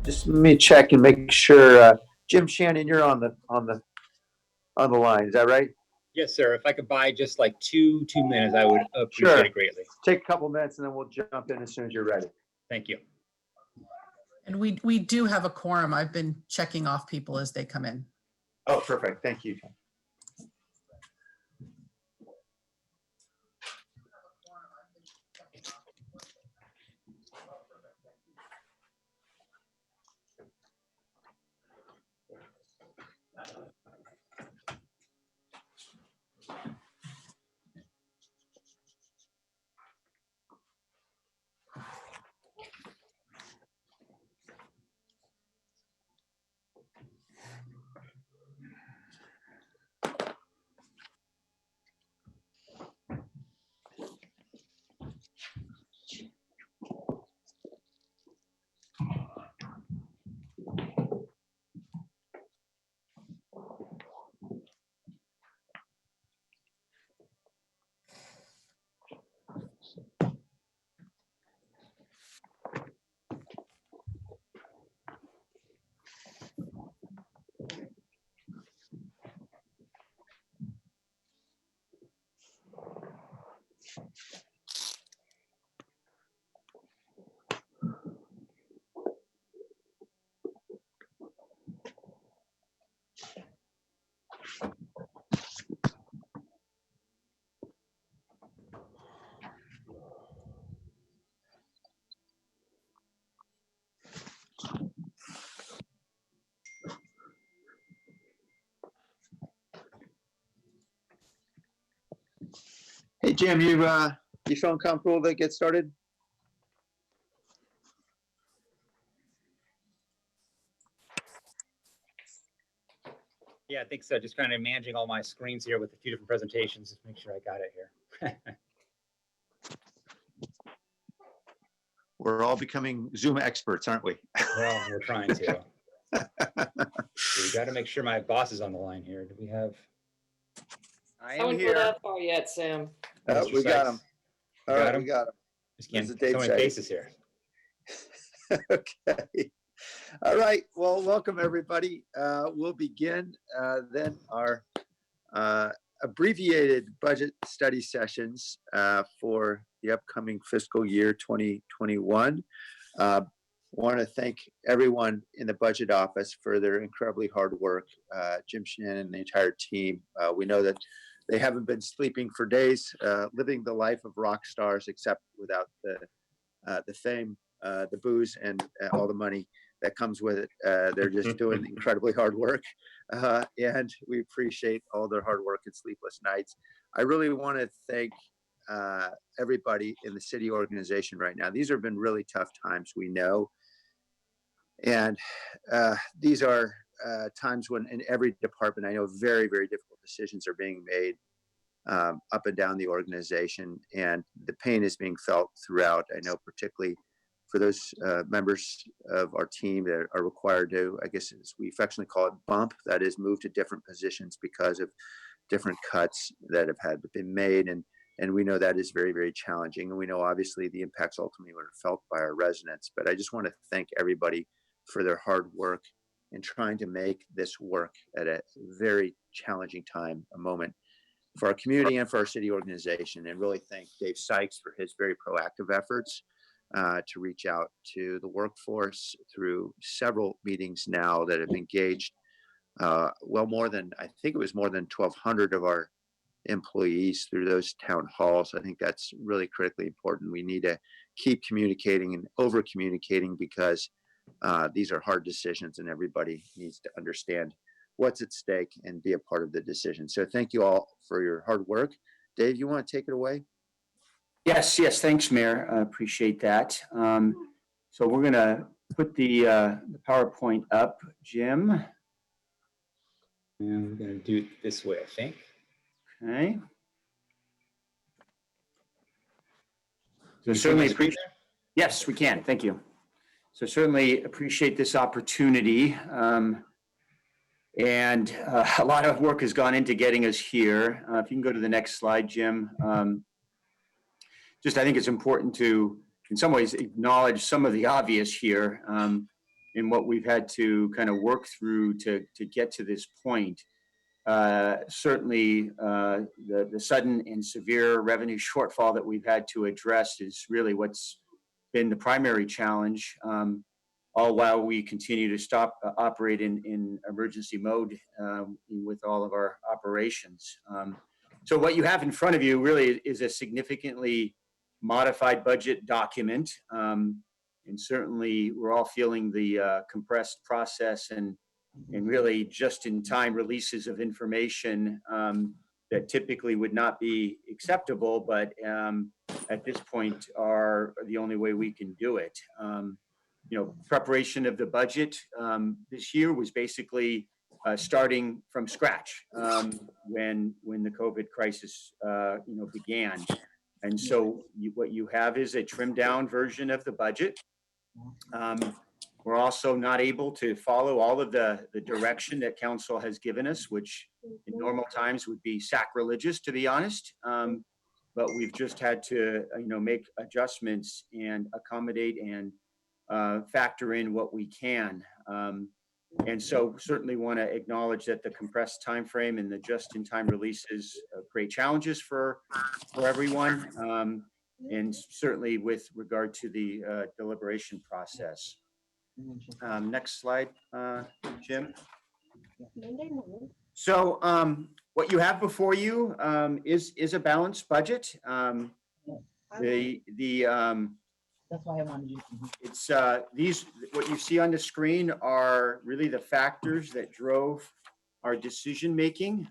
Just let me check and make sure. Jim Shannon, you're on the line. Is that right? Yes, sir. If I could buy just like two minutes, I would appreciate Sure. it greatly. Take a couple minutes and then we'll jump in as soon as you're ready. Thank you. And we do have a quorum. I've been checking off people as they come in. Oh, perfect. Thank you. Hey, Jim, you feeling comfortable to get started? Yeah, I think so. Just kind of managing all my screens here with a few different presentations. Just make sure I got it here. We're all becoming Zoom experts, aren't we? Well, we're trying to. We got to make sure my boss is on the line here. Do we have? I I am haven't go here. that far yet, Sam. Mr. We got Sykes? him. All right, we got him. Just can't. This is Dave So many Sykes. faces here. Okay. All right. Well, welcome everybody. We'll begin then our abbreviated budget study sessions for the upcoming fiscal year 2021. Want to thank everyone in the budget office for their incredibly hard work. Jim Shannon and the entire team. We know that they haven't been sleeping for days, living the life of rock stars, except without the fame, the booze, and all the money that comes with it. They're just doing incredibly hard work, and we appreciate all their hard work and sleepless nights. I really want to thank everybody in the city organization right now. These have been really tough times, we know, and these are times when in every department, I know very, very difficult decisions are being made up and down the organization, and the pain is being felt throughout. I know particularly for those members of our team that are required to, I guess as we affectionately call it, bump, that is move to different positions because of different cuts that have had been made. And we know that is very, very challenging. And we know obviously the impacts ultimately were felt by our residents, but I just want to thank everybody for their hard work in trying to make this work at a very challenging time, a moment for our community and for our city organization, and really thank Dave Sykes for his very proactive efforts to reach out to the workforce through several meetings now that have engaged well more than, I think it was more than 1,200 of our employees through those town halls. I think that's really critically important. We need to keep communicating and over communicating because these are hard decisions and everybody needs to understand what's at stake and be a part of the decision. So thank you all for your hard work. Dave, you want to take it away? Yes, thanks, Mayor. I appreciate that. So we're going to put the PowerPoint up, Jim. And we're going to do it this way, I think. Okay. So certainly appreciate. Yes, we can. Thank you. So certainly appreciate this opportunity. And a lot of work has gone into getting us here. If you can go to the next slide, Jim. Just I think it's important to, in some ways, acknowledge some of the obvious here. in what we've had to kind of work through to get to this point. Certainly, the sudden and severe revenue shortfall that we've had to address is really what's been the primary challenge, all while we continue to stop operate in emergency mode with all of our operations. So what you have in front of you really is a significantly modified budget document. And certainly we're all feeling the compressed process and really just-in-time releases of information that typically would not be acceptable, but at this point are the only way we can do it. Preparation of the budget this year was basically starting from scratch when the COVID crisis began. And so what you have is a trimmed down version of the budget. We're also not able to follow all of the direction that council has given us, which in normal times would be sacrilegious, to be honest. But we've just had to, make adjustments and accommodate and factor in what we can. And so certainly want to acknowledge that the compressed time frame and the just-in-time releases create challenges for everyone, and certainly with regard to the deliberation process. Next slide, Jim. So what you have before you is a balanced budget. That's why I wanted you. It's what you see on the screen are really the factors that drove our decision making.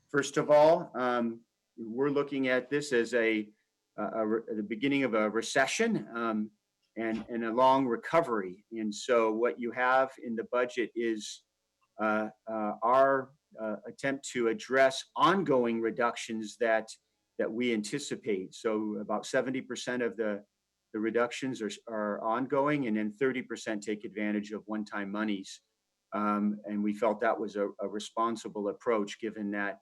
First of all, we're looking at this as the beginning of a recession and a long recovery. And so what you have in the budget is our attempt to address ongoing reductions that we anticipate. So about 70% of the reductions are ongoing, and then 30% take advantage of one-time monies. And we felt that was a responsible approach, given that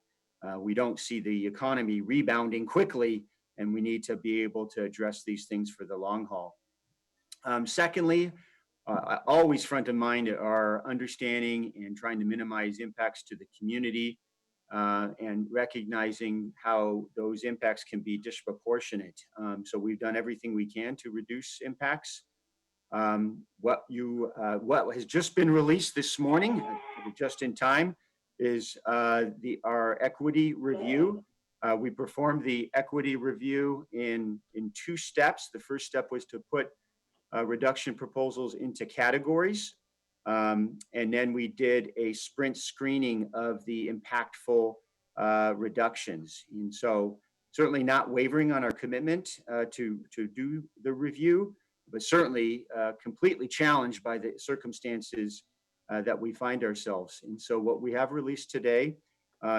we don't see the economy rebounding quickly, and we need to be able to address these things for the long haul. Secondly, always front of mind are understanding and trying to minimize impacts to the community, and recognizing how those impacts can be disproportionate. So we've done everything we can to reduce impacts. What has just been released this morning, just in time, is our equity review. We performed the equity review in 2 steps. The first step was to put reduction proposals into categories. And then we did a sprint screening of the impactful reductions. And so certainly not wavering on our commitment to do the review, but certainly completely challenged by the circumstances that we find ourselves. And so what we have released today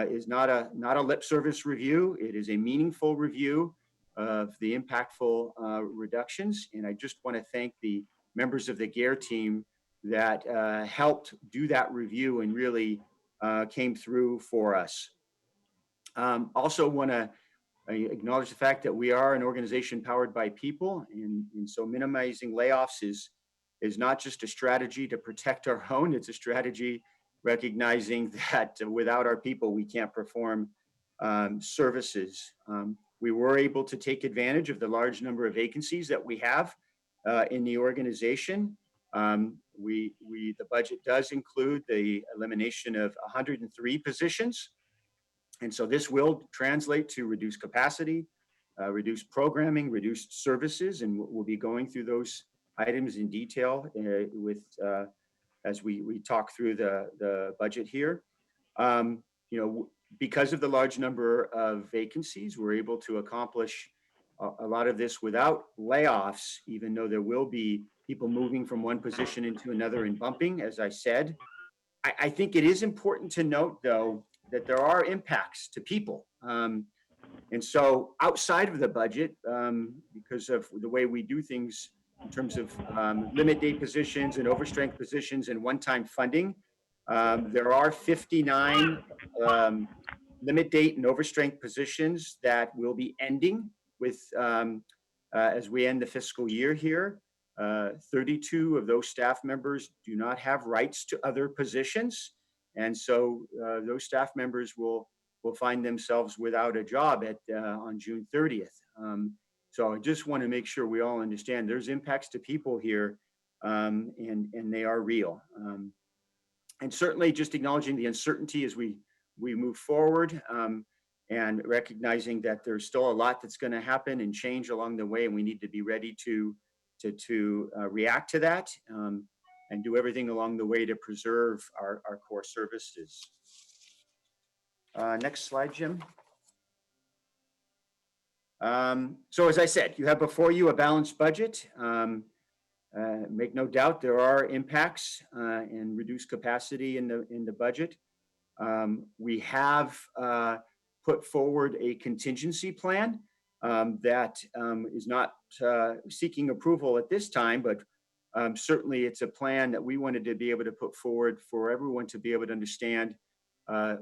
is not a lip service review. It is a meaningful review of the impactful reductions. And I just want to thank the members of the GARE team that helped do that review and really came through for us. Also want to acknowledge the fact that we are an organization powered by people. And so minimizing layoffs is not just a strategy to protect our own, it's a strategy recognizing that without our people, we can't perform services. We were able to take advantage of the large number of vacancies that we have in the organization. The budget does include the elimination of 103 positions. And so this will translate to reduced capacity, reduced programming, reduced services, and we'll be going through those items in detail as we talk through the budget here. Because of the large number of vacancies, we're able to accomplish a lot of this without layoffs, even though there will be people moving from one position into another and bumping, as I said. I think it is important to note, though, that there are impacts to people. And so outside of the budget, because of the way we do things in terms of limit date positions and overstrength positions and one-time funding, there are 59 limit date and overstrength positions that will be ending with as we end the fiscal year here. 32 of those staff members do not have rights to other positions. And so those staff members will find themselves without a job on June 30th. So I just want to make sure we all understand there's impacts to people here, and they are real. And certainly just acknowledging the uncertainty as we move forward, and recognizing that there's still a lot that's going to happen and change along the way, and we need to be ready to react to that, and do everything along the way to preserve our core services. Next slide, Jim. So as I said, you have before you a balanced budget. Make no doubt there are impacts and reduced capacity in the budget. We have put forward a contingency plan that is not seeking approval at this time, but certainly it's a plan that we wanted to be able to put forward for everyone to be able to understand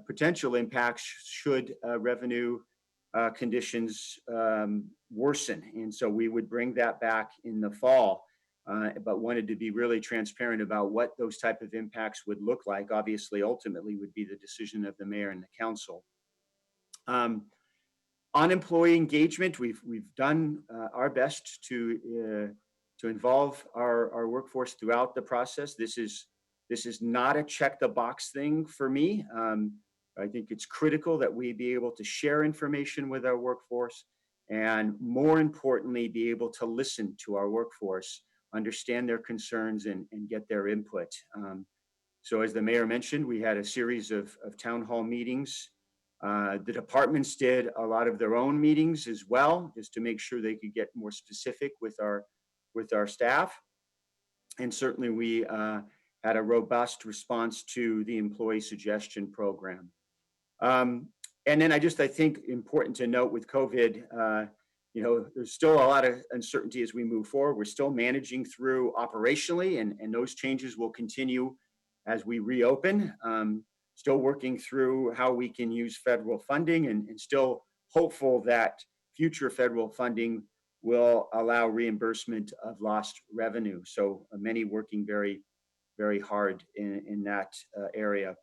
potential impacts should revenue conditions worsen. And so we would bring that back in the fall, but wanted to be really transparent about what those type of impacts would look like. Obviously, ultimately would be the decision of the mayor and the council. On employee engagement, we've done our best to involve our workforce throughout the process. This is not a check the box thing for me. I think it's critical that we be able to share information with our workforce, and more importantly, be able to listen to our workforce, understand their concerns, and get their input. So as the mayor mentioned, we had a series of town hall meetings. The departments did a lot of their own meetings as well, just to make sure they could get more specific with our staff. And certainly we had a robust response to the employee suggestion program. And then I think important to note with COVID, there's still a lot of uncertainty as we move forward. We're still managing through operationally, and those changes will continue as we reopen. Still working through how we can use federal funding, and still hopeful that future federal funding will allow reimbursement of lost revenue. So many working very, very hard in that area.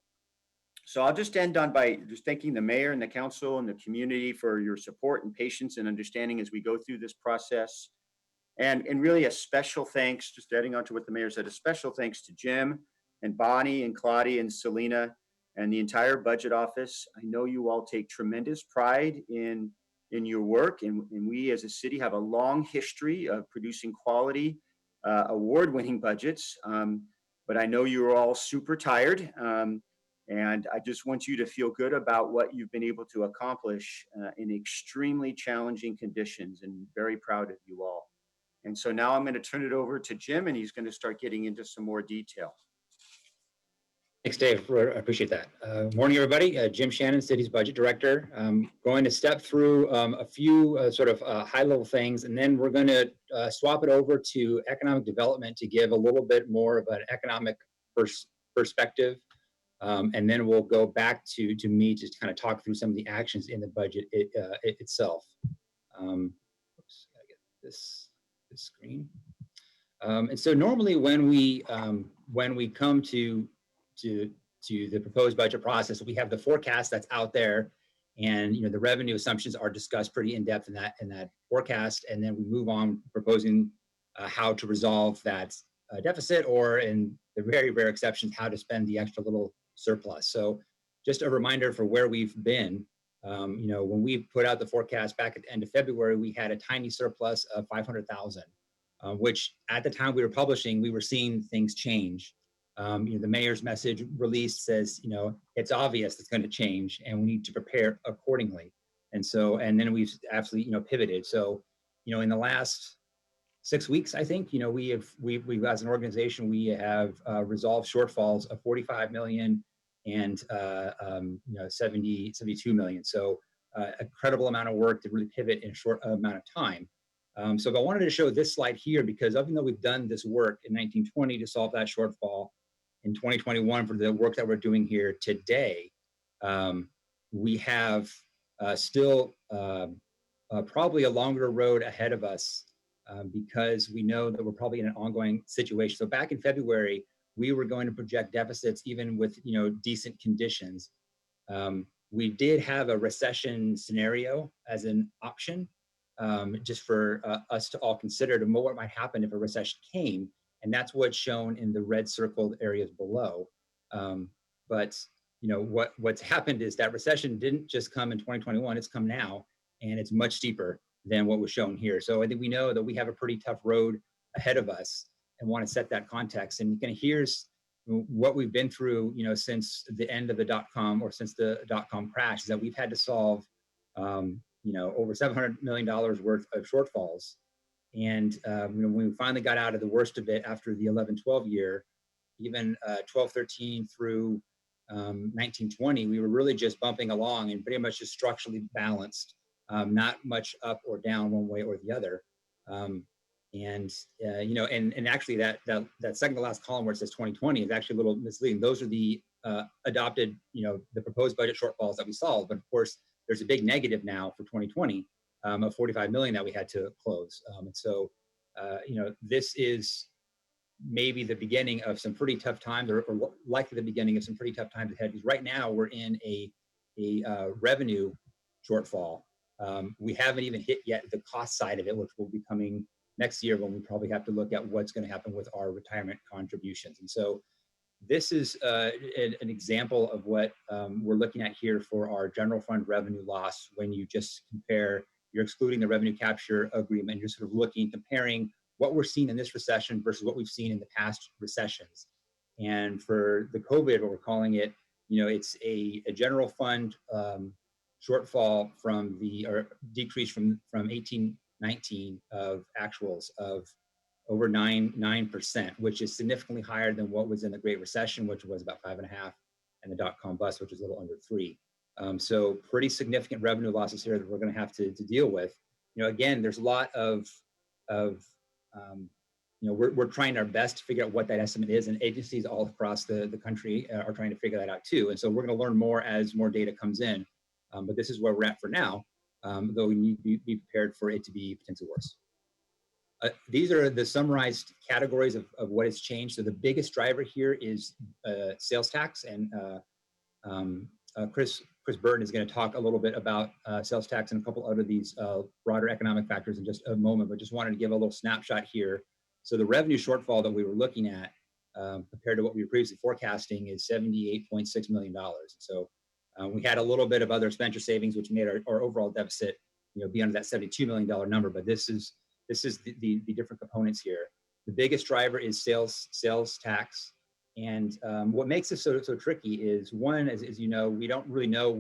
So I'll just end on by just thanking the mayor and the council and the community for your support and patience and understanding as we go through this process. And really a special thanks, just adding on to what the mayor said, a special thanks to Jim and Bonnie and Claudia and Selena and the entire budget office. I know you all take tremendous pride in your work, and we as a city have a long history of producing quality, award-winning budgets. But I know you're all super tired. And I just want you to feel good about what you've been able to accomplish in extremely challenging conditions, and very proud of you all. And so now I'm going to turn it over to Jim, and he's going to start getting into some more detail. Thanks, Dave. I appreciate that. Morning, everybody. Jim Shannon, City's Budget Director. Going to step through a few high-level things, and then we're going to swap it over to economic development to give a little bit more of an economic perspective. And then we'll go back to me to kind of talk through some of the actions in the budget itself. Oops, gotta get this screen. And so normally when we come to the proposed budget process, we have the forecast that's out there, and the revenue assumptions are discussed pretty in depth in that forecast, and then we move on proposing how to resolve that deficit, or in the very rare exceptions, how to spend the extra little surplus. So just a reminder for where we've been. When we put out the forecast back at the end of February, we had a tiny surplus of 500,000, which at the time we were publishing, we were seeing things change. The mayor's message release says, it's obvious it's going to change and we need to prepare accordingly. And then we've absolutely, pivoted. So, in the last 6 weeks, I think, we've as an organization, we have resolved shortfalls of 45 million and 72 million. So incredible amount of work to really pivot in a short amount of time. So I wanted to show this slide here because even though we've done this work in 1920 to solve that shortfall, in 2021 for the work that we're doing here today, we have still probably a longer road ahead of us because we know that we're probably in an ongoing situation. So back in February, we were going to project deficits even with decent conditions. We did have a recession scenario as an option, just for us to all consider to know what might happen if a recession came. And that's what's shown in the red circled areas below. But what's happened is that recession didn't just come in 2021, it's come now, and it's much steeper than what was shown here. So I think we know that we have a pretty tough road ahead of us and want to set that context. And here's what we've been through, since the end of the dot-com or since the dot-com crash, is that we've had to solve, over $700 million worth of shortfalls. And when we finally got out of the worst of it after the 11-12 year, even 12-13 through 19-20, we were really just bumping along and pretty much just structurally balanced, not much up or down one way or the other. And actually that second to last column where it says 2020 is actually a little misleading. Those are the adopted, the proposed budget shortfalls that we solved. But of course, there's a big negative now for 2020 of 45 million that we had to close. And so, this is maybe the beginning of some pretty tough times, or likely the beginning of some pretty tough times ahead. Because right now we're in a revenue shortfall. We haven't even hit yet the cost side of it, which will be coming next year when we probably have to look at what's going to happen with our retirement contributions. And so this is an example of what we're looking at here for our general fund revenue loss. When you just compare, you're excluding the revenue capture agreement, you're sort of comparing what we're seeing in this recession versus what we've seen in the past recessions. And for the COVID, what we're calling it, it's a general fund shortfall from or decrease from 18-19 of actuals of over 9%, which is significantly higher than what was in the Great Recession, which was about 5.5, and the dot-com bust, which was a little under 3. So pretty significant revenue losses here that we're going to have to deal with. Again, there's a lot of we're trying our best to figure out what that estimate is, and agencies all across the country are trying to figure that out too. And so we're going to learn more as more data comes in. But this is where we're at for now, though we need to be prepared for it to be potentially worse. These are the summarized categories of what has changed. So the biggest driver here is sales tax, and Chris Burton is going to talk a little bit about sales tax and a couple other these broader economic factors in just a moment, but just wanted to give a little snapshot here. So the revenue shortfall that we were looking at compared to what we were previously forecasting is $78.6 million. So we had a little bit of other expenditure savings, which made our overall deficit be under that $72 million number, but this is the different components here. The biggest driver is sales tax. And what makes this so tricky is, one, as we don't really know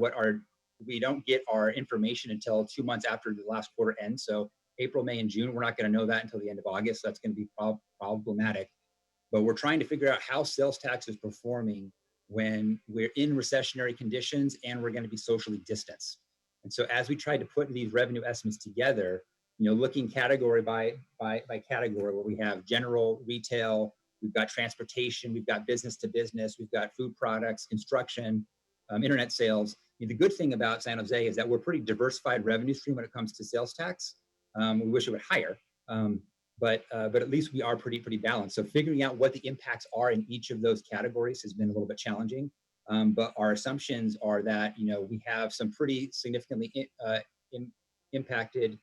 we don't get our information until 2 months after the last quarter ends. So April, May, and June, we're not going to know that until the end of August. So that's going to be problematic. But we're trying to figure out how sales tax is performing when we're in recessionary conditions and we're going to be socially distanced. And so as we try to put these revenue estimates together, looking category by category, where we have general, retail, we've got transportation, we've got business to business, we've got food products, construction, internet sales. The good thing about San Jose is that we're pretty diversified revenue stream when it comes to sales tax. We wish it would higher, but at least we are pretty balanced. So figuring out what the impacts are in each of those categories has been a little bit challenging. But our assumptions are that we have some pretty significantly impacted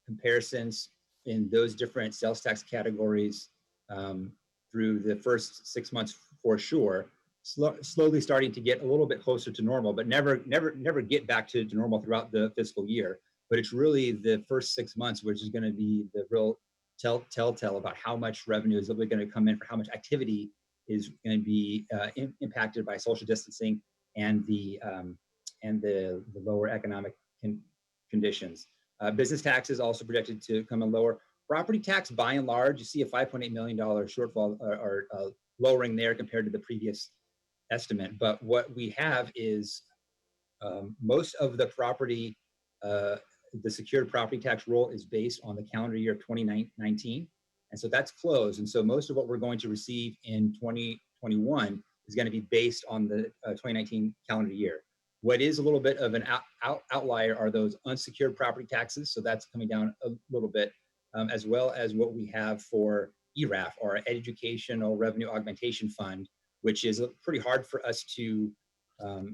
comparisons in those different sales tax categories through the first 6 months for sure, slowly starting to get a little bit closer to normal, but never get back to normal throughout the fiscal year. But it's really the first 6 months, which is going to be the real telltale about how much revenue is going to come in, for how much activity is going to be impacted by social distancing and the lower economic conditions. Business tax is also projected to come in lower. Property tax, by and large, you see a $5.8 million shortfall or lowering there compared to the previous estimate. But what we have is most of the property, the secured property tax roll is based on the calendar year of 2019. And so that's closed. And so most of what we're going to receive in 2021 is going to be based on the 2019 calendar year. What is a little bit of an outlier are those unsecured property taxes. So that's coming down a little bit, as well as what we have for ERAF, or Educational Revenue Augmentation Fund, which is pretty hard for us to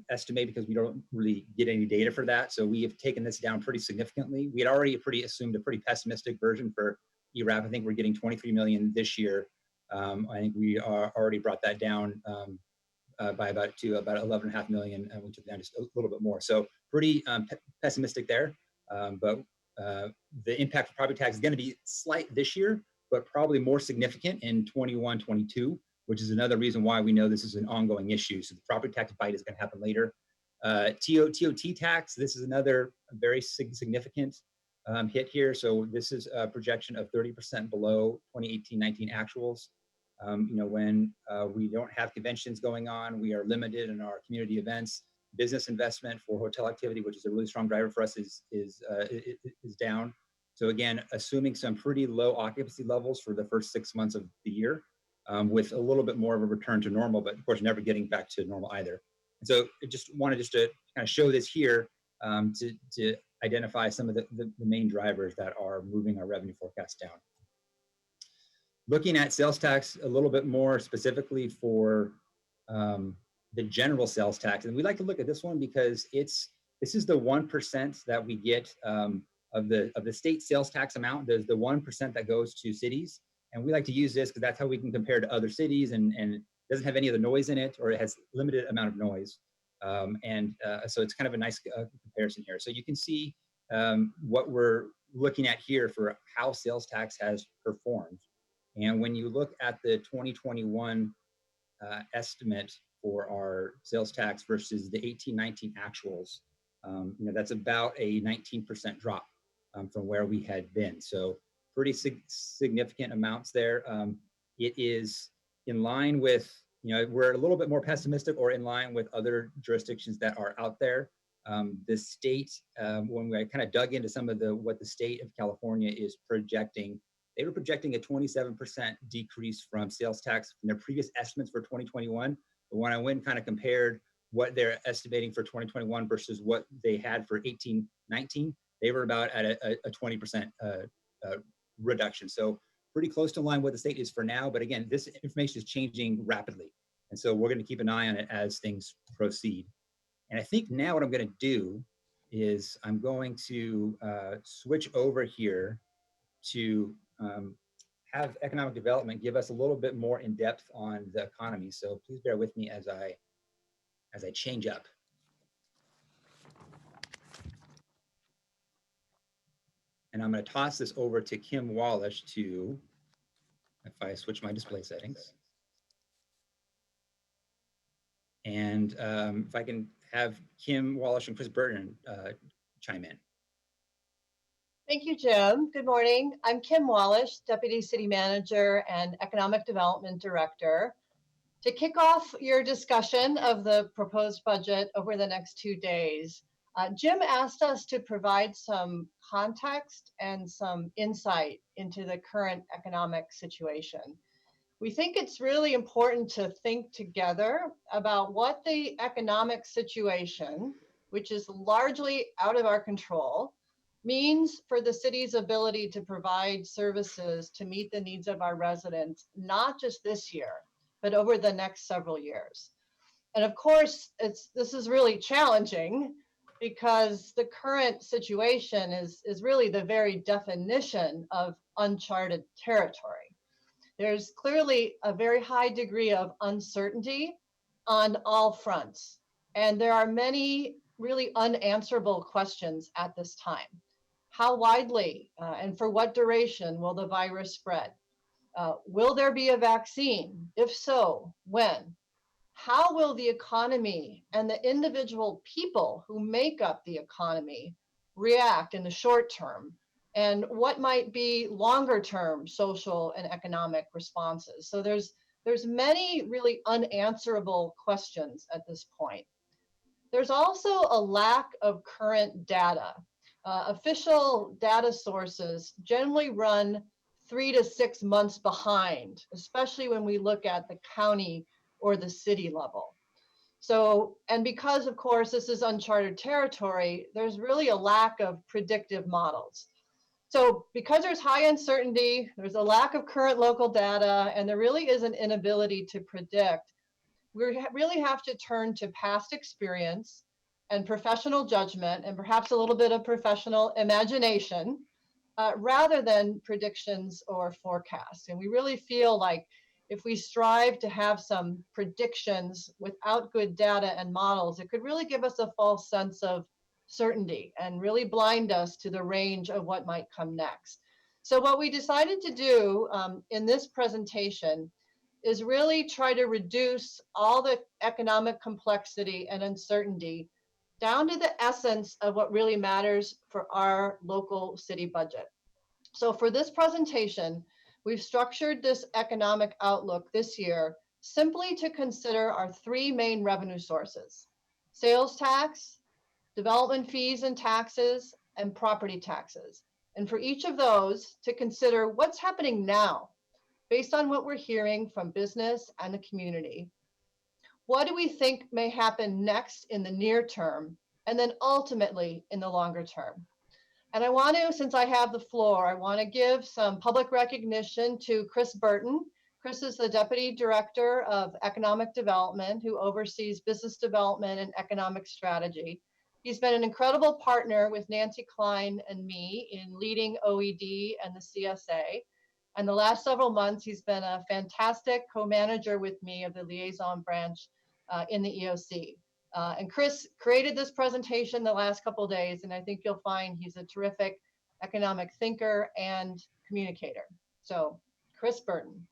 estimate because we don't really get any data for that. So we have taken this down pretty significantly. We had already assumed a pretty pessimistic version for ERAF. I think we're getting 23 million this year. I think we already brought that down by about 11.5 million, and we took down just a little bit more. So pretty pessimistic there. But the impact for property tax is going to be slight this year, but probably more significant in 21, 22, which is another reason why we know this is an ongoing issue. So the property tax bite is going to happen later. TOT tax, this is another very significant hit here. So this is a projection of 30% below 2018-19 actuals. When we don't have conventions going on, we are limited in our community events. Business investment for hotel activity, which is a really strong driver for us, is down. So again, assuming some pretty low occupancy levels for the first 6 months of the year, with a little bit more of a return to normal, but of course never getting back to normal either. And so I just wanted to kind of show this here to identify some of the main drivers that are moving our revenue forecast down. Looking at sales tax a little bit more specifically for the general sales tax, and we like to look at this one because this is the 1% that we get of the state sales tax amount. There's the 1% that goes to cities, and we like to use this because that's how we can compare to other cities, and it doesn't have any of the noise in it, or it has limited amount of noise, so it's kind of a nice comparison here. So you can see what we're looking at here for how sales tax has performed. And when you look at the 2021 estimate for our sales tax versus the 18-19 actuals, that's about a 19% drop from where we had been. So pretty significant amounts there. It is in line with, we're a little bit more pessimistic or in line with other jurisdictions that are out there. The state, when we kind of dug into some of what the state of California is projecting, they were projecting a 27% decrease from sales tax from their previous estimates for 2021. But when I went and kind of compared what they're estimating for 2021 versus what they had for 18-19, they were about at a 20% reduction. So pretty close to line what the state is for now. But again, this information is changing rapidly. And so we're going to keep an eye on it as things proceed. And I think now what I'm going to do is I'm going to switch over here to have economic development give us a little bit more in depth on the economy. So please bear with me as I change up. And I'm going to toss this over to Kim Wallish if I switch my display settings. And if I can have Kim Wallish and Chris Burton chime in. Thank you, Jim. Good morning. I'm Kim Wallish, Deputy City Manager and Economic Development Director. To kick off your discussion of the proposed budget over the next 2 days, Jim asked us to provide some context and some insight into the current economic situation. We think it's really important to think together about what the economic situation, which is largely out of our control, means for the city's ability to provide services to meet the needs of our residents, not just this year, but over the next several years. And of course, this is really challenging because the current situation is really the very definition of uncharted territory. There's clearly a very high degree of uncertainty on all fronts, and there are many really unanswerable questions at this time. How widely and for what duration will the virus spread? Will there be a vaccine? If so, when? How will the economy and the individual people who make up the economy react in the short term? And what might be longer term social and economic responses? So there's many really unanswerable questions at this point. There's also a lack of current data. Official data sources generally run 3 to 6 months behind, especially when we look at the county or the city level. So, and because of course this is uncharted territory, there's really a lack of predictive models. So because there's high uncertainty, there's a lack of current local data, and there really is an inability to predict, we really have to turn to past experience and professional judgment and perhaps a little bit of professional imagination rather than predictions or forecasts. And we really feel like if we strive to have some predictions without good data and models, it could really give us a false sense of certainty and really blind us to the range of what might come next. So what we decided to do in this presentation is really try to reduce all the economic complexity and uncertainty down to the essence of what really matters for our local city budget. So for this presentation, we've structured this economic outlook this year simply to consider our three main revenue sources: sales tax, development fees and taxes, and property taxes. And for each of those to consider what's happening now based on what we're hearing from business and the community. What do we think may happen next in the near term, and then ultimately in the longer term? And I want to, since I have the floor, I want to give some public recognition to Chris Burton. Chris is the Deputy Director of Economic Development, who oversees business development and economic strategy. He's been an incredible partner with Nancy Klein and me in leading OED and the CSA. And the last several months, he's been a fantastic co-manager with me of the liaison branch in the EOC. And Chris created this presentation the last couple of days, and I think you'll find he's a terrific economic thinker and communicator. So, Chris Burton.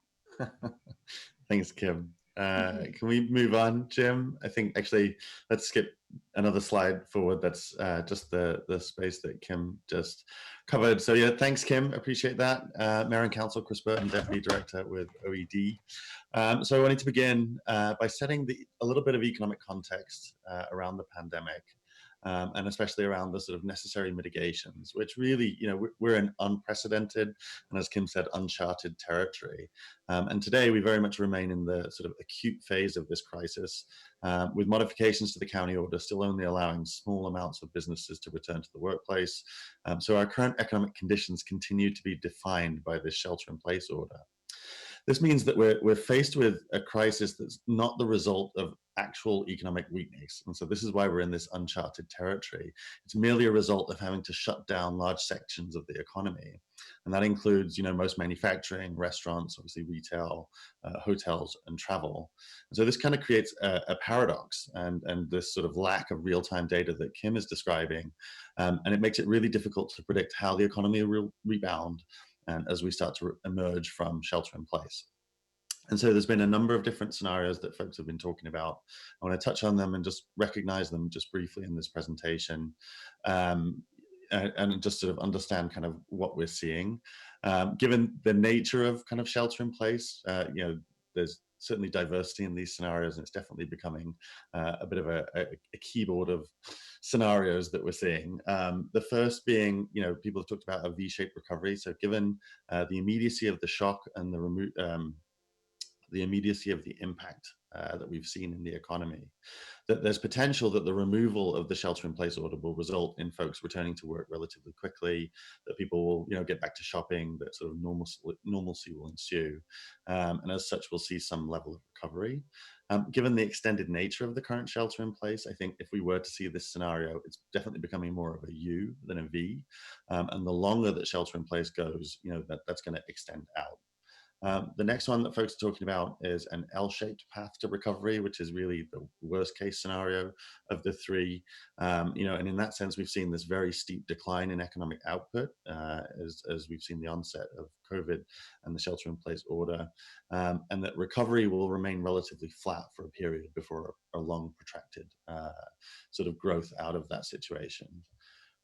Thanks, Kim. Can we move on, Jim? I think actually let's skip another slide forward. That's just the space that Kim just covered. So yeah, thanks, Kim. Appreciate that. Mayor and Council Chris Burton, Deputy Director with OED. So I wanted to begin by setting a little bit of economic context around the pandemic. And especially around the sort of necessary mitigations, which really, we're in unprecedented and, as Kim said, uncharted territory. And today we very much remain in the sort of acute phase of this crisis, with modifications to the county order still only allowing small amounts of businesses to return to the workplace. So our current economic conditions continue to be defined by this shelter-in-place order. This means that we're faced with a crisis that's not the result of actual economic weakness. And so this is why we're in this uncharted territory. It's merely a result of having to shut down large sections of the economy. And that includes, most manufacturing, restaurants, obviously retail, hotels, and travel. And so this kind of creates a paradox and this sort of lack of real-time data that Kim is describing. And it makes it really difficult to predict how the economy will rebound and as we start to emerge from shelter in place. And so there's been a number of different scenarios that folks have been talking about. I want to touch on them and just recognize them just briefly in this presentation, and just sort of understand kind of what we're seeing. Given the nature of kind of shelter in place, there's certainly diversity in these scenarios, and it's definitely becoming a bit of a keyboard of scenarios that we're seeing. The first being, people have talked about a V-shaped recovery. So given the immediacy of the shock and the immediacy of the impact that we've seen in the economy, that there's potential that the removal of the shelter-in-place order will result in folks returning to work relatively quickly, that people will, get back to shopping, that sort of normalcy will ensue, and as such, we'll see some level of recovery. Given the extended nature of the current shelter-in-place, I think if we were to see this scenario, it's definitely becoming more of a U than a V, and the longer that shelter-in-place goes, that's going to extend out. The next one that folks are talking about is an L-shaped path to recovery, which is really the worst case scenario of the three. And in that sense, we've seen this very steep decline in economic output as we've seen the onset of COVID and the shelter-in-place order, and that recovery will remain relatively flat for a period before a long protracted sort of growth out of that situation.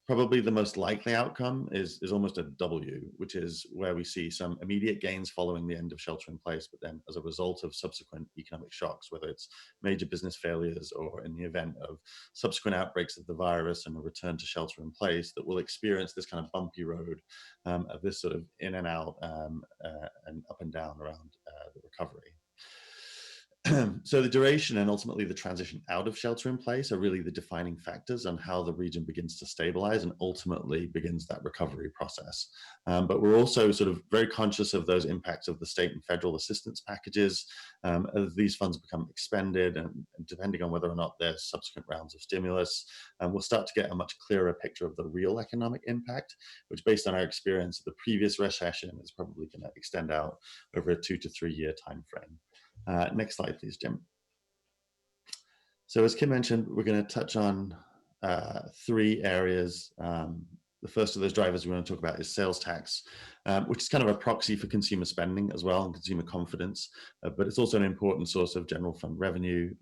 Probably the most likely outcome is almost a W, which is where we see some immediate gains following the end of shelter in place, but then as a result of subsequent economic shocks, whether it's major business failures or in the event of subsequent outbreaks of the virus and a return to shelter in place, that will experience this kind of bumpy road of this sort of in and out and up and down around the recovery. So the duration and ultimately the transition out of shelter in place are really the defining factors on how the region begins to stabilize and ultimately begins that recovery process. But we're also sort of very conscious of those impacts of the state and federal assistance packages as these funds become expended, and depending on whether or not there's subsequent rounds of stimulus, we'll start to get a much clearer picture of the real economic impact, which based on our experience of the previous recession is probably going to extend out over a 2 to 3 year time frame. Next slide, please, Jim. So as Kim mentioned, we're going to touch on 3 areas. The first of those drivers we want to talk about is sales tax, which is kind of a proxy for consumer spending as well and consumer confidence, but it's also an important source of general fund revenue.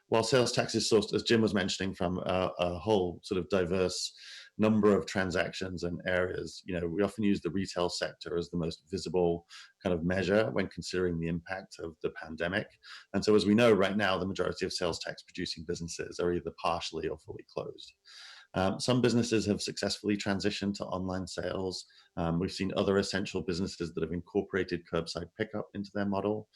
While sales tax is sourced, as Jim was mentioning, from a whole sort of diverse number of transactions and areas, we often use the retail sector as the most visible kind of measure when considering the impact of the pandemic. And so as we know right now, the majority of sales tax producing businesses are either partially or fully closed. Some businesses have successfully transitioned to online sales. We've seen other essential businesses that have incorporated curbside pickup into their model.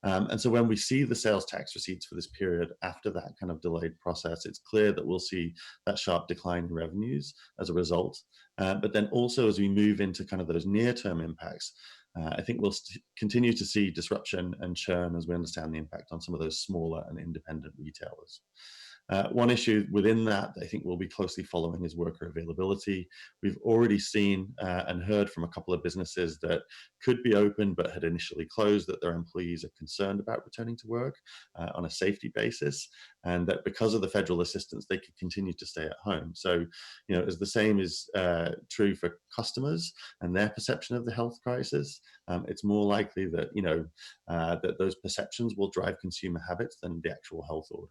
And so when we see the sales tax receipts for this period after that kind of delayed process, it's clear that we'll see that sharp decline in revenues as a result. But then also as we move into kind of those near-term impacts, I think we'll continue to see disruption and churn as we understand the impact on some of those smaller and independent retailers. One issue within that I think we'll be closely following is worker availability. We've already seen and heard from a couple of businesses that could be open but had initially closed, that their employees are concerned about returning to work on a safety basis, and that because of the federal assistance, they could continue to stay at home. So, as the same is true for customers and their perception of the health crisis, it's more likely that, that those perceptions will drive consumer habits than the actual health order.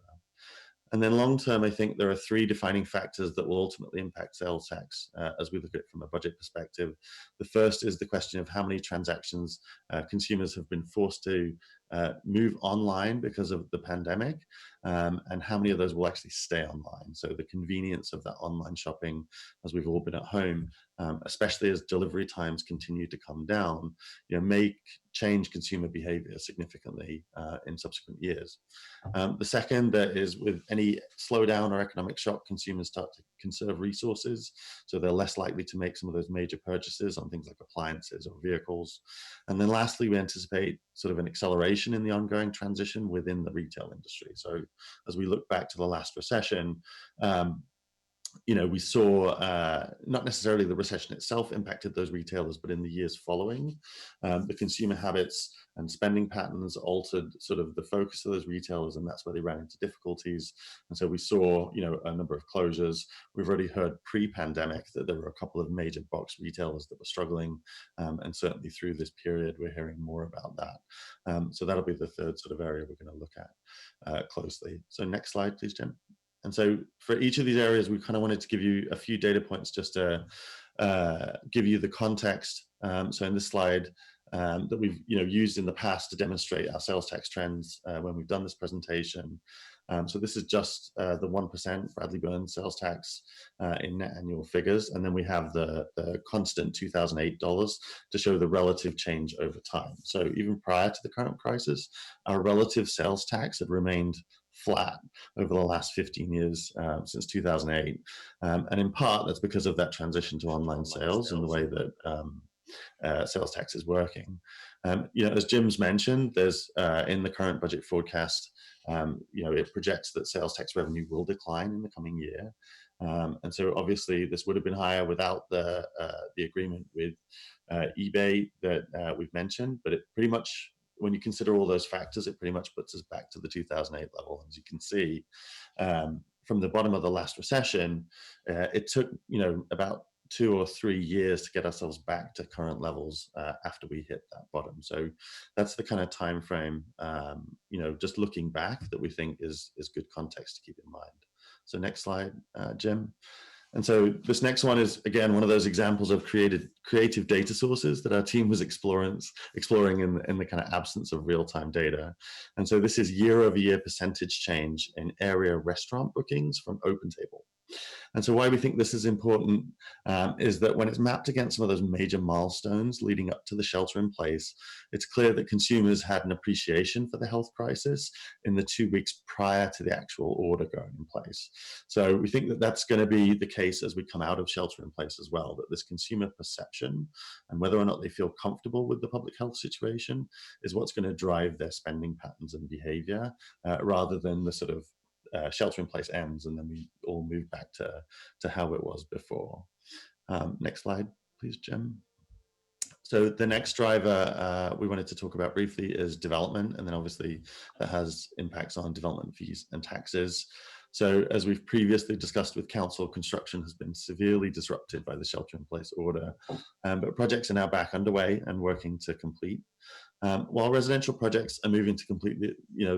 And then long term, I think there are 3 defining factors that will ultimately impact sales tax as we look at it from a budget perspective. The first is the question of how many transactions consumers have been forced to move online because of the pandemic, and how many of those will actually stay online. So the convenience of that online shopping as we've all been at home, especially as delivery times continue to come down, may change consumer behavior significantly in subsequent years. The second is with any slowdown or economic shock, consumers start to conserve resources, so they're less likely to make some of those major purchases on things like appliances or vehicles. And then lastly, we anticipate sort of an acceleration in the ongoing transition within the retail industry. So as we look back to the last recession, we saw not necessarily the recession itself impacted those retailers, but in the years following, the consumer habits and spending patterns altered sort of the focus of those retailers, and that's where they ran into difficulties. And so we saw, a number of closures. We've already heard pre-pandemic that there were a couple of major box retailers that were struggling, and certainly through this period, we're hearing more about that. So that'll be the third sort of area we're going to look at closely. So next slide, please, Jen. And so for each of these areas, we kind of wanted to give you a few data points just to give you the context. So in this slide that we've used in the past to demonstrate our sales tax trends when we've done this presentation. So this is just the 1% Bradley Burns sales tax in net annual figures. And then we have the constant $2,008 to show the relative change over time. So even prior to the current crisis, our relative sales tax had remained flat over the last 15 years since 2008. And in part, that's because of that transition to online sales and the way that sales tax is working. As Jim's mentioned, there's in the current budget forecast, it projects that sales tax revenue will decline in the coming year. And so obviously this would have been higher without the agreement with eBay that we've mentioned, but it pretty much, when you consider all those factors, it pretty much puts us back to the 2008 level. As you can see, from the bottom of the last recession, it took about 2 or 3 years to get ourselves back to current levels after we hit that bottom. So that's the kind of time frame, just looking back, that we think is good context to keep in mind. So next slide, Jim. And so this next one is, again, one of those examples of creative data sources that our team was exploring in the kind of absence of real-time data. And so this is year-over-year percentage change in area restaurant bookings from OpenTable. And so why we think this is important is that when it's mapped against some of those major milestones leading up to the shelter in place, it's clear that consumers had an appreciation for the health crisis in the 2 weeks prior to the actual order going in place. So we think that that's going to be the case as we come out of shelter in place as well, that this consumer perception and whether or not they feel comfortable with the public health situation is what's going to drive their spending patterns and behavior, rather than the sort of shelter in place ends and then we all move back to how it was before. Next slide, please, Jim. So the next driver we wanted to talk about briefly is development, and then obviously that has impacts on development fees and taxes. So as we've previously discussed with council, construction has been severely disrupted by the shelter in place order, but projects are now back underway and working to complete. While residential projects are moving to complete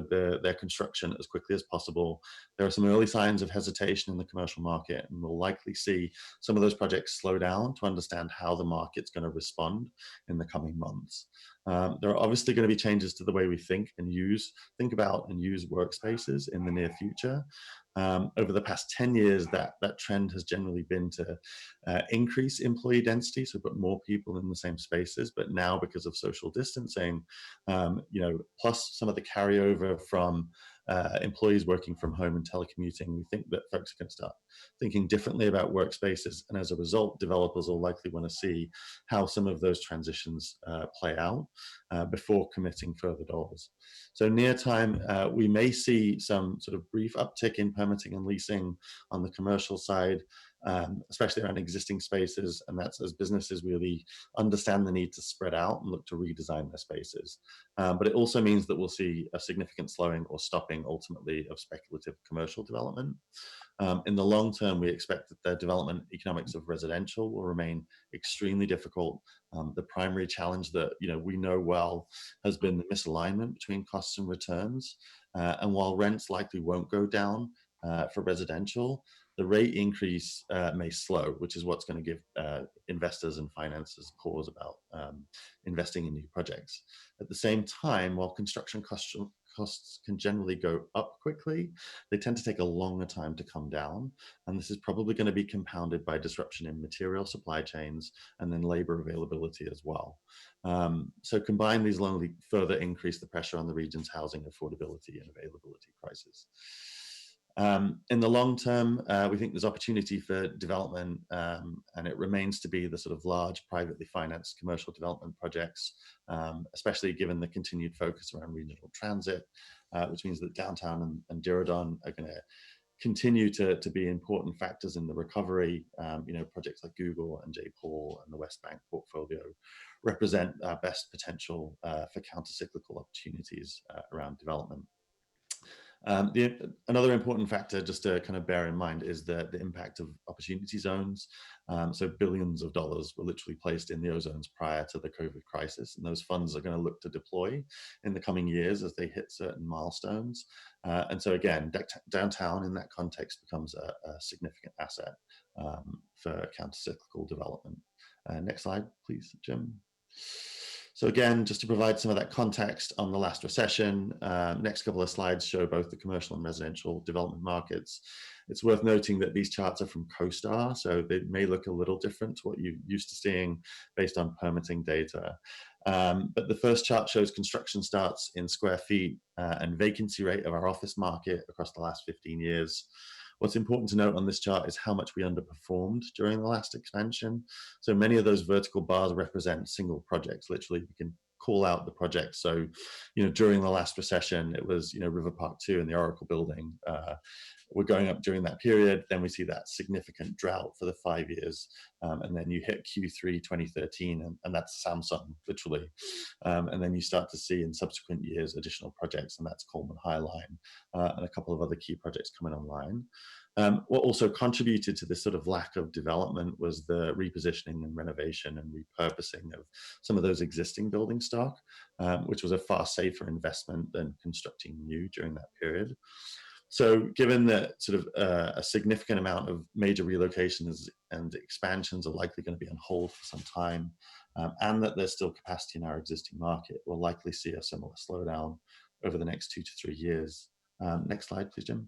their construction as quickly as possible, there are some early signs of hesitation in the commercial market, and we'll likely see some of those projects slow down to understand how the market's going to respond in the coming months. There are obviously going to be changes to the way we think about and use workspaces in the near future. Over the past 10 years, that trend has generally been to increase employee density, so put more people in the same spaces. But now, because of social distancing, plus some of the carryover from employees working from home and telecommuting, we think that folks are going to start thinking differently about workspaces, and as a result, developers will likely want to see how some of those transitions play out before committing further dollars. So near time, we may see some sort of brief uptick in permitting and leasing on the commercial side, especially around existing spaces, and that's as businesses really understand the need to spread out and look to redesign their spaces. But it also means that we'll see a significant slowing or stopping ultimately of speculative commercial development. In the long term, we expect that the development economics of residential will remain extremely difficult. The primary challenge that we know well has been the misalignment between costs and returns. And while rents likely won't go down for residential, the rate increase may slow, which is what's going to give investors and financiers pause about investing in new projects. At the same time, while construction costs can generally go up quickly, they tend to take a longer time to come down. And this is probably going to be compounded by disruption in material supply chains and then labor availability as well. So combined, these will only further increase the pressure on the region's housing affordability and availability prices. In the long term, we think there's opportunity for development, and it remains to be the sort of large privately financed commercial development projects, especially given the continued focus around regional transit, which means that downtown and Diridon are going to continue to be important factors in the recovery. Projects like Google and J. Paul and the West Bank portfolio represent our best potential for countercyclical opportunities around development. Another important factor just to kind of bear in mind is the impact of opportunity zones. So billions of dollars were literally placed in the zones prior to the COVID crisis, and those funds are going to look to deploy in the coming years as they hit certain milestones. And so again, downtown in that context becomes a significant asset for countercyclical development. Next slide, please, Jim. So again, just to provide some of that context on the last recession, next couple of slides show both the commercial and residential development markets. It's worth noting that these charts are from CoStar, so they may look a little different to what you're used to seeing based on permitting data. But the first chart shows construction starts in square feet and vacancy rate of our office market across the last 15 years. What's important to note on this chart is how much we underperformed during the last expansion. So many of those vertical bars represent single projects. Literally, we can call out the projects. So, during the last recession, it was, River Park 2 and the Oracle building. We're going up during that period. Then we see that significant drought for the 5 years. And then you hit Q3 2013, and that's Samsung, literally. And then you start to see in subsequent years additional projects, and that's Coleman High Line and a couple of other key projects coming online. What also contributed to this sort of lack of development was the repositioning and renovation and repurposing of some of those existing building stock, which was a far safer investment than constructing new during that period. So given that sort of a significant amount of major relocations and expansions are likely going to be on hold for some time, and that there's still capacity in our existing market, we'll likely see a similar slowdown over the next 2 to 3 years. Next slide, please, Jim.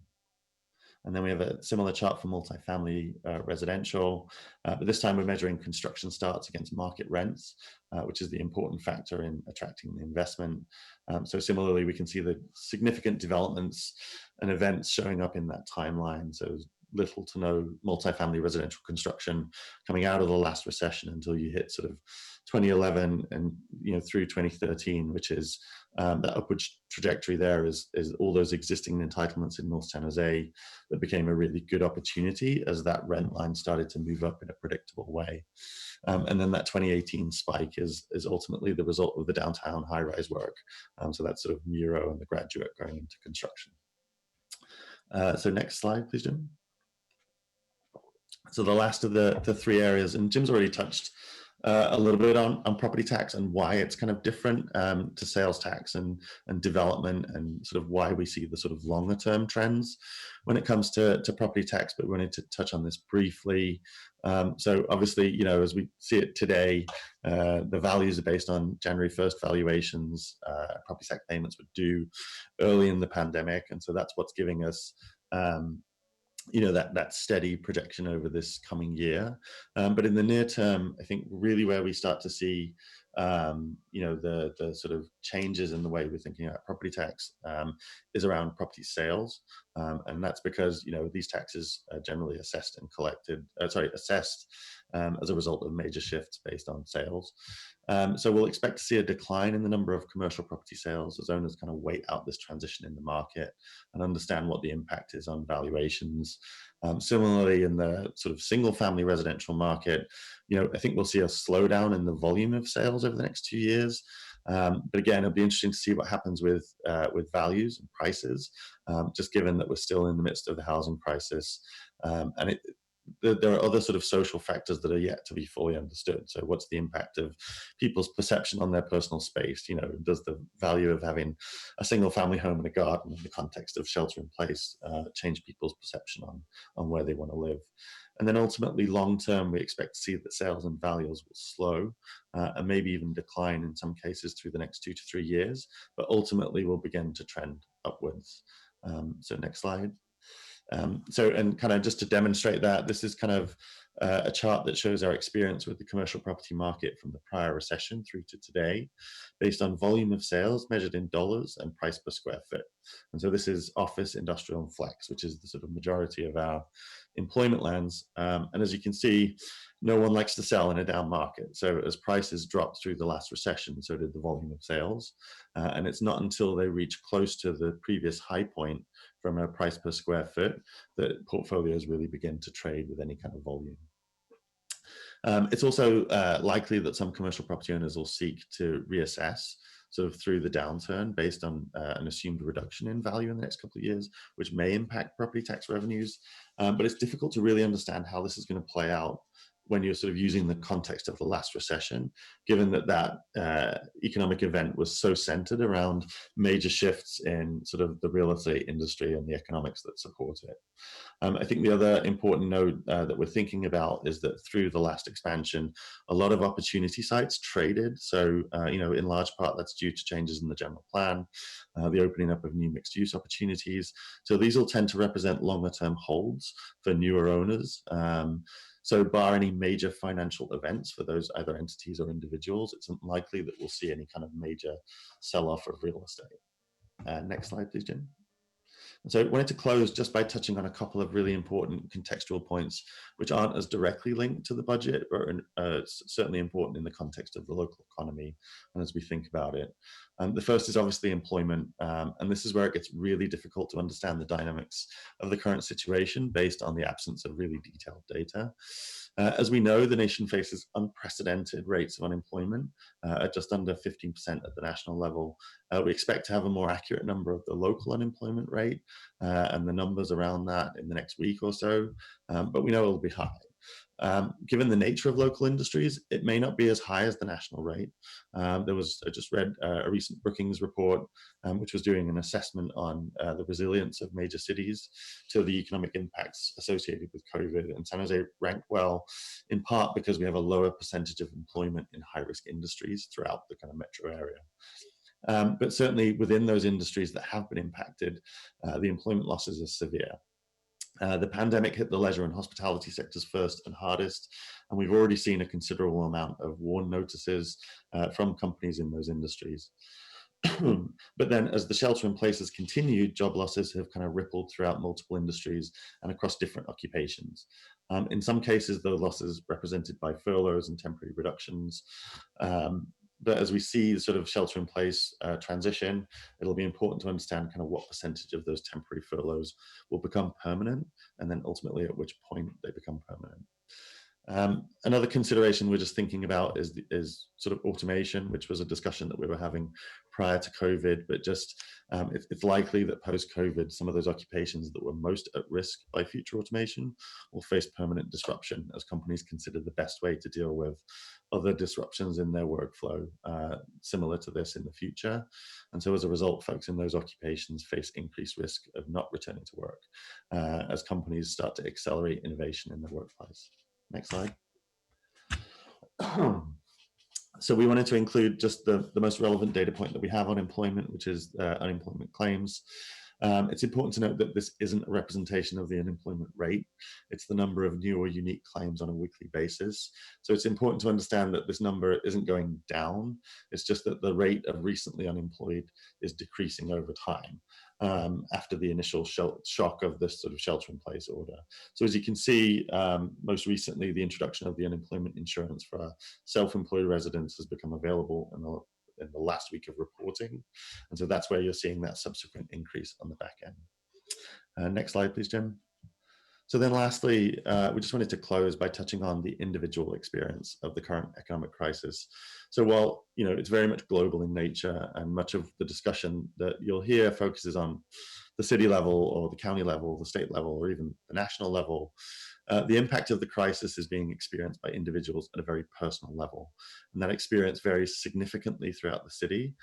And then we have a similar chart for multifamily residential, but this time we're measuring construction starts against market rents, which is the important factor in attracting the investment. So similarly, we can see the significant developments and events showing up in that timeline. So little to no multifamily residential construction coming out of the last recession until you hit sort of 2011 and through 2013, which is that upward trajectory there is all those existing entitlements in North San Jose that became a really good opportunity as that rent line started to move up in a predictable way. And then that 2018 spike is ultimately the result of the downtown high-rise work. So that's sort of Muro and the Graduate going into construction. So next slide, please, Jim. So the last of the three areas, and Jim's already touched a little bit on property tax and why it's kind of different to sales tax and development, and sort of why we see the sort of longer term trends when it comes to property tax. But we wanted to touch on this briefly. So obviously, as we see it today, the values are based on January 1st valuations. Property tax payments were due early in the pandemic, and so that's what's giving us that steady projection over this coming year. But in the near term, I think really where we start to see the sort of changes in the way we're thinking about property tax is around property sales. And that's because these taxes are generally assessed and assessed as a result of major shifts based on sales. So we'll expect to see a decline in the number of commercial property sales as owners kind of wait out this transition in the market and understand what the impact is on valuations. Similarly, in the sort of single family residential market, I think we'll see a slowdown in the volume of sales over the next 2 years. But again, it'll be interesting to see what happens with values and prices, just given that we're still in the midst of the housing crisis. And there are other sort of social factors that are yet to be fully understood. So what's the impact of people's perception on their personal space? Does the value of having a single family home and a garden in the context of shelter in place change people's perception on where they want to live? And then ultimately, long term, we expect to see that sales and values will slow and maybe even decline in some cases through the next 2 to 3 years, but ultimately will begin to trend upwards. So next slide. And kind of just to demonstrate that, this is kind of a chart that shows our experience with the commercial property market from the prior recession through to today, based on volume of sales measured in dollars and price per square foot. And so this is office, industrial, and flex, which is the sort of majority of our employment lands. And as you can see, no one likes to sell in a down market. So as prices dropped through the last recession, so did the volume of sales. And it's not until they reach close to the previous high point from a price per square foot that portfolios really begin to trade with any kind of volume. It's also likely that some commercial property owners will seek to reassess sort of through the downturn based on an assumed reduction in value in the next couple of years, which may impact property tax revenues. But it's difficult to really understand how this is going to play out when you're sort of using the context of the last recession, given that economic event was so centered around major shifts in sort of the real estate industry and the economics that support it. I think the other important note that we're thinking about is that through the last expansion, a lot of opportunity sites traded. So, in large part, that's due to changes in the general plan, the opening up of new mixed use opportunities. So these will tend to represent longer term holds for newer owners. So bar any major financial events for those either entities or individuals, it's unlikely that we'll see any kind of major sell-off of real estate. Next slide, please, Jim. So I wanted to close just by touching on a couple of really important contextual points, which aren't as directly linked to the budget, but are certainly important in the context of the local economy and as we think about it. The first is obviously employment, and this is where it gets really difficult to understand the dynamics of the current situation based on the absence of really detailed data. As we know, the nation faces unprecedented rates of unemployment at just under 15% at the national level. We expect to have a more accurate number of the local unemployment rate and the numbers around that in the next week or so, but we know it'll be high. Given the nature of local industries, it may not be as high as the national rate. I just read a recent Brookings report, which was doing an assessment on the resilience of major cities to the economic impacts associated with COVID. And San Jose ranked well, in part because we have a lower percentage of employment in high-risk industries throughout the kind of metro area. But certainly within those industries that have been impacted, the employment losses are severe. The pandemic hit the leisure and hospitality sectors first and hardest, and we've already seen a considerable amount of warn notices from companies in those industries. But then as the shelter in place has continued, job losses have kind of rippled throughout multiple industries and across different occupations. In some cases, the losses represented by furloughs and temporary reductions. But as we see the sort of shelter in place transition, it'll be important to understand kind of what percentage of those temporary furloughs will become permanent, and then ultimately at which point they become permanent. Another consideration we're just thinking about is sort of automation, which was a discussion that we were having prior to COVID, but just it's likely that post-COVID, some of those occupations that were most at risk by future automation will face permanent disruption as companies consider the best way to deal with other disruptions in their workflow similar to this in the future. And so as a result, folks in those occupations face increased risk of not returning to work as companies start to accelerate innovation in their workplace. Next slide. So we wanted to include just the most relevant data point that we have on employment, which is unemployment claims. It's important to note that this isn't a representation of the unemployment rate. It's the number of new or unique claims on a weekly basis. So it's important to understand that this number isn't going down. It's just that the rate of recently unemployed is decreasing over time after the initial shock of this sort of shelter in place order. So as you can see, most recently, the introduction of the unemployment insurance for self-employed residents has become available in the last week of reporting. And so that's where you're seeing that subsequent increase on the back end. Next slide, please, Jim. So then lastly, we just wanted to close by touching on the individual experience of the current economic crisis. So while it's very much global in nature, and much of the discussion that you'll hear focuses on the city level or the county level, the state level, or even the national level, the impact of the crisis is being experienced by individuals at a very personal level. And that experience varies significantly throughout the city.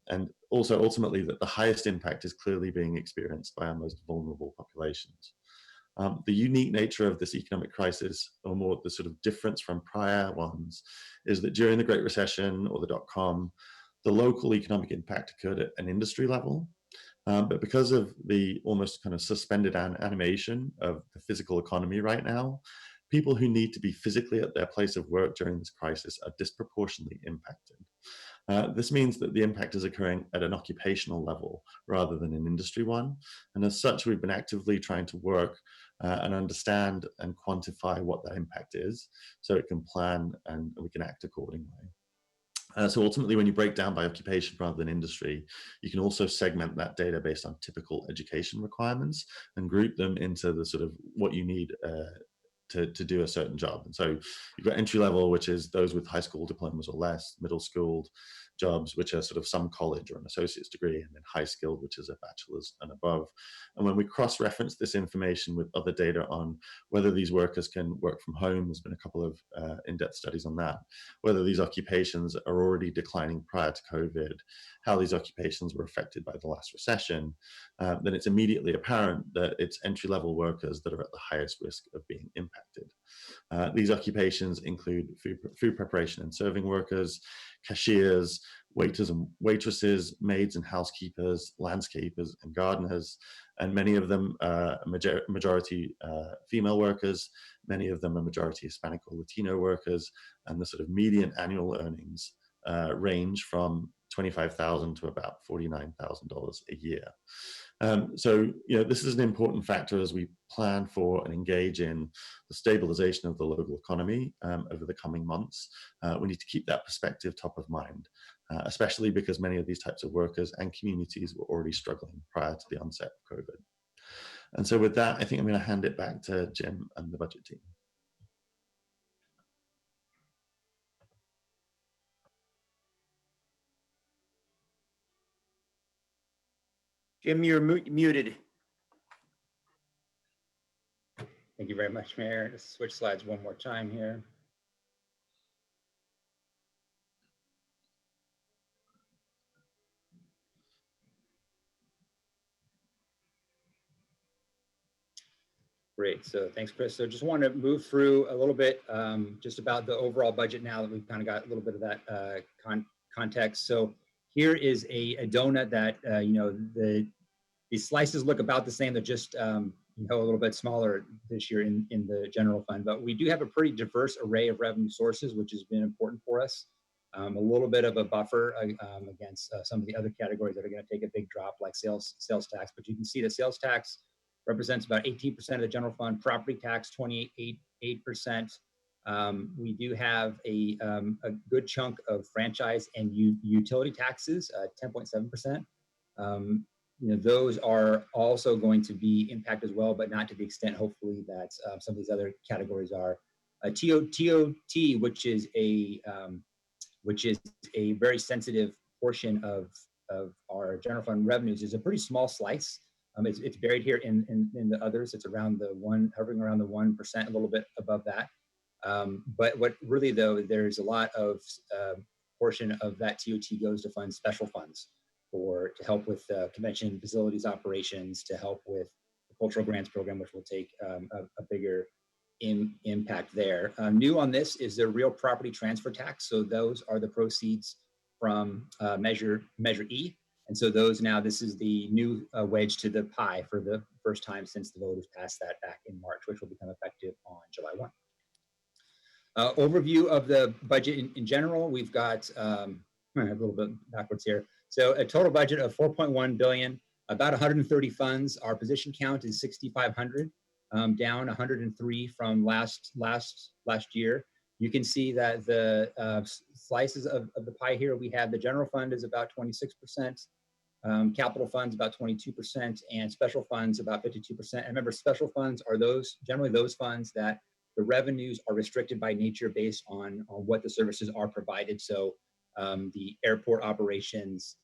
And also ultimately that the highest impact is clearly being experienced by our most vulnerable populations. The unique nature of this economic crisis, or more the sort of difference from prior ones, is that during the Great Recession or the dot-com, the local economic impact occurred at an industry level. But because of the almost kind of suspended animation of the physical economy right now, people who need to be physically at their place of work during this crisis are disproportionately impacted. This means that the impact is occurring at an occupational level rather than an industry one. And as such, we've been actively trying to work and understand and quantify what that impact is so it can plan and we can act accordingly. So ultimately, when you break down by occupation rather than industry, you can also segment that data based on typical education requirements and group them into the sort of what you need to do a certain job. And so you've got entry level, which is those with high school diplomas or less, middle school jobs, which are sort of some college or an associate's degree, and then high skilled, which is a bachelor's and above. And when we cross-reference this information with other data on whether these workers can work from home, there's been a couple of in-depth studies on that, whether these occupations are already declining prior to COVID, how these occupations were affected by the last recession, then it's immediately apparent that it's entry-level workers that are at the highest risk of being impacted. These occupations include food preparation and serving workers, cashiers, waiters and waitresses, maids and housekeepers, landscapers and gardeners, and many of them are majority female workers, many of them are majority Hispanic or Latino workers, and the sort of median annual earnings range from $25,000 to about $49,000 a year. So, this is an important factor as we plan for and engage in the stabilization of the local economy over the coming months. We need to keep that perspective top of mind, especially because many of these types of workers and communities were already struggling prior to the onset of COVID. And so with that, I think I'm going to hand it back to Jim and the budget team. Jim, you're muted. Thank you very much, Mayor. Let's switch slides one more time here. Great, so thanks, Chris. So just want to move through a little bit just about the overall budget now that we've kind of got a little bit of that context. So here is a donut that, these slices look about the same. They're just a little bit smaller this year in the general fund, but we do have a pretty diverse array of revenue sources, which has been important for us. A little bit of a buffer against some of the other categories that are going to take a big drop, like sales tax. But you can see the sales tax represents about 18% of the general fund, property tax 28.8%. We do have a good chunk of franchise and utility taxes, 10.7%. Those are also going to be impacted as well, but not to the extent, hopefully, that some of these other categories are. TOT, which is a very sensitive portion of our general fund revenues, is a pretty small slice. It's buried here in the others. It's around hovering around the 1%, a little bit above that. But what really, though, there's a lot of portion of that TOT goes to fund special funds to help with convention facilities operations, to help with the cultural grants program, which will take a bigger impact there. New on this is the real property transfer tax. So those are the proceeds from Measure E. And so this is the new wedge to the pie for the first time since the voters passed that back in March, which will become effective on July 1. Overview of the budget in general, we've got a little bit backwards here. So a total budget of 4.1 billion, about 130 funds. Our position count is 6,500, down 103 from last year. You can see that the slices of the pie here, we have the general fund is about 26%, capital funds about 22%, and special funds about 52%. And remember, special funds are generally those funds that the revenues are restricted by nature based on what the services are provided. So the airport operations,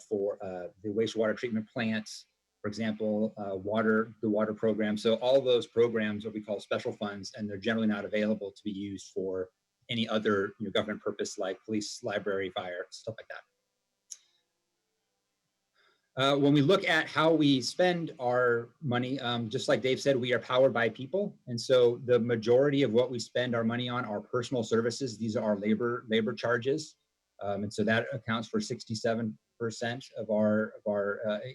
for the wastewater treatment plants, for example, the water program. So all those programs are what we call special funds, and they're generally not available to be used for any other government purpose like police, library, fire, stuff like that. When we look at how we spend our money, just like Dave said, we are powered by people. And so the majority of what we spend our money on are personal services. These are our labor charges. And so that accounts for 67% of our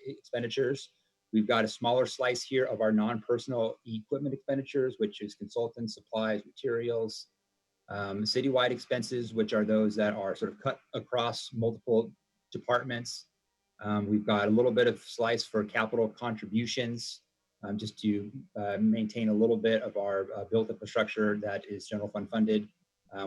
expenditures. We've got a smaller slice here of our non-personal equipment expenditures, which is consultants, supplies, materials, citywide expenses, which are those that are sort of cut across multiple departments. We've got a little bit of slice for capital contributions, just to maintain a little bit of our built infrastructure that is general fund funded.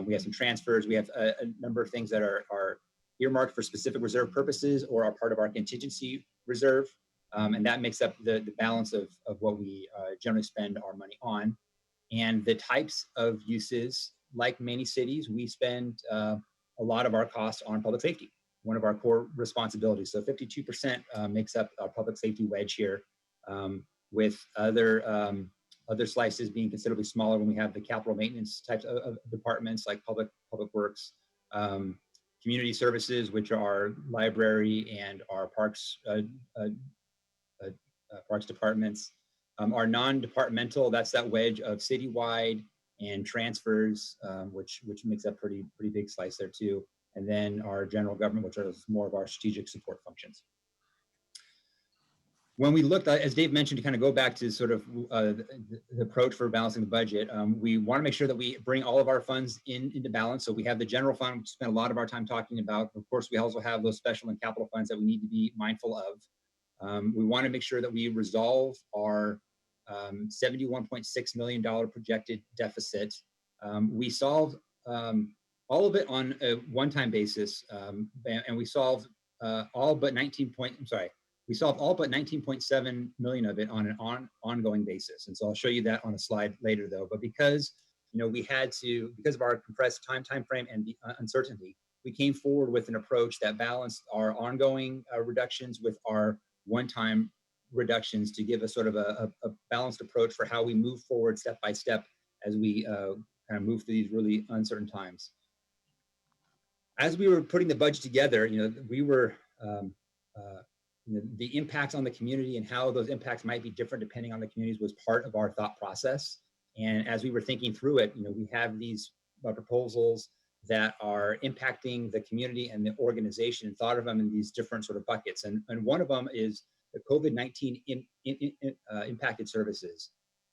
We have some transfers. We have a number of things that are earmarked for specific reserve purposes or are part of our contingency reserve. And that makes up the balance of what we generally spend our money on. And the types of uses, like many cities, we spend a lot of our costs on public safety, one of our core responsibilities. So 52% makes up our public safety wedge here, with other slices being considerably smaller when we have the capital maintenance types of departments like public works, community services, which are library and our parks departments. Our non-departmental, that's that wedge of citywide and transfers, which makes up pretty big slice there too. And then our general government, which are more of our strategic support functions. When we looked, as Dave mentioned, to kind of go back to sort of the approach for balancing the budget, we want to make sure that we bring all of our funds into balance. So we have the general fund, which we spend a lot of our time talking about. Of course, we also have those special and capital funds that we need to be mindful of. We want to make sure that we resolve our $71.6 million projected deficit. We solved all of it on a one-time basis, and we solved all but 19.7 million of it on an ongoing basis. And so I'll show you that on a slide later, though. But because we had to, because of our compressed time frame and the uncertainty, we came forward with an approach that balanced our ongoing reductions with our one-time reductions to give us sort of a balanced approach for how we move forward step by step as we kind of move through these really uncertain times. As we were putting the budget together, we were the impacts on the community and how those impacts might be different depending on the communities was part of our thought process. And as we were thinking through it, we have these proposals that are impacting the community and the organization, and thought of them in these different sort of buckets. And one of them is the COVID-19 impacted services.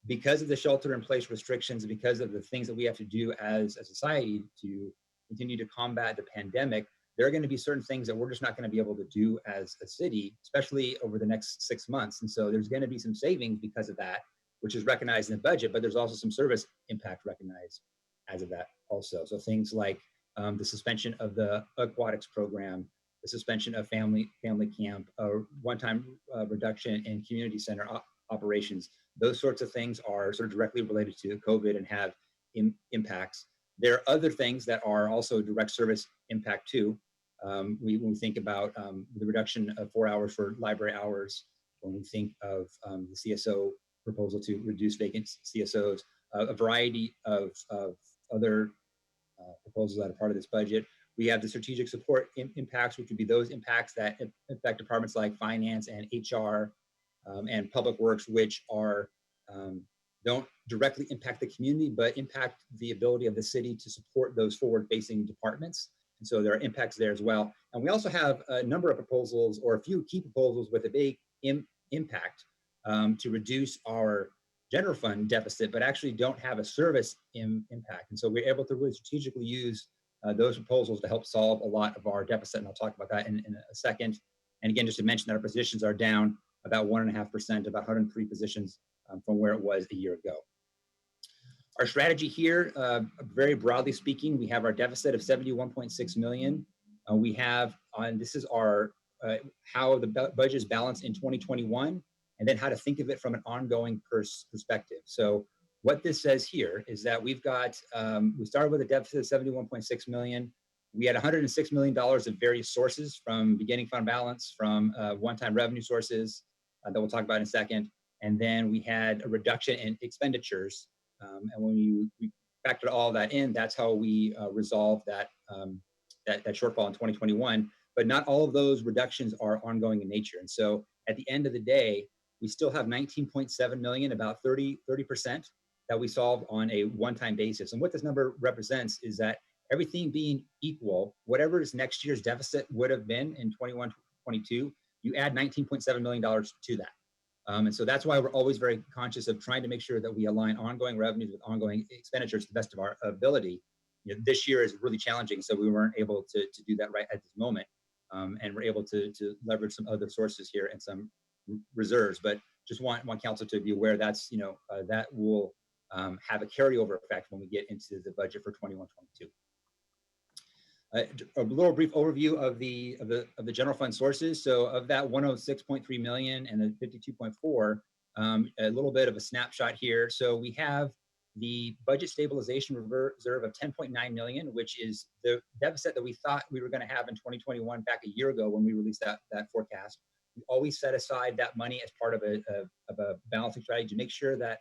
Because of the shelter in place restrictions, because of the things that we have to do as a society to continue to combat the pandemic, there are going to be certain things that we're just not going to be able to do as a city, especially over the next 6 months. And so there's going to be some savings because of that, which is recognized in the budget, but there's also some service impact recognized as of that also. So things like the suspension of the aquatics program, the suspension of family camp, a one-time reduction in community center operations. Those sorts of things are sort of directly related to COVID and have impacts. There are other things that are also direct service impact too. When we think about the reduction of 4 hours for library hours, when we think of the CSO proposal to reduce vacant CSOs, a variety of other proposals that are part of this budget. We have the strategic support impacts, which would be those impacts that affect departments like finance and HR and public works, which are don't directly impact the community, but impact the ability of the city to support those forward-facing departments. And so there are impacts there as well. And we also have a number of proposals, or a few key proposals with a big impact to reduce our general fund deficit, but actually don't have a service impact. And so we're able to really strategically use those proposals to help solve a lot of our deficit. And I'll talk about that in a second. And again, just to mention that our positions are down about 1.5%, about 103 positions from where it was a year ago. Our strategy here, very broadly speaking, we have our deficit of 71.6 million. We have this is our how the budget is balanced in 2021, and then how to think of it from an ongoing perspective. So what this says here is that we've got, we started with a deficit of 71.6 million. We had $106 million of various sources, from beginning fund balance, from one-time revenue sources that we'll talk about in a second. And then we had a reduction in expenditures. And when we factored all that in, that's how we resolved that, that shortfall in 2021. But not all of those reductions are ongoing in nature. And so at the end of the day, we still have 19.7 million, about 30% that we solved on a one-time basis. And what this number represents is that everything being equal, whatever is next year's deficit would have been in 21-22, you add $19.7 million to that. And so that's why we're always very conscious of trying to make sure that we align ongoing revenues with ongoing expenditures to the best of our ability. You know, this year is really challenging, so we weren't able to do that right at this moment. And we're able to leverage some other sources here and some reserves, but just want council to be aware that's, you know, that will have a carryover effect when we get into the budget for 21-22. A little brief overview of the general fund sources. So of that 106.3 million and the 52.4, a little bit of a snapshot here. So we have the budget stabilization reserve of 10.9 million, which is the deficit that we thought we were going to have in 2021 back a year ago when we released that forecast. We always set aside that money as part of a balancing strategy to make sure that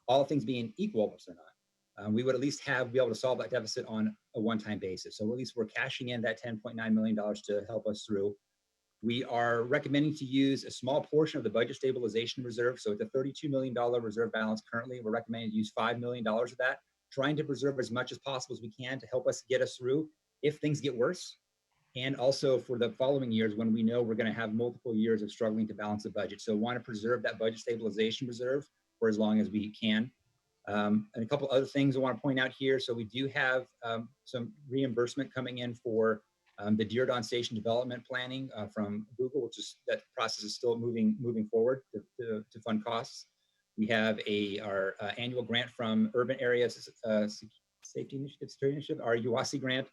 all things being equal, which they're not, we would at least be able to solve that deficit on a one-time basis. So at least we're cashing in that $10.9 million to help us through. We are recommending to use a small portion of the budget stabilization reserve. So it's a $32 million reserve balance currently. We're recommending to use $5 million of that, trying to preserve as much as possible as we can to help us get us through if things get worse. And also for the following years when we know we're going to have multiple years of struggling to balance the budget. So want to preserve that budget stabilization reserve for as long as we can. And a couple other things I want to point out here. So we do have some reimbursement coming in for the Dearborn Station development planning from Google, which is, that process is still moving forward to fund costs. We have our annual grant from Urban Areas Safety Initiative, Security Initiative, our UASI grant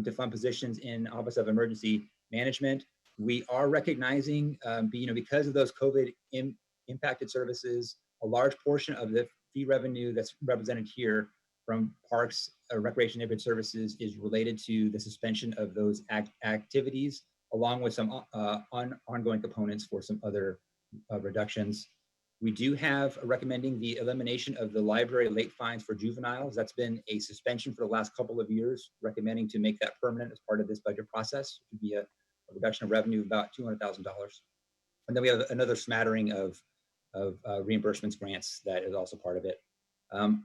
to fund positions in Office of Emergency Management. We are recognizing, because of those COVID impacted services, a large portion of the fee revenue that's represented here from parks, recreation neighborhood services is related to the suspension of those activities, along with some ongoing components for some other reductions. We do have recommending the elimination of the library late fines for juveniles. That's been a suspension for the last couple of years, recommending to make that permanent as part of this budget process. It would be a reduction of revenue of about $200,000. And then we have another smattering of reimbursements grants that is also part of it.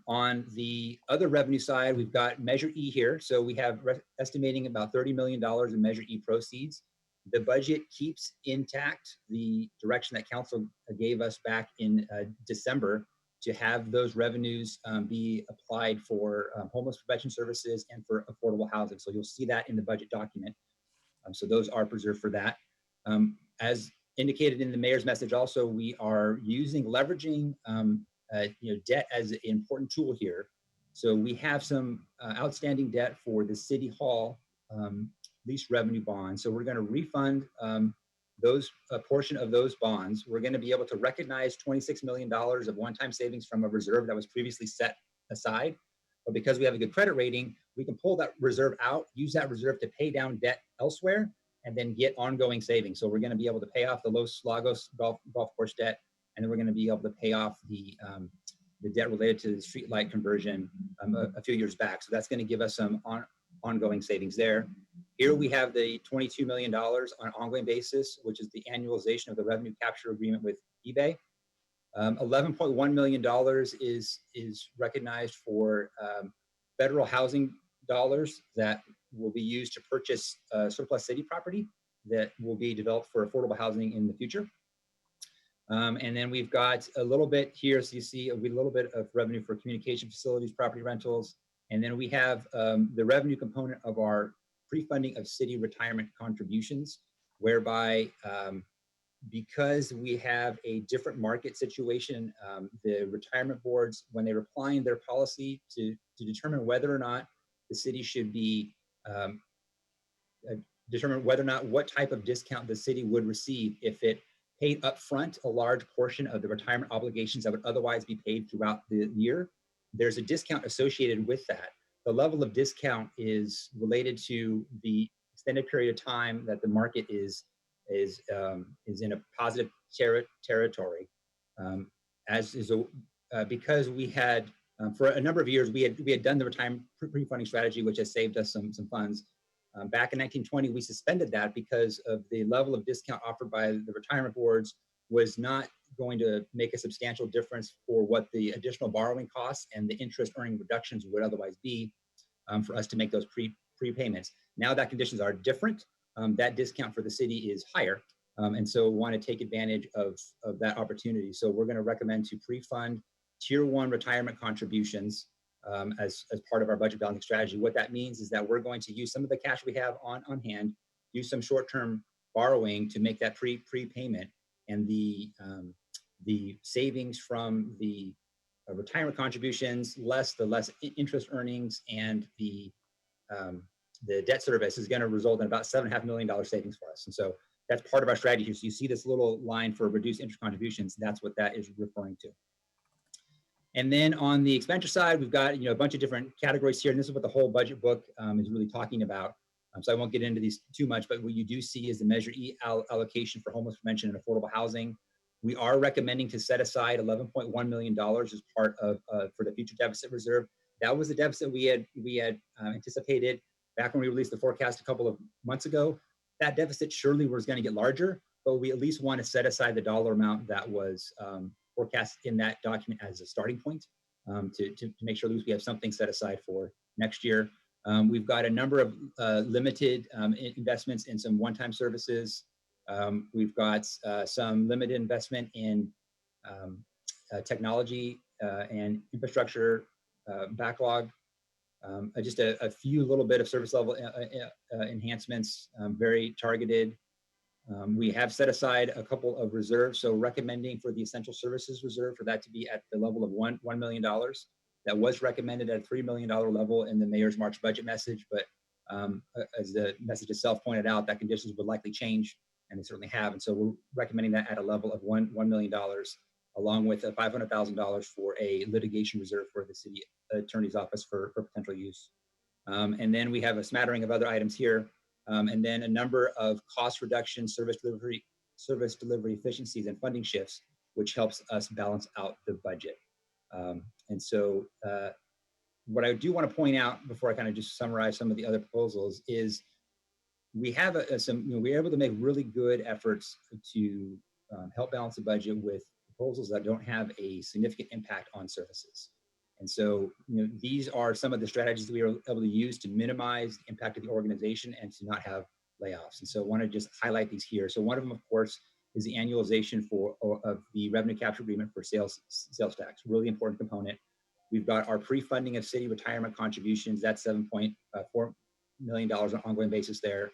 On the other revenue side, we've got Measure E here. So we have estimating about $30 million in Measure E proceeds. The budget keeps intact the direction that council gave us back in December to have those revenues be applied for homeless prevention services and for affordable housing. So you'll see that in the budget document. So those are preserved for that. As indicated in the mayor's message, also, we are leveraging debt as an important tool here. So we have some outstanding debt for the City Hall lease revenue bonds. So we're going to refund those a portion of those bonds. We're going to be able to recognize $26 million of one-time savings from a reserve that was previously set aside. But because we have a good credit rating, we can pull that reserve out, use that reserve to pay down debt elsewhere, and then get ongoing savings. So we're going to be able to pay off the Los Lagos golf course debt, and then we're going to be able to pay off the debt related to the streetlight conversion a few years back. So that's going to give us some ongoing savings there. Here we have the $22 million on an ongoing basis, which is the annualization of the revenue capture agreement with eBay. $11.1 million is recognized for federal housing dollars that will be used to purchase surplus city property that will be developed for affordable housing in the future. And then we've got a little bit here, so you see a little bit of revenue for communication facilities, property rentals, and then we have the revenue component of our pre-funding of city retirement contributions, whereby because we have a different market situation, the retirement boards, when they're applying their policy to determine whether or not the city should be, determine whether or not what type of discount the city would receive if it paid upfront a large portion of the retirement obligations that would otherwise be paid throughout the year, there's a discount associated with that. The level of discount is related to the extended period of time that the market is in a positive territory. Because we had for a number of years we had done the retirement pre-funding strategy, which has saved us some funds. Back in 1920, we suspended that because of the level of discount offered by the retirement boards was not going to make a substantial difference for what the additional borrowing costs and the interest earning reductions would otherwise be for us to make those prepayments. Now that conditions are different, that discount for the city is higher. And so we want to take advantage of that opportunity. So we're going to recommend to pre-fund tier 1 retirement contributions as part of our budget balancing strategy. What that means is that we're going to use some of the cash we have on hand, use some short-term borrowing to make that prepayment, and the savings from the retirement contributions less interest earnings and the debt service is going to result in about $7.5 million savings for us. And so that's part of our strategy. So you see this little line for reduced interest contributions. That's what that is referring to. And then on the expenditure side, we've got a bunch of different categories here, and this is what the whole budget book is really talking about. So I won't get into these too much, but what you do see is the Measure E allocation for homeless prevention and affordable housing. We are recommending to set aside $11.1 million as part of for the future deficit reserve. That was the deficit we had anticipated back when we released the forecast a couple of months ago. That deficit surely was going to get larger, but we at least want to set aside the dollar amount that was forecast in that document as a starting point to make sure that we have something set aside for next year. We've got a number of limited investments in some one-time services. We've got some limited investment in technology and infrastructure backlog. Just a few little bit of service level enhancements, very targeted. We have set aside a couple of reserves, so recommending for the essential services reserve for that to be at the level of $1 million. That was recommended at a $3 million level in the mayor's March budget message, but as the message itself pointed out, that conditions would likely change, and they certainly have. And so we're recommending that at a level of $1 million, along with $500,000 for a litigation reserve for the city attorney's office for potential use. And then we have a smattering of other items here, and then a number of cost reduction, service delivery efficiencies, and funding shifts, which helps us balance out the budget. And so what I do want to point out before I kind of just summarize some of the other proposals is we have we're able to make really good efforts to help balance the budget with proposals that don't have a significant impact on services. And so, these are some of the strategies that we are able to use to minimize the impact of the organization and to not have layoffs. And so I want to just highlight these here. So one of them, of course, is the annualization of the revenue capture agreement for sales tax, really important component. We've got our pre-funding of city retirement contributions. That's $7.4 million on an ongoing basis there.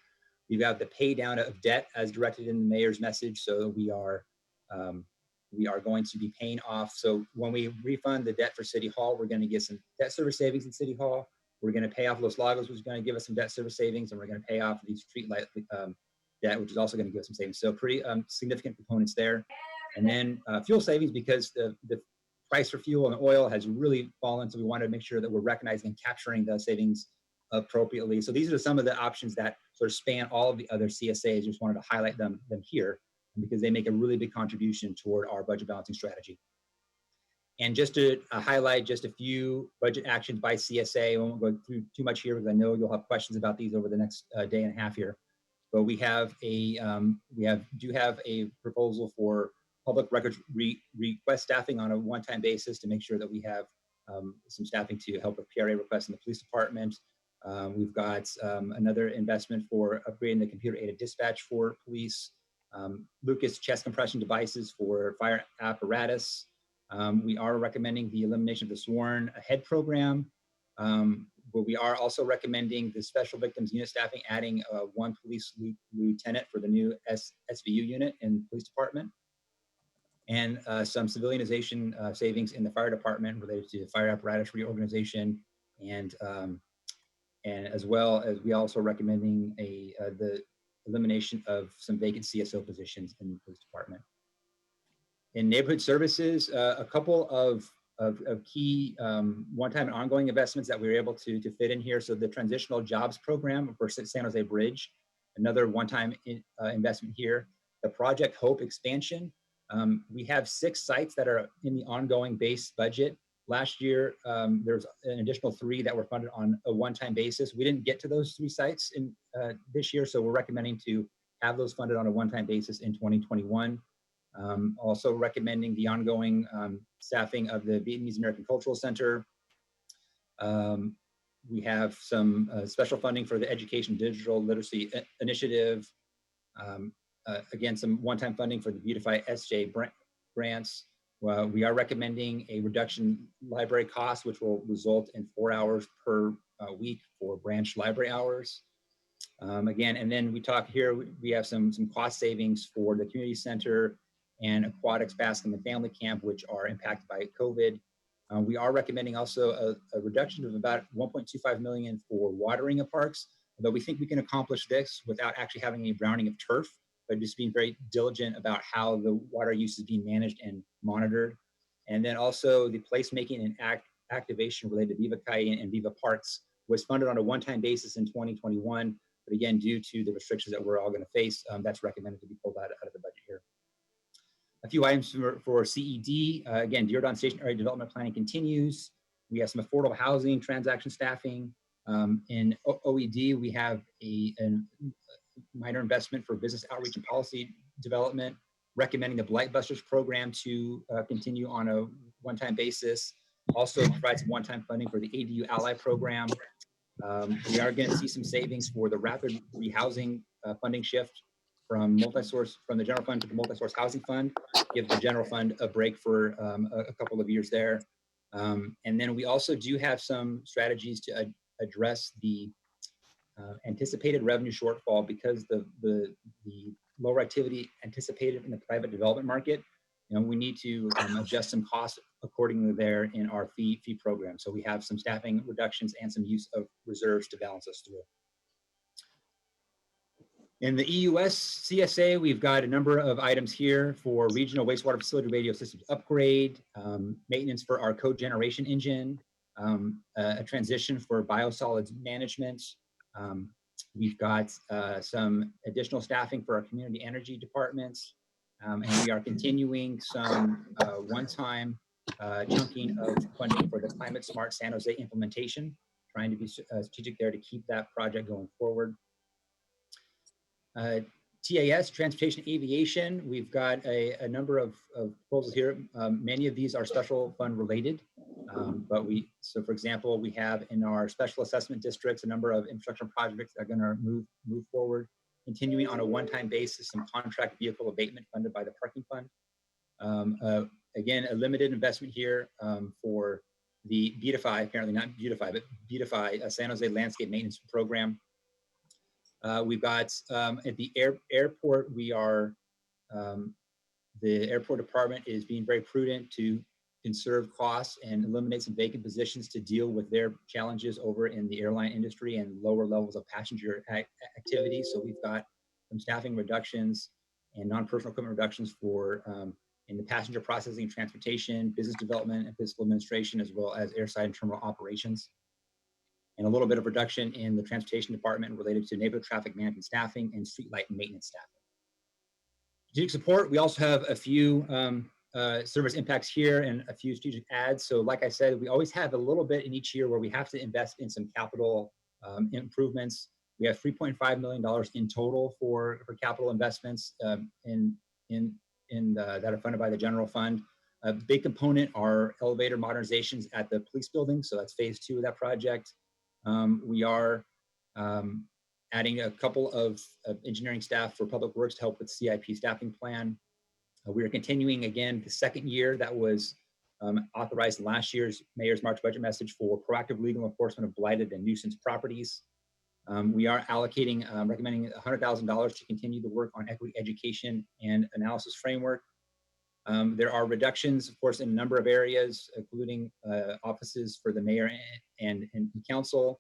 We've got the pay down of debt as directed in the mayor's message. So we are going to be paying off. So when we refund the debt for City Hall, we're going to get some debt service savings in City Hall. We're going to pay off Los Lagos, which is going to give us some debt service savings, and we're going to pay off the street light debt, which is also going to give us some savings. So pretty significant components there. And then fuel savings, because the price for fuel and oil has really fallen. So we wanted to make sure that we're recognizing and capturing the savings appropriately. So these are some of the options that sort of span all of the other CSAs. Just wanted to highlight them here because they make a really big contribution toward our budget balancing strategy. And just to highlight just a few budget actions by CSA, I won't go through too much here because I know you'll have questions about these over the next day and a half here. But we have a proposal for public records request staffing on a one-time basis to make sure that we have some staffing to help with PRA requests in the police department. We've got another investment for upgrading the computer-aided dispatch for police. Lucas chest compression devices for fire apparatus. We are recommending the elimination of the sworn ahead program. But we are also recommending the special victims unit staffing, adding one police lieutenant for the new SVU unit in the police department. And some civilianization savings in the fire department related to fire apparatus reorganization, and as well as we also recommending the elimination of some vacant CSO positions in the police department. In neighborhood services, a couple of key one-time and ongoing investments that we were able to fit in here. So the transitional jobs program for San Jose Bridge, another one-time investment here. The Project Hope expansion. We have 6 sites that are in the ongoing base budget. Last year, there's an additional 3 that were funded on a one-time basis. We didn't get to those 3 sites in this year, so we're recommending to have those funded on a one-time basis in 2021. Also recommending the ongoing staffing of the Vietnamese American Cultural Center. We have some special funding for the Education Digital Literacy Initiative. Again, some one-time funding for the Beautify SJ grants. We are recommending a reduction in library costs, which will result in 4 hours per week for branch library hours. Again, and then we talk here, we have some cost savings for the community center and aquatics, basket and family camp, which are impacted by COVID. We are recommending also a reduction of about $1.25 million for watering of parks, although we think we can accomplish this without actually having any browning of turf, but just being very diligent about how the water use is being managed and monitored. And then also the placemaking and activation related to Viva Cayenne and Viva Parks was funded on a one-time basis in 2021. But again, due to the restrictions that we're all going to face, that's recommended to be pulled out of the budget here. A few items for CED. Again, Diridon Station Area Development Planning continues. We have some affordable housing transaction staffing. In OED, we have a minor investment for business outreach and policy development, recommending the Blight Busters program to continue on a one-time basis. Also provides one-time funding for the ADU Ally program. We are going to see some savings for the rapid rehousing funding shift from the general fund to the multi-source housing fund, give the general fund a break for a couple of years there. And then we also do have some strategies to address the anticipated revenue shortfall because the lower activity anticipated in the private development market. You know, we need to adjust some costs accordingly there in our fee program. So we have some staffing reductions and some use of reserves to balance us through. In the EUS CSA, we've got a number of items here for regional wastewater facility radio systems upgrade, maintenance for our code generation engine, a transition for biosolids management. We've got some additional staffing for our community energy departments, and we are continuing some one-time chunking of funding for the Climate Smart San Jose implementation, trying to be strategic there to keep that project going forward. TAS, Transportation Aviation, we've got a number of proposals here. Many of these are special fund related, so for example, we have in our special assessment districts, a number of infrastructure projects that are gonna move forward. continuing on a one-time basis some contract vehicle abatement funded by the parking fund. Again, a limited investment here for the Beautify, apparently not Beautify, but Beautify San Jose Landscape Maintenance Program. We've got at the airport, we are, the airport department is being very prudent to conserve costs and eliminate some vacant positions to deal with their challenges over in the airline industry and lower levels of passenger activity. So we've got some staffing reductions and non-personal equipment reductions for in the passenger processing, transportation, business development, and fiscal administration, as well as airside and terminal operations. And a little bit of reduction in the transportation department related to neighborhood traffic management staffing and streetlight maintenance staffing. Strategic support, we also have a few service impacts here and a few strategic adds. So like I said, we always have a little bit in each year where we have to invest in some capital improvements. We have $3.5 million in total for capital investments that are funded by the general fund. A big component are elevator modernizations at the police building. So that's phase 2 of that project. We are adding a couple of engineering staff for public works to help with CIP staffing plan. We are continuing again the second year that was authorized in last year's Mayor's March budget message for proactive legal enforcement of blighted and nuisance properties. We are allocating, recommending $100,000 to continue the work on equity education and analysis framework. There are reductions, of course, in a number of areas, including offices for the mayor and council.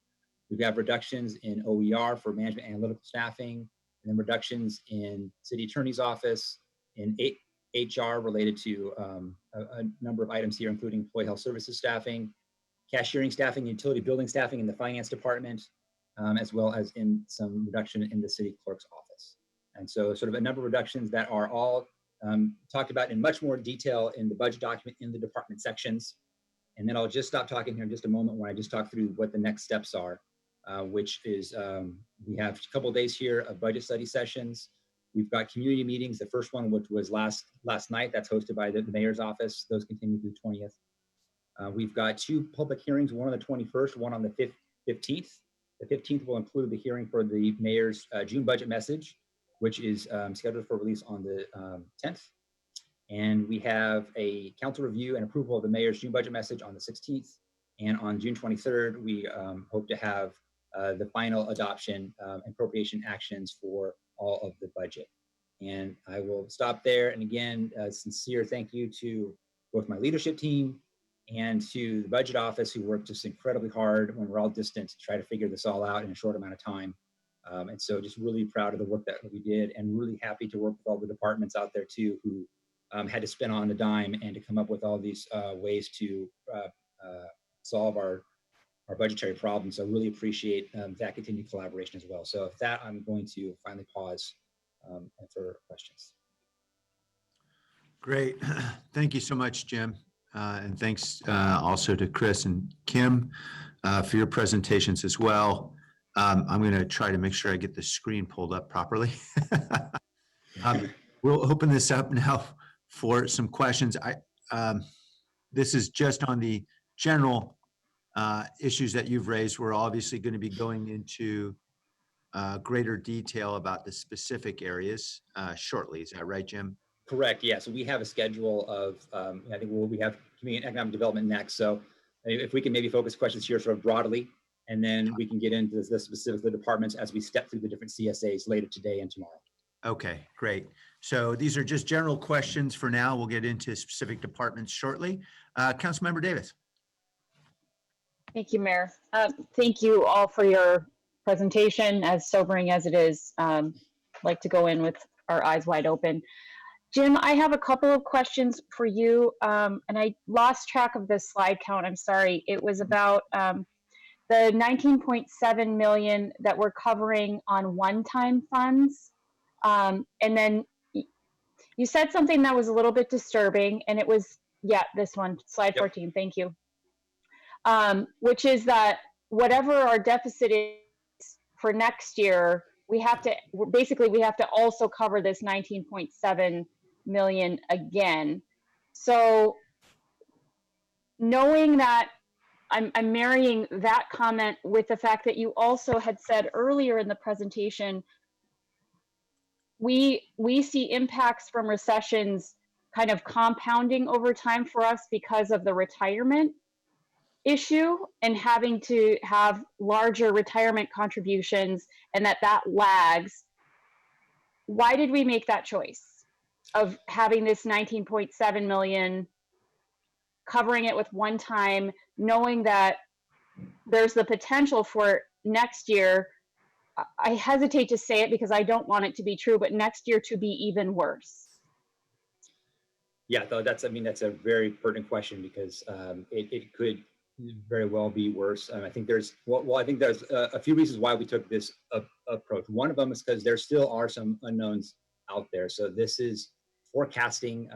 We have reductions in OER for management analytical staffing, and then reductions in city attorney's office, in HR related to a number of items here, including employee health services staffing, cashiering staffing, utility building staffing in the finance department, as well as in some reduction in the city clerk's office. And so sort of a number of reductions that are all talked about in much more detail in the budget document in the department sections. And then I'll just stop talking here in just a moment when I just talk through what the next steps are, which is we have a couple of days here of budget study sessions. We've got community meetings. The first one, which was last night, that's hosted by the mayor's office. Those continue through 20th. We've got 2 public hearings, one on the 21st, one on the 15th. The 15th will include the hearing for the mayor's June budget message, which is scheduled for release on the 10th. And we have a council review and approval of the mayor's June budget message on the 16th. And on June 23rd, we hope to have the final adoption and appropriation actions for all of the budget. And I will stop there. And again, a sincere thank you to both my leadership team and to the budget office, who worked just incredibly hard when we're all distant to try to figure this all out in a short amount of time. And so just really proud of the work that we did, and really happy to work with all the departments out there too, who had to spin on the dime and to come up with all these ways to solve our budgetary problems. So I really appreciate that continued collaboration as well. So with that, I'm going to finally pause for questions. Great. Thank you so much, Jim. And thanks also to Chris and Kim for your presentations as well. I'm going to try to make sure I get the screen pulled up properly. We'll open this up now for some questions. This is just on the general issues that you've raised. We're obviously going to be going into greater detail about the specific areas shortly. Is that right, Jim? Correct. Yeah. So we have a schedule of, I think we have community and economic development next. So if we can maybe focus questions here sort of broadly, and then we can get into the specific departments as we step through the different CSAs later today and tomorrow. Okay, great. So these are just general questions for now. We'll get into specific departments shortly. Councilmember Davis. Thank you, Mayor. Thank you all for your presentation, as sobering as it is. Like to go in with our eyes wide open. Jim, I have a couple of questions for you, and I lost track of the slide count. I'm sorry. It was about the 19.7 million that we're covering on one-time funds. And then you said something that was a little bit disturbing, and it was, yeah, this one, slide 14, thank you. Which is that whatever our deficit is for next year, we have to also cover this 19.7 million again. So knowing that, I'm marrying that comment with the fact that you also had said earlier in the presentation we see impacts from recessions kind of compounding over time for us because of the retirement issue and having to have larger retirement contributions, and that lags. Why did we make that choice of having this 19.7 million, covering it with one time, knowing that there's the potential for next year? I hesitate to say it because I don't want it to be true, but next year to be even worse. Yeah, though that's a very pertinent question because it could very well be worse. I think there's I think there's a few reasons why we took this approach. One of them is because there still are some unknowns out there. So this is forecasting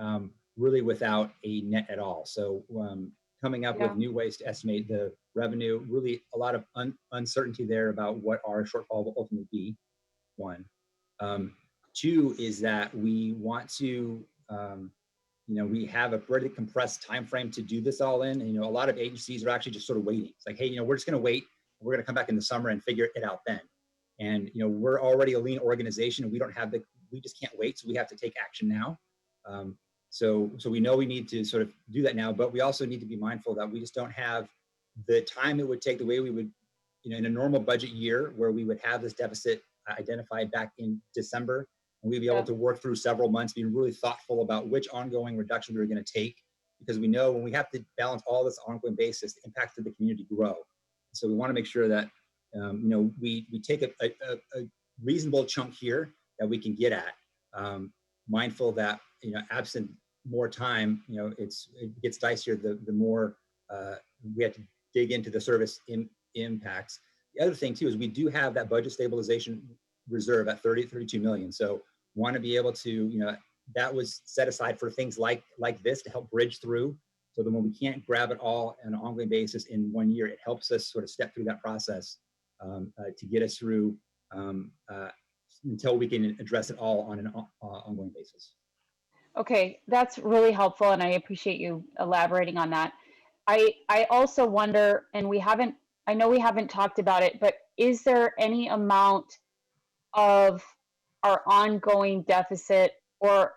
really without a net at all. So coming up with new ways to estimate the revenue, really a lot of uncertainty there about what our shortfall will ultimately be. One. Two is that we want to we have a pretty compressed time frame to do this all in. And, a lot of agencies are actually just sort of waiting. It's like, hey, we're just going to wait. We're going to come back in the summer and figure it out then. And, we're already a lean organization and we just can't wait. So we have to take action now. So we know we need to sort of do that now, but we also need to be mindful that we just don't have the time it would take the way we would, in a normal budget year where we would have this deficit identified back in December. And we'd be able to work through several months, being really thoughtful about which ongoing reduction we were going to take, because we know when we have to balance all this ongoing basis, the impact to the community grow. So we want to make sure that we take a reasonable chunk here that we can get at, mindful that absent more time, it gets dicier the more we have to dig into the service impacts. The other thing too is we do have that budget stabilization reserve at 32 million. So want to be able to, that was set aside for things like this to help bridge through. So that when we can't grab it all on an ongoing basis in 1 year, it helps us sort of step through that process to get us through until we can address it all on an ongoing basis. Okay, that's really helpful, and I appreciate you elaborating on that. I also wonder, and I know we haven't talked about it, but is there any amount of our ongoing deficit, or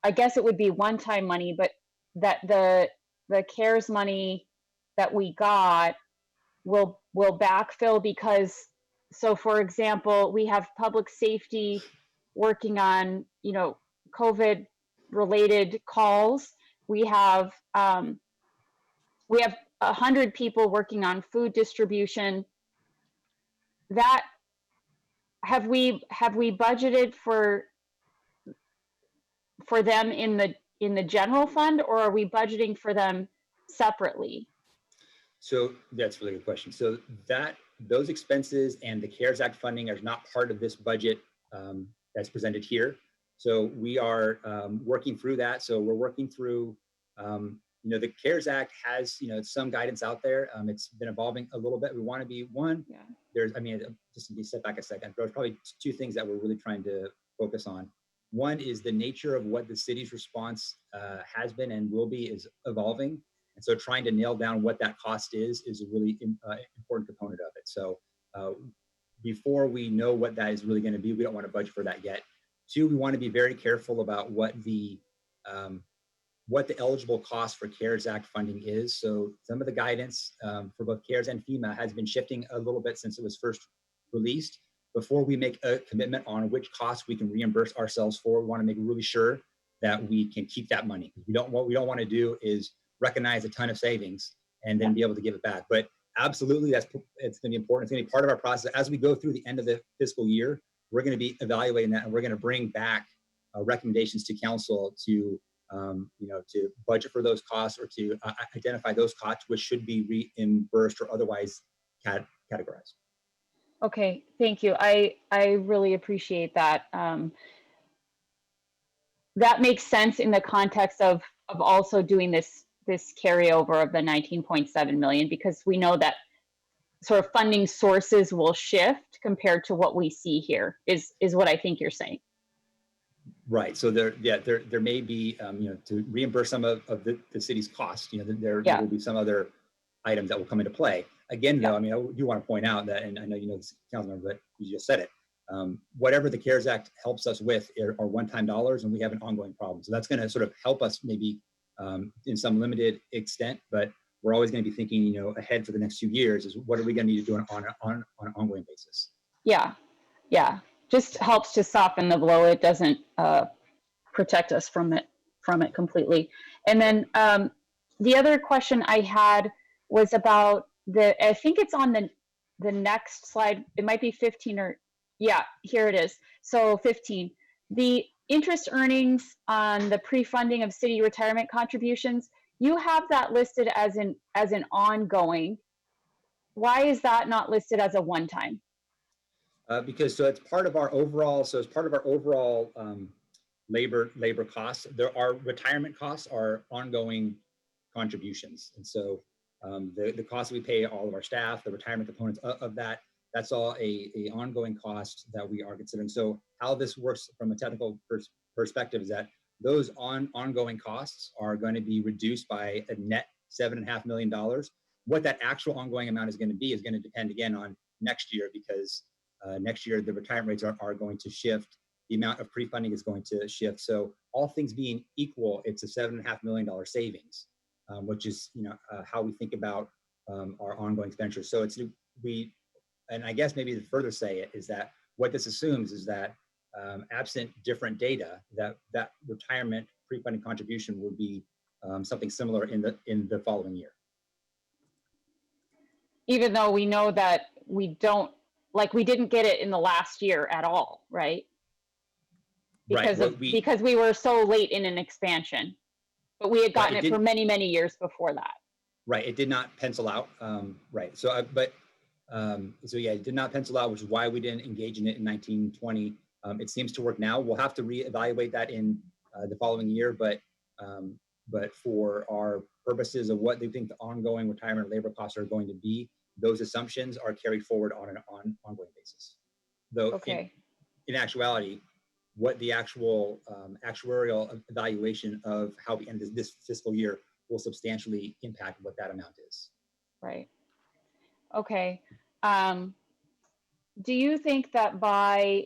I guess it would be one-time money, but that the CARES money that we got will backfill? Because, so for example, we have public safety working on, COVID related calls. We have 100 people working on food distribution. That have we budgeted for them in the general fund, or are we budgeting for them separately? So that's a really good question. So those expenses and the CARES Act funding are not part of this budget that's presented here. So we are working through that. So we're working through, the CARES Act has, some guidance out there. It's been evolving a little bit. We want to be just to step back a second, there's probably two things that we're really trying to focus on. One is the nature of what the city's response has been and will be is evolving. And so trying to nail down what that cost is a really important component of it. So before we know what that is really going to be, we don't want to budget for that yet. Two, we want to be very careful about what the eligible cost for CARES Act funding is. So some of the guidance for both CARES and FEMA has been shifting a little bit since it was first released. Before we make a commitment on which costs we can reimburse ourselves for, we want to make really sure that we can keep that money. What we don't want to do is recognize a ton of savings and then be able to give it back. But absolutely, it's going to be important. It's going to be part of our process. As we go through the end of the fiscal year, we're going to be evaluating that, and we're going to bring back recommendations to council to budget for those costs or to identify those costs which should be reimbursed or otherwise categorized. Okay, thank you. I really appreciate that. That makes sense in the context of also doing this carryover of the 19.7 million, because we know that sort of funding sources will shift compared to what we see here, is what I think you're saying. Right. So there may be, to reimburse some of the city's costs, there will be some other items that will come into play. Again, though, I do want to point out that, and I know you know this, Councilmember, but you just said it, whatever the CARES Act helps us with are one-time dollars, and we have an ongoing problem. So that's going to sort of help us maybe in some limited extent, but we're always going to be thinking, you know, ahead for the next few years is what are we going to need to do on an ongoing basis. Yeah, yeah. Just helps to soften the blow. It doesn't protect us from it completely. And then the other question I had was about I think it's on the next slide. It might be 15 or, yeah, here it is. So 15, the interest earnings on the pre-funding of city retirement contributions, you have that listed as an ongoing. Why is that not listed as a one-time? Because so it's part of our overall, labor costs. There are retirement costs are ongoing contributions. And so the costs we pay all of our staff, the retirement components of that, that's all a ongoing cost that we are considering. So how this works from a technical perspective is that those ongoing costs are going to be reduced by a net $7.5 million. What that actual ongoing amount is going to be is going to depend again on next year, because next year the retirement rates are going to shift. The amount of pre-funding is going to shift. So all things being equal, it's a $7.5 million savings, which is, you know, how we think about our ongoing expenditures. So and I guess maybe to further say it is that what this assumes is that absent different data, that retirement pre-funding contribution would be something similar in the following year. Even though we know that we didn't get it in the last year at all, right? Because because we were so late in an expansion, but we had gotten it for many, many years before that. Right, it did not pencil out. Right, so so yeah, it did not pencil out, which is why we didn't engage in it in 1920. It seems to work now. We'll have to reevaluate that in the following year, but for our purposes of what they think the ongoing retirement labor costs are going to be, those assumptions are carried forward on an ongoing basis. Though okay. in actuality, what the actual actuarial evaluation of how we end this fiscal year will substantially impact what that amount is. Right. Okay. Do you think that by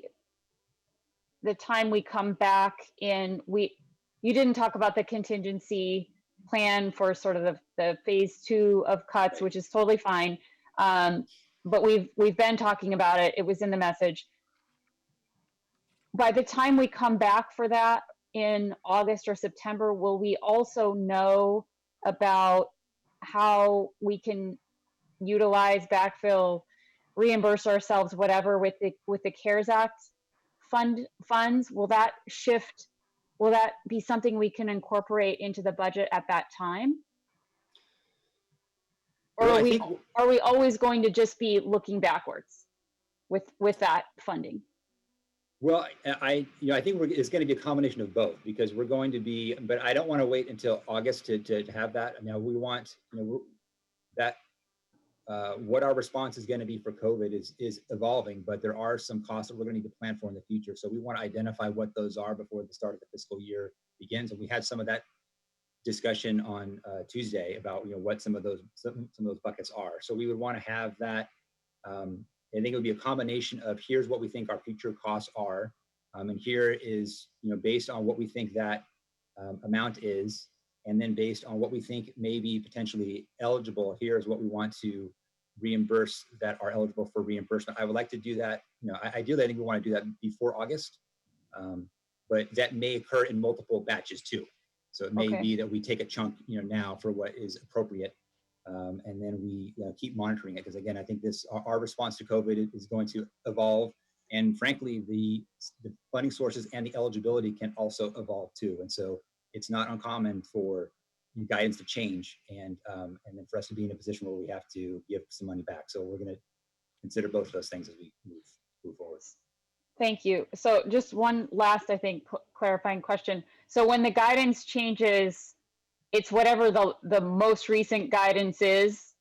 the time we come back you didn't talk about the contingency plan for sort of the phase 2 of cuts, which is totally fine. But we've been talking about it. It was in the message. By the time we come back for that in August or September, will we also know about how we can utilize, backfill, reimburse ourselves, whatever, with the CARES Act funds? Will that shift? Will that be something we can incorporate into the budget at that time? Or well, are we always going to just be looking backwards with that funding? Well, I think it's going to be a combination of both, because we're going to be, but I don't want to wait until August to have that. I mean, we want, that what our response is going to be for COVID is evolving, but there are some costs that we're going to need to plan for in the future. So we want to identify what those are before the start of the fiscal year begins. And we had some of that discussion on Tuesday about, what some of those buckets are. So we would want to have that. I think it would be a combination of here's what we think our future costs are. And here is, based on what we think that amount is, and then based on what we think may be potentially eligible, here's what we want to reimburse that are eligible for reimbursement. I would like to do that, ideally, I think we want to do that before August, but that may occur in multiple batches too. So it may be that we take a chunk, now for what is appropriate. And then we keep monitoring it, because again, I think our response to COVID is going to evolve, and frankly, the funding sources and the eligibility can also evolve too. And so it's not uncommon for guidance to change, and then for us to be in a position where we have to give some money back. So we're going to consider both of those things as we move forward. Thank you. So just one last, I think, clarifying question. So when the guidance changes, it's whatever the most recent guidance is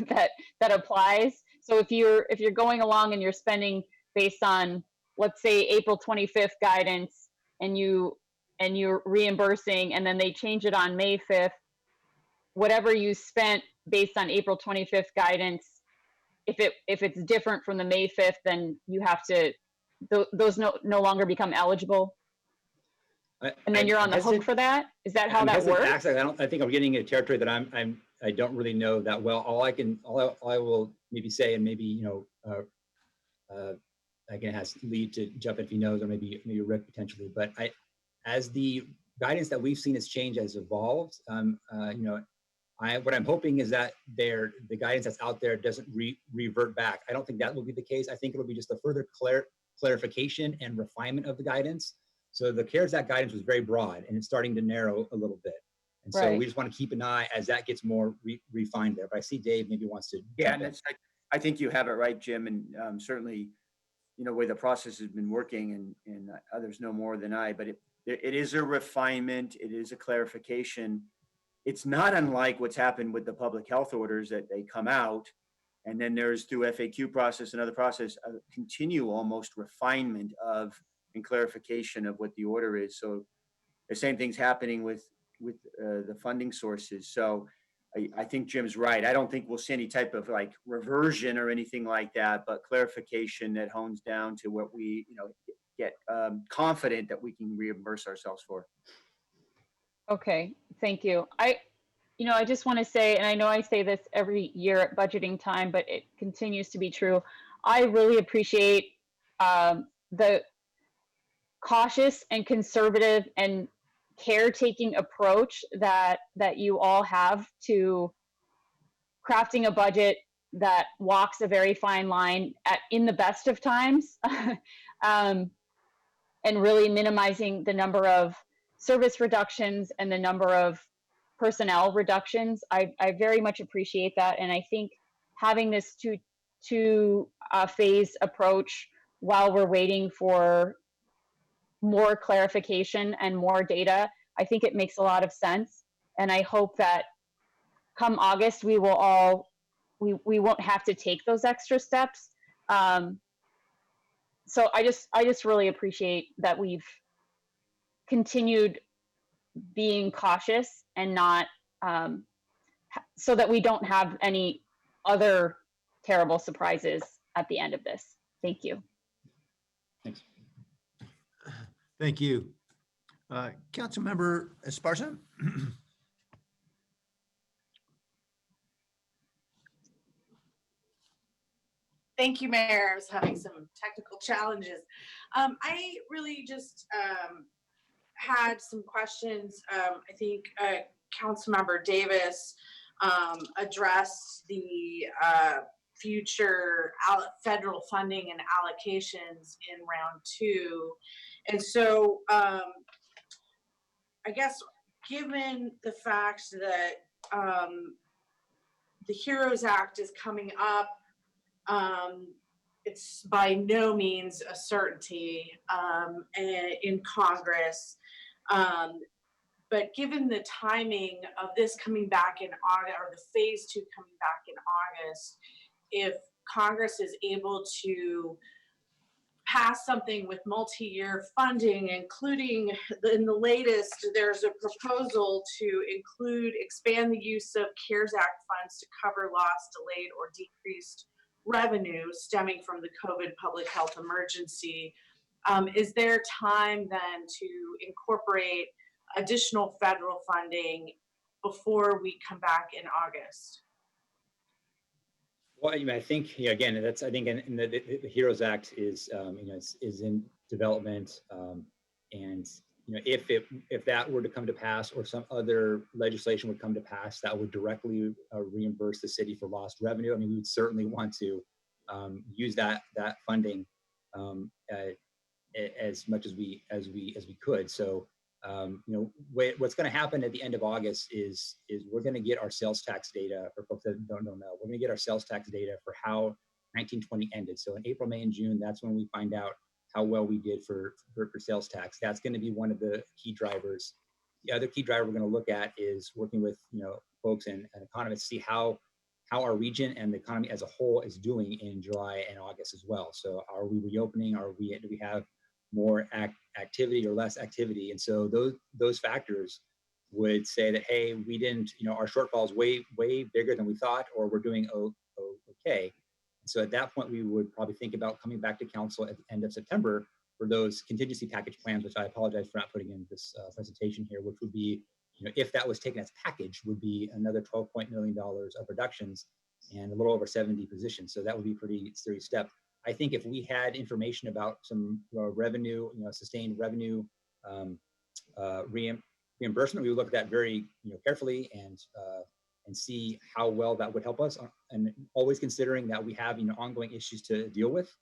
that applies. So if you're going along and you're spending based on, let's say, April 25th guidance, and you're reimbursing, and then they change it on May 5th, whatever you spent based on April 25th guidance, if it's different from the May 5th, then you have to those no longer become eligible? And then you're on the hook for that? Is that how I'm that hesitant to works? ask that. I think I'm getting into territory that I don't really know that well. All I will maybe say, and maybe, again, has Lee to jump in if he knows, or maybe Rick potentially, but as the guidance that we've seen as change has evolved, what I'm hoping is that the guidance that's out there doesn't revert back. I don't think that will be the case. I think it'll be just a further clarification and refinement of the guidance. So the CARES Act guidance was very broad, and it's starting to narrow a little bit. And so Right. we just want to keep an eye as that gets more refined there. But I see Dave maybe wants to. Yeah, jump and in. I think you have it right, Jim, and certainly, where the process has been working, and others know more than I, but it is a refinement, it is a clarification. It's not unlike what's happened with the public health orders, that they come out, and then there's, through FAQ process and other process, a continue almost refinement of and clarification of what the order is. So the same thing's happening with the funding sources. So I think Jim's right. I don't think we'll see any type of like reversion or anything like that, but clarification that hones down to what we, get confident that we can reimburse ourselves for. Okay, thank you. I just want to say, and I know I say this every year at budgeting time, but it continues to be true. I really appreciate the cautious and conservative and caretaking approach that you all have to crafting a budget that walks a very fine line in the best of times, and really minimizing the number of service reductions and the number of personnel reductions. I very much appreciate that, and I think having this two phase approach while we're waiting for more clarification and more data, I think it makes a lot of sense. And I hope that come August, we won't have to take those extra steps. So I just really appreciate that we've continued being cautious and not, so that we don't have any other terrible surprises at the end of this. Thank you. Thanks. Thank you. Councilmember Esparza? Thank you, Mayor. I was having some technical challenges. I really just had some questions. I think Councilmember Davis addressed the future federal funding and allocations in round 2. And so I guess given the fact that the HEROES Act is coming up, it's by no means a certainty in Congress. But given the timing of this coming back in August, or the phase 2 coming back in August, if Congress is able to pass something with multi-year funding, including in the latest, there's a proposal to expand the use of CARES Act funds to cover lost, delayed, or decreased revenue stemming from the COVID public health emergency. Is there time then to incorporate additional federal funding before we come back in August? Well, I think, again, I think in the HEROES Act is, is in development, and if that were to come to pass, or some other legislation would come to pass that would directly reimburse the city for lost revenue, I mean, we would certainly want to use that funding as much as we could. So, what's going to happen at the end of August is we're going to get our sales tax data. For folks that don't know, we're going to get our sales tax data for how 1920 ended. So in April, May, and June, that's when we find out how well we did for sales tax. That's going to be one of the key drivers. The other key driver we're going to look at is working with folks and economists to see how our region and the economy as a whole is doing in July and August as well. So are we reopening? Do we have more activity or less activity? And so those factors would say that, hey, we didn't, our shortfall is way bigger than we thought, or we're doing okay. So at that point, we would probably think about coming back to council at the end of September for those contingency package plans, which I apologize for not putting in this presentation here, which would be, if that was taken as package, would be another $12 million of reductions and a little over 70 positions. So that would be a pretty serious step. I think if we had information about some revenue, sustained revenue reimbursement, we would look at that very carefully and see how well that would help us. And always considering that we have ongoing issues to deal with.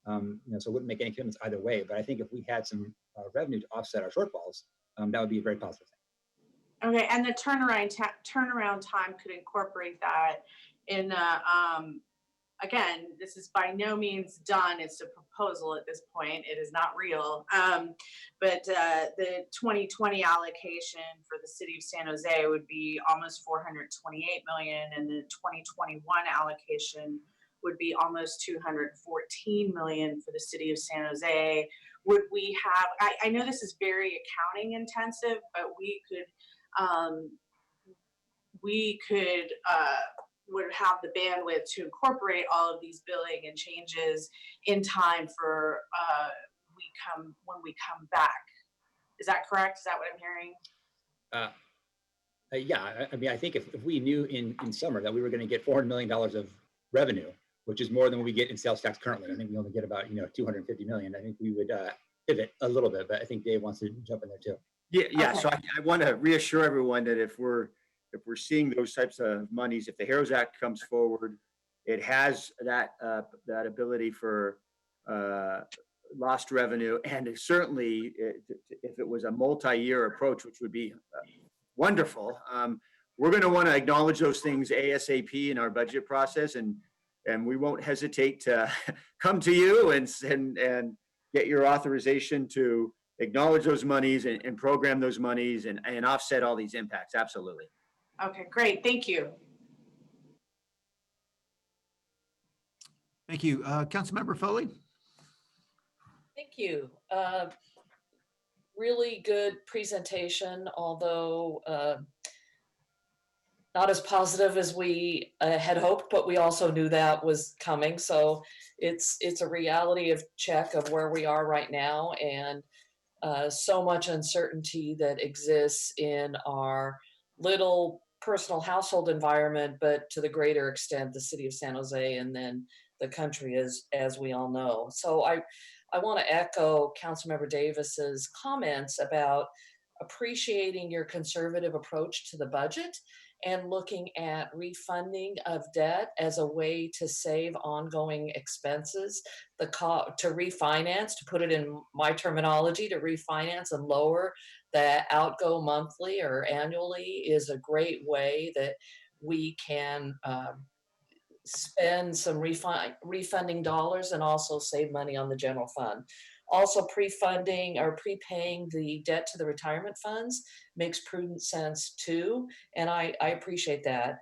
So it wouldn't make any commitments either way. But I think if we had some revenue to offset our shortfalls, that would be a very positive thing. Okay, and the turnaround time could incorporate that in again, this is by no means done. It's a proposal at this point. It is not real. But the 2020 allocation for the city of San Jose would be almost 428 million, and the 2021 allocation would be almost 214 million for the city of San Jose. Would we have, I know this is very accounting intensive, but would have the bandwidth to incorporate all of these billing and changes in time for when we come back. Is that correct? Is that what I'm hearing? Yeah, I mean, I think if we knew in summer that we were going to get $400 million of revenue, which is more than what we get in sales tax currently, I think we only get about 250 million. I think we would pivot a little bit, but I think Dave wants to jump in there too. Yeah. Okay. So I want to reassure everyone that if we're seeing those types of monies, if the HEROES Act comes forward, it has that ability for lost revenue, and certainly if it was a multi-year approach, which would be wonderful, we're going to want to acknowledge those things ASAP in our budget process, and we won't hesitate to come to you and get your authorization to acknowledge those monies and program those monies and offset all these impacts. Absolutely. Okay, great. Thank you. Thank you. Councilmember Foley? Thank you. Really good presentation, although not as positive as we had hoped, but we also knew that was coming. So it's a reality of check of where we are right now, and so much uncertainty that exists in our little personal household environment, but to the greater extent, the city of San Jose and then the country, as we all know. So I want to echo Councilmember Davis's comments about appreciating your conservative approach to the budget and looking at refunding of debt as a way to save ongoing expenses, to refinance, to put it in my terminology, to refinance and lower the outgo monthly or annually is a great way that we can spend some refunding dollars and also save money on the general fund. Also, pre-funding or prepaying the debt to the retirement funds makes prudent sense too, and I appreciate that.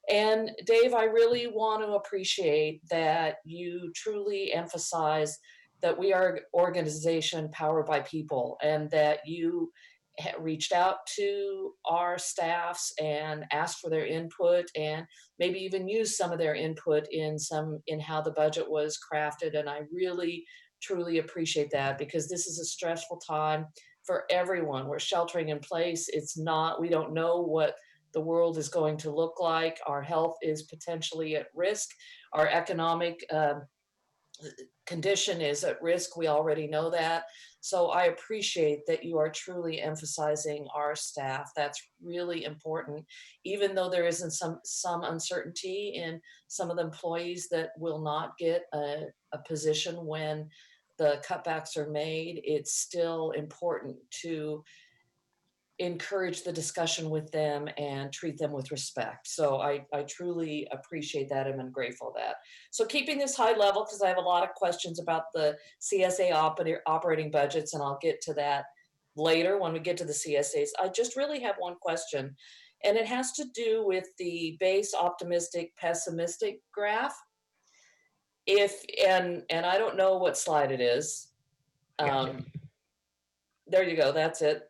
And Dave, I really want to appreciate that you truly emphasize that we are an organization powered by people, and that you reached out to our staffs and asked for their input, and maybe even used some of their input in how the budget was crafted. And I really truly appreciate that, because this is a stressful time for everyone. We're sheltering in place. We don't know what the world is going to look like. Our health is potentially at risk. Our economic condition is at risk. We already know that. So I appreciate that you are truly emphasizing our staff. That's really important, even though there isn't some uncertainty in some of the employees that will not get a position when the cutbacks are made. It's still important to encourage the discussion with them and treat them with respect. So I truly appreciate that, and I'm grateful for that. So keeping this high level, because I have a lot of questions about the CSA operating budgets, and I'll get to that later when we get to the CSAs. I just really have one question, and it has to do with the base optimistic pessimistic graph. And I don't know what slide it is. There you go, that's it.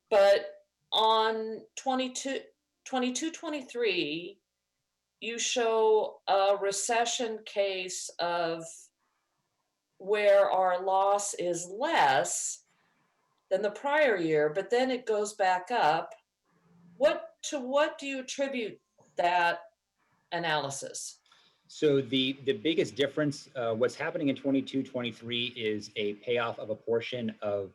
But on 23, you show a recession case of where our loss is less than the prior year, but then it goes back up. To what do you attribute that analysis? So the biggest difference, what's happening in 22, 23 is a payoff of a portion of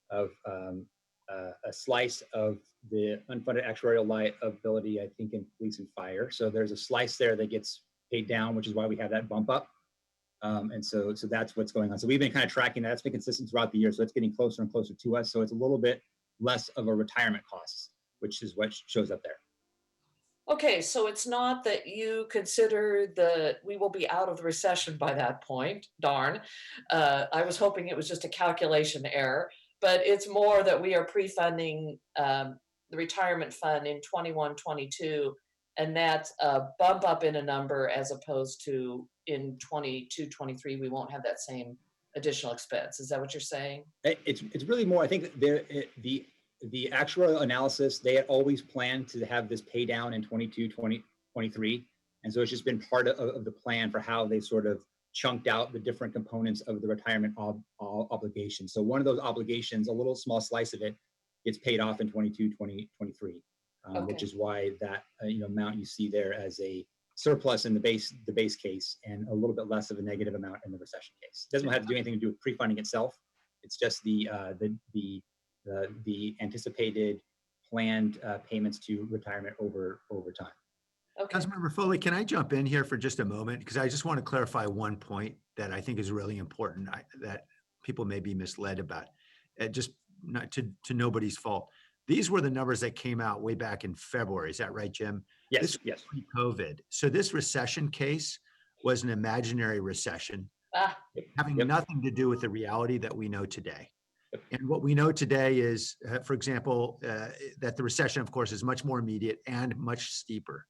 a slice of the unfunded actuarial liability, I think, in police and fire. So there's a slice there that gets paid down, which is why we have that bump up. And so that's what's going on. So we've been kind of tracking that. That's been consistent throughout the year. So it's getting closer and closer to us. So it's a little bit less of a retirement costs, which is what shows up there. Okay, so it's not that you consider we will be out of the recession by that point, darn. I was hoping it was just a calculation error, but it's more that we are pre-funding the retirement fund in 21, 22, and that's a bump up in a number as opposed to in 22, 23, we won't have that same additional expense. Is that what you're saying? It's really more, I think the actuarial analysis, they had always planned to have this pay down in 22, 23. And so it's just been part of the plan for how they sort of chunked out the different components of the retirement obligation. So one of those obligations, a little small slice of it, gets paid off in 22, 23, which is why that amount you see there as a surplus in the base case and a little bit less of a negative amount in the recession case. It doesn't have to do anything to do with pre-funding itself. It's just the anticipated planned payments to retirement over time. Okay. Councilmember Foley, can I jump in here for just a moment? Because I just want to clarify one point that I think is really important that people may be misled about. Just not to nobody's fault. These were the numbers that came out way back in February. Is that right, Jim? Yes, yes. Pre-COVID. So this recession case was an imaginary recession, having Yep. nothing to do with the reality that we know today. And what we know today is, for example, that the recession, of course, is much more immediate and much steeper.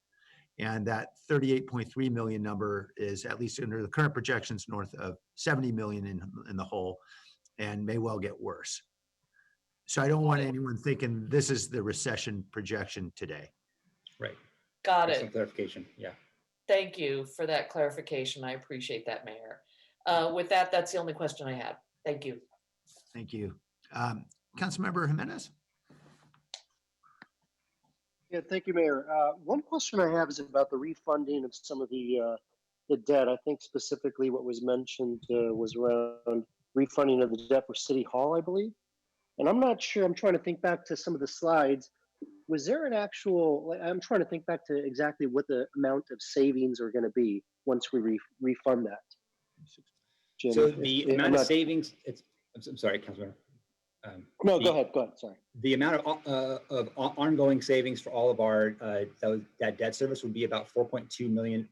And that 38.3 million number is, at least under the current projections, north of 70 million in the hole, and may well get worse. So I don't want anyone thinking this is the recession projection today. Right. Got Some it. clarification. Yeah. Thank you for that clarification. I appreciate that, Mayor. With that, that's the only question I have. Thank you. Thank you. Councilmember Jimenez? Yeah, thank you, Mayor. One question I have is about the refunding of some of the debt. I think specifically what was mentioned was around refunding of the debt for City Hall, I believe. And I'm not sure, I'm trying to think back to some of the slides. Was there an actual, I'm trying to think back to exactly what the amount of savings are going to be once we refund that. Jim, So the amount of savings, I'm sorry, Councilmember. No, go ahead, sorry. The amount of ongoing savings for all of our that debt service would be about $4.2 million.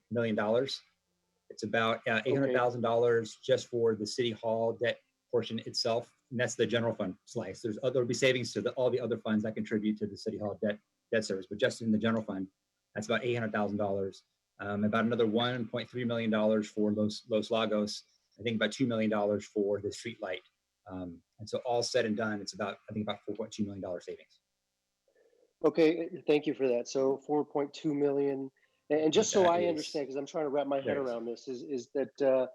It's about $800,000 just for the City Hall debt portion itself, and that's the general fund slice. There'll be savings to all the other funds that contribute to the City Hall debt service, but just in the general fund, that's about $800,000. About another $1.3 million for Los Lagos. I think about $2 million for the street light. And so all said and done, it's about, I think about $4.2 million savings. Okay, thank you for that. So 4.2 million. And just so I understand, because I'm trying to wrap my head around this, is that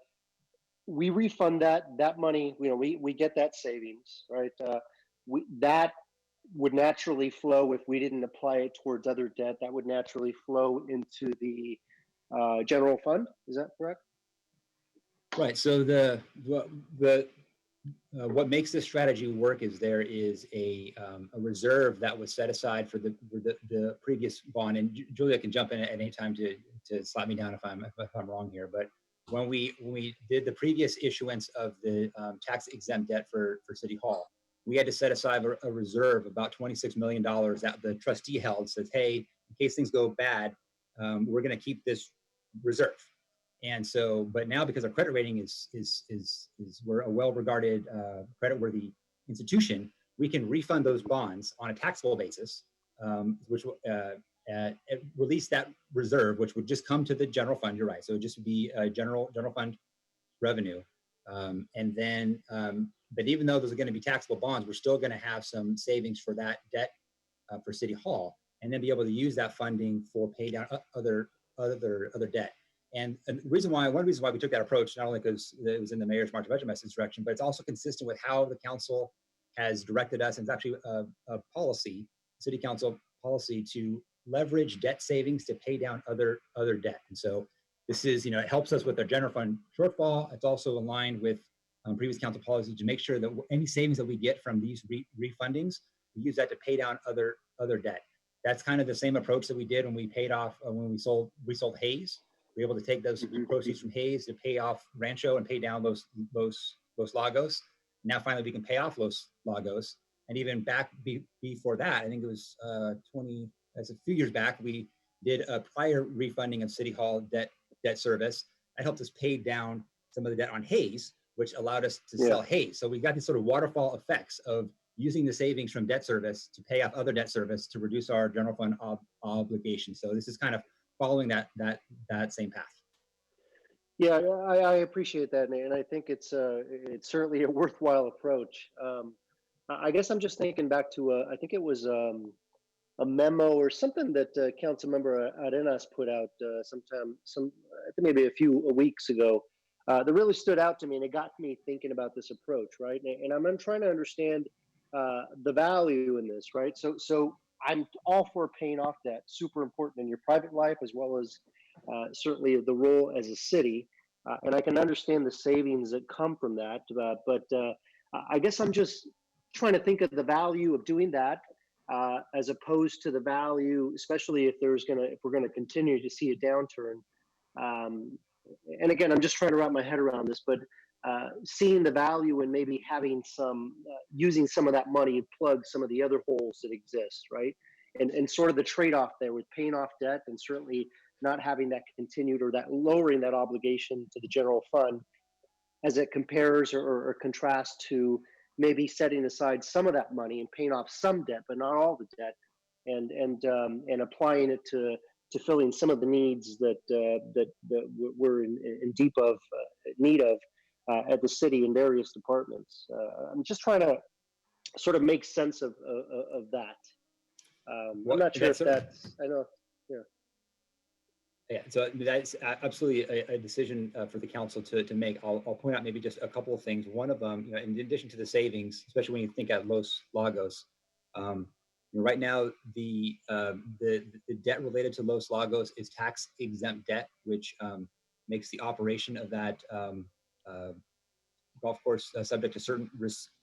we refund that money, we get that savings, right? That would naturally flow if we didn't apply it towards other debt, that would naturally flow into the general fund. Is that correct? Right. So what makes this strategy work is there is a reserve that was set aside for the previous bond, and Julia can jump in at any time to slap me down if I'm wrong here. But when we did the previous issuance of the tax exempt debt for City Hall, we had to set aside a reserve about $26 million that the trustee held. Says, hey, in case things go bad, we're going to keep this reserve. And so, but now because our credit rating is we're a well-regarded, credit-worthy institution, we can refund those bonds on a taxable basis, which will release that reserve, which would just come to the general fund. You're right. So it would just be a general fund revenue. And then, but even though those are going to be taxable bonds, we're still going to have some savings for that debt for City Hall, and then be able to use that funding for pay down other other debt. And the reason why, one reason why we took that approach, not only because it was in the mayor's March budget message direction, but it's also consistent with how the council has directed us, and it's actually a policy, city council policy, to leverage debt savings to pay down other debt. And so this is, it helps us with our general fund shortfall. It's also aligned with previous council policy to make sure that any savings that we get from these refundings, we use that to pay down other debt. That's kind of the same approach that we did when we paid off when we sold Hayes. We were able to take those proceeds from Hayes to pay off Rancho and pay down Los Lagos. Now finally we can pay off Los Lagos. And even back before that, I think it was that's a few years back, we did a prior refunding of City Hall debt service. That helped us pay down some of the debt on Hayes, which allowed us to sell Hayes. So we got these sort of waterfall effects of using the savings from debt service to pay off other debt service to reduce our general fund obligation. So this is kind of following that same path. Yeah, I appreciate that, and I think it's certainly a worthwhile approach. I guess I'm just thinking back to I think it was a memo or something that Councilmember Arenas put out I think maybe a few weeks ago that really stood out to me, and it got me thinking about this approach, right? And I'm trying to understand the value in this, right? So I'm all for paying off debt, super important in your private life as well as certainly the role as a city. And I can understand the savings that come from that. But I guess I'm just trying to think of the value of doing that as opposed to the value, especially if we're gonna continue to see a downturn. And again, I'm just trying to wrap my head around this, but seeing the value in maybe having using some of that money to plug some of the other holes that exist, right? And sort of the trade-off there with paying off debt and certainly not having that continued or that lowering that obligation to the general fund as it compares or contrasts to maybe setting aside some of that money and paying off some debt, but not all the debt, and applying it to filling some of the needs that we're in deep of need of at the city in various departments. I'm just trying to sort of make sense of that. I'm not sure if that's, I know, yeah. Yeah, so that's absolutely a decision for the council to make. I'll point out maybe just a couple of things. One of them, in addition to the savings, especially when you think at Los Lagos, right now the debt related to Los Lagos is tax exempt debt, which makes the operation of that golf course subject to certain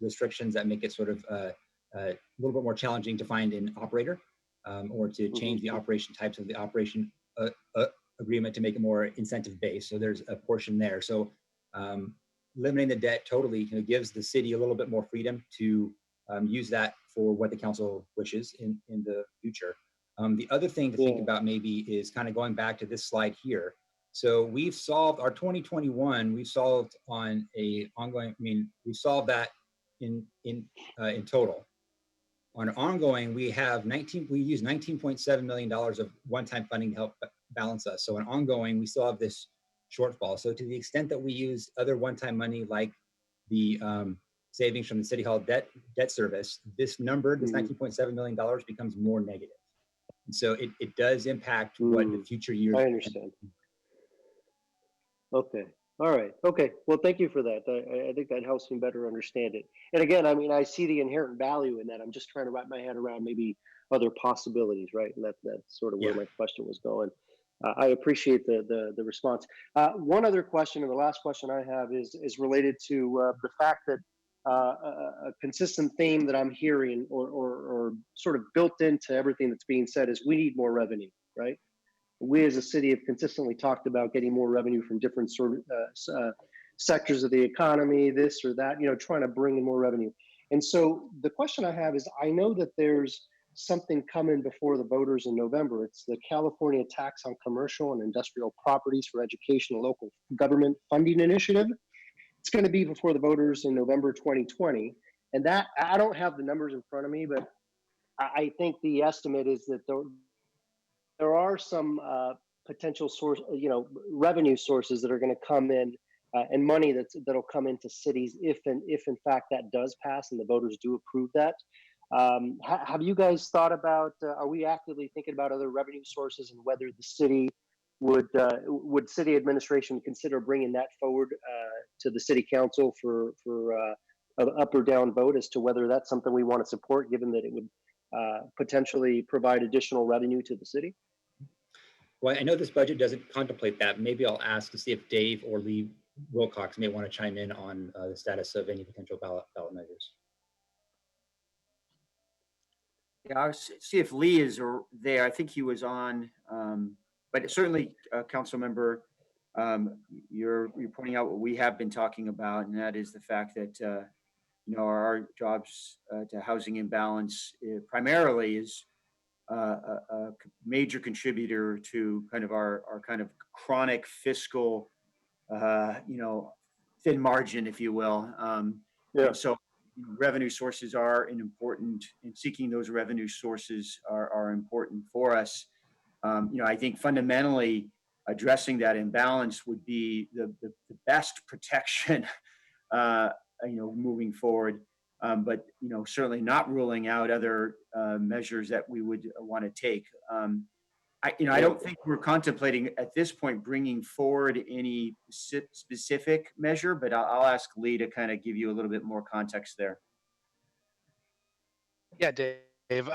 restrictions that make it sort of a little bit more challenging to find an operator or to change the operation types of the operation agreement to make it more incentive based. So there's a portion there. So limiting the debt totally gives the city a little bit more freedom to use that for what the council wishes in the future. The other thing to think about maybe is kind of going back to this slide here. So we've solved our 2021, we've solved on a ongoing, we solved that in total. On ongoing, we use $19.7 million of one-time funding to help balance us. So on ongoing, we still have this shortfall. So to the extent that we use other one-time money like the savings from the City Hall debt service, this number, this $19.7 million becomes more negative. And so it does impact what the future years. I understand. Okay. All right. Okay. Well, thank you for that. I think that helps me better understand it. And again, I see the inherent value in that. I'm just trying to wrap my head around maybe other possibilities, right? And that's sort of where my question was going. I appreciate the response. One other question, and the last question I have is related to the fact that a consistent theme that I'm hearing or sort of built into everything that's being said is we need more revenue, right? We as a city have consistently talked about getting more revenue from different sort of sectors of the economy, this or that, trying to bring in more revenue. And so the question I have is, I know that there's something coming before the voters in November. It's the California Tax on Commercial and Industrial Properties for Education and Local Government Funding Initiative. It's going to be before the voters in November 2020. And that, I don't have the numbers in front of me, but I think the estimate is that there are some potential revenue sources that are going to come in and money that'll come into cities if in fact that does pass and the voters do approve that. Have you guys thought about, are we actively thinking about other revenue sources and whether the city would city administration consider bringing that forward to the city council for an up or down vote as to whether that's something we want to support, given that it would potentially provide additional revenue to the city? Well, I know this budget doesn't contemplate that. Maybe I'll ask to see if Dave or Lee Wilcox may want to chime in on the status of any potential ballot measures. Yeah, I'll see if Lee is there. I think he was on, but certainly, council member, you're pointing out what we have been talking about, and that is the fact that our jobs to housing imbalance primarily is a major contributor to kind of our kind of chronic fiscal, thin margin, if you will. Yeah. So revenue sources are important, and seeking those revenue sources are important for us. I think fundamentally addressing that imbalance would be the best protection, moving forward. But certainly not ruling out other measures that we would want to take. I don't think we're contemplating at this point bringing forward any specific measure, but I'll ask Lee to kind of give you a little bit more context there. Yeah, Dave.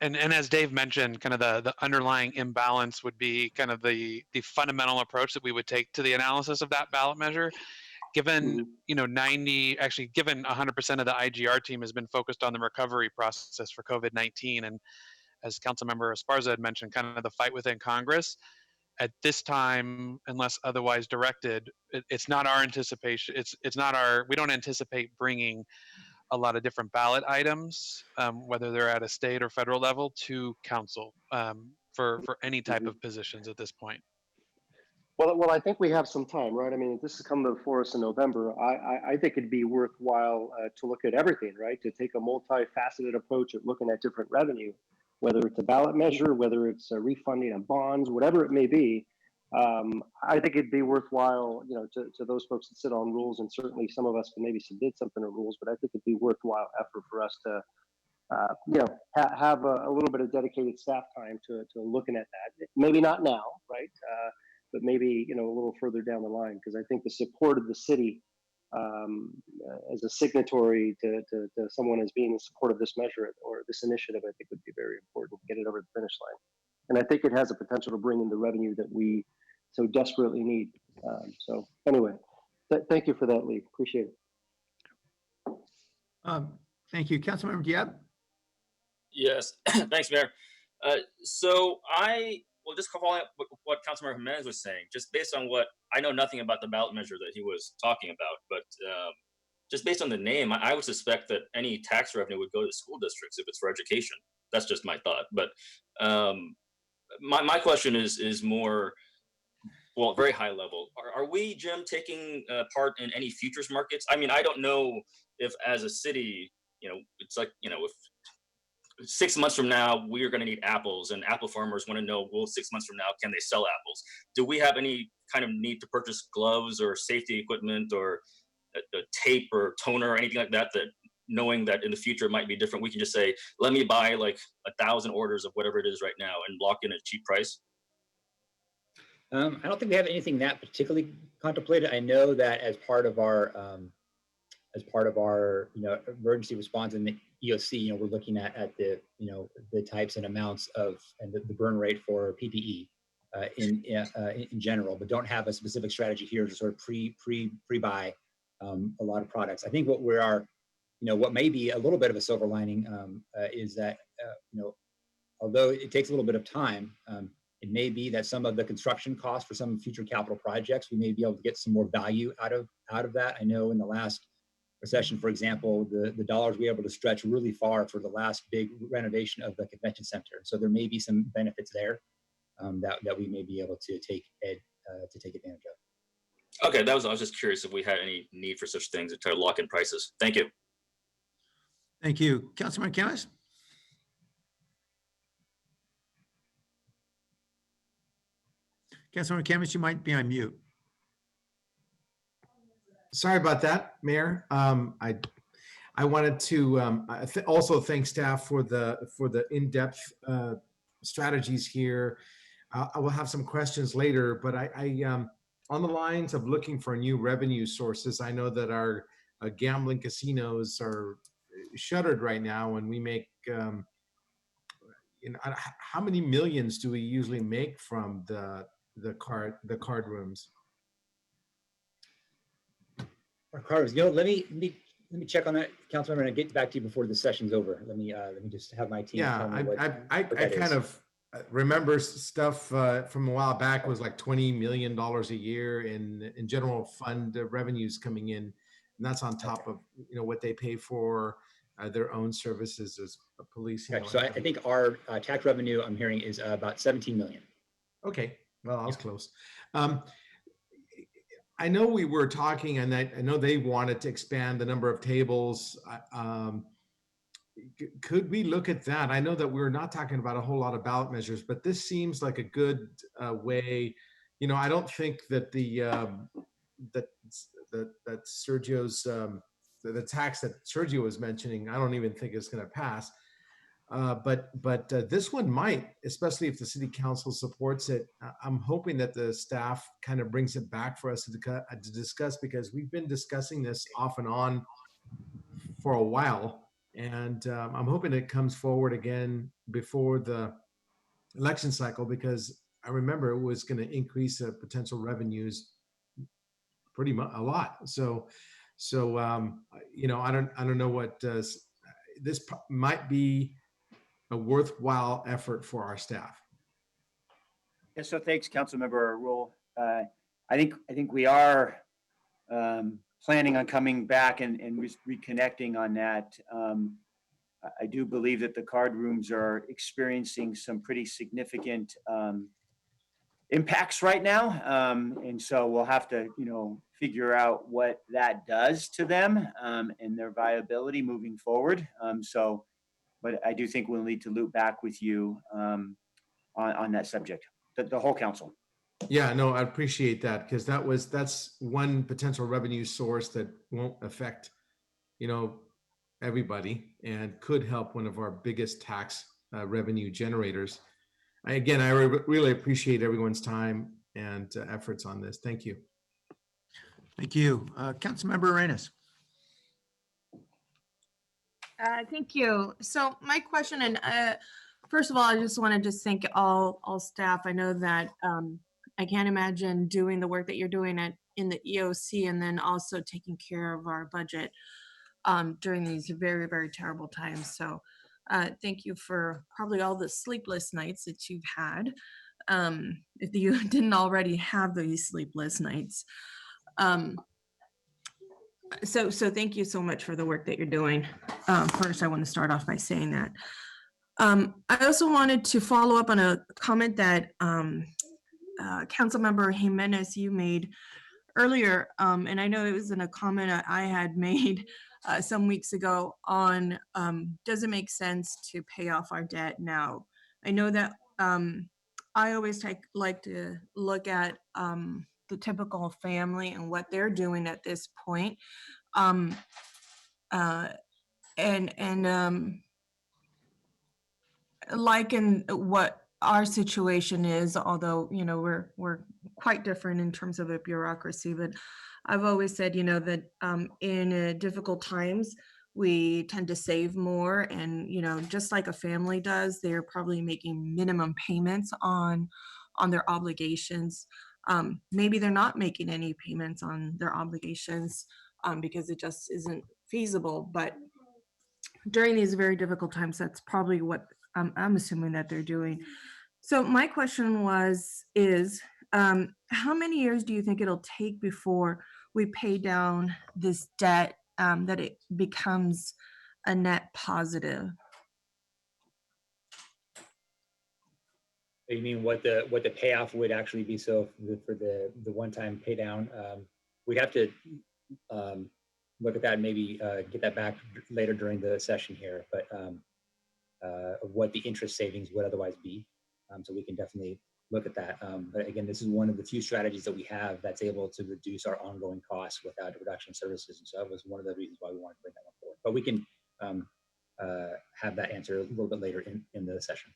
And as Dave mentioned, kind of the underlying imbalance would be kind of the fundamental approach that we would take to the analysis of that ballot measure. Given, given 100% of the IGR team has been focused on the recovery process for COVID-19, and as Councilmember Esparza had mentioned, kind of the fight within Congress. At this time, unless otherwise directed, it's not our anticipation. It's not our. We don't anticipate bringing a lot of different ballot items, whether they're at a state or federal level, to council for any type of positions at this point. Well, I think we have some time, right? I mean, if this is coming before us in November, I think it'd be worthwhile to look at everything, right? To take a multifaceted approach at looking at different revenue, whether it's a ballot measure, whether it's a refunding of bonds, whatever it may be. I think it'd be worthwhile, to those folks that sit on rules, and certainly some of us can maybe submit something to rules, but I think it'd be worthwhile effort for us to, have a little bit of dedicated staff time to looking at that. Maybe not now, right? But maybe, a little further down the line, because I think the support of the city as a signatory to someone as being in support of this measure or this initiative, I think would be very important to get it over the finish line. And I think it has a potential to bring in the revenue that we so desperately need. So anyway, thank you for that, Lee. Appreciate it. Thank you. Councilmember Diab? Yes, thanks, Mayor. Well, just following up what Councilmember Jimenez was saying, just based on what I know nothing about the ballot measure that he was talking about, but just based on the name, I would suspect that any tax revenue would go to school districts if it's for education. That's just my thought. But my question is more, well, very high level. Are we, Jim, taking part in any futures markets? I mean, I don't know if as a city, it's like, if 6 months from now, we are going to need apples, and apple farmers want to know, well, 6 months from now, can they sell apples? Do we have any kind of need to purchase gloves or safety equipment or a tape or toner or anything like that, knowing that in the future it might be different, we can just say, let me buy like 1,000 orders of whatever it is right now and lock in a cheap price? I don't think we have anything that particularly contemplated. I know that as part of our emergency response in the EOC, we're looking at the the types and amounts of and the burn rate for PPE in general, but don't have a specific strategy here to sort of pre-buy a lot of products. I think what what may be a little bit of a silver lining is that although it takes a little bit of time, it may be that some of the construction costs for some future capital projects, we may be able to get some more value out of that. I know in the last recession, for example, the dollars we were able to stretch really far for the last big renovation of the convention center. So there may be some benefits there that we may be able to take advantage of. Okay, I was just curious if we had any need for such things to try to lock in prices. Thank you. Thank you. Councilman Kemmis? Councilman Kemmis, you might be on mute. Sorry about that, Mayor. I wanted to also thank staff for the in-depth strategies here. I will have some questions later, but on the lines of looking for new revenue sources, I know that our gambling casinos are shuttered right now, and we make, how many millions do we usually make from the card rooms? Our cards, let me check on that, Councilmember, and I'll get back to you before the session's over. Let me just have my team tell me what I that kind is. of remember stuff from a while back was like $20 million a year in general fund revenues coming in, and that's on top of what they pay for their own services as policing. Gotcha. So I think our tax revenue I'm hearing is about 17 million. Okay, well, I was close. I know we were talking, and I know they wanted to expand the number of tables. Could we look at that? I know that we're not talking about a whole lot of ballot measures, but this seems like a good way. I don't think that that Sergio's the tax that Sergio was mentioning, I don't even think is going to pass. But this one might, especially if the city council supports it. I'm hoping that the staff kind of brings it back for us to discuss, because we've been discussing this off and on for a while. And I'm hoping it comes forward again before the election cycle, because I remember it was going to increase potential revenues pretty much a lot. So I don't know what this might be a worthwhile effort for our staff. Yeah, so thanks, Councilmember Rule. I think we are planning on coming back and reconnecting on that. I do believe that the card rooms are experiencing some pretty significant impacts right now. And so we'll have to, figure out what that does to them and their viability moving forward. But I do think we'll need to loop back with you on that subject, the whole council. Yeah, no, I appreciate that, because that's one potential revenue source that won't affect, everybody, and could help one of our biggest tax revenue generators. I really appreciate everyone's time and efforts on this. Thank you. Thank you. Councilmember Arenas. Thank you. So my question, and first of all, I just want to thank all staff. I know that I can't imagine doing the work that you're doing in the EOC, and then also taking care of our budget during these very, very terrible times. So thank you for probably all the sleepless nights that you've had. If you didn't already have these sleepless nights. So thank you so much for the work that you're doing. First, I want to start off by saying that. I also wanted to follow up on a comment that Councilmember Jimenez, you made earlier, and I know it was in a comment I had made some weeks ago on, does it make sense to pay off our debt now? I know that I always like to look at the typical family and what they're doing at this point. Like in what our situation is, although, we're quite different in terms of a bureaucracy, but I've always said, that in difficult times, we tend to save more, and, just like a family does, they're probably making minimum payments on their obligations. Maybe they're not making any payments on their obligations because it just isn't feasible. But during these very difficult times, that's probably what I'm assuming that they're doing. So my question is how many years do you think it'll take before we pay down this debt, that it becomes a net positive? You mean what the payoff would actually be? So for the one-time pay down, we'd have to look at that and maybe get that back later during the session here, but of what the interest savings would otherwise be. So we can definitely look at that. But again, this is one of the few strategies that we have that's able to reduce our ongoing costs without a reduction in services. And so that was one of the reasons why we wanted to bring that one forward. But we can have that answer a little bit later in the session.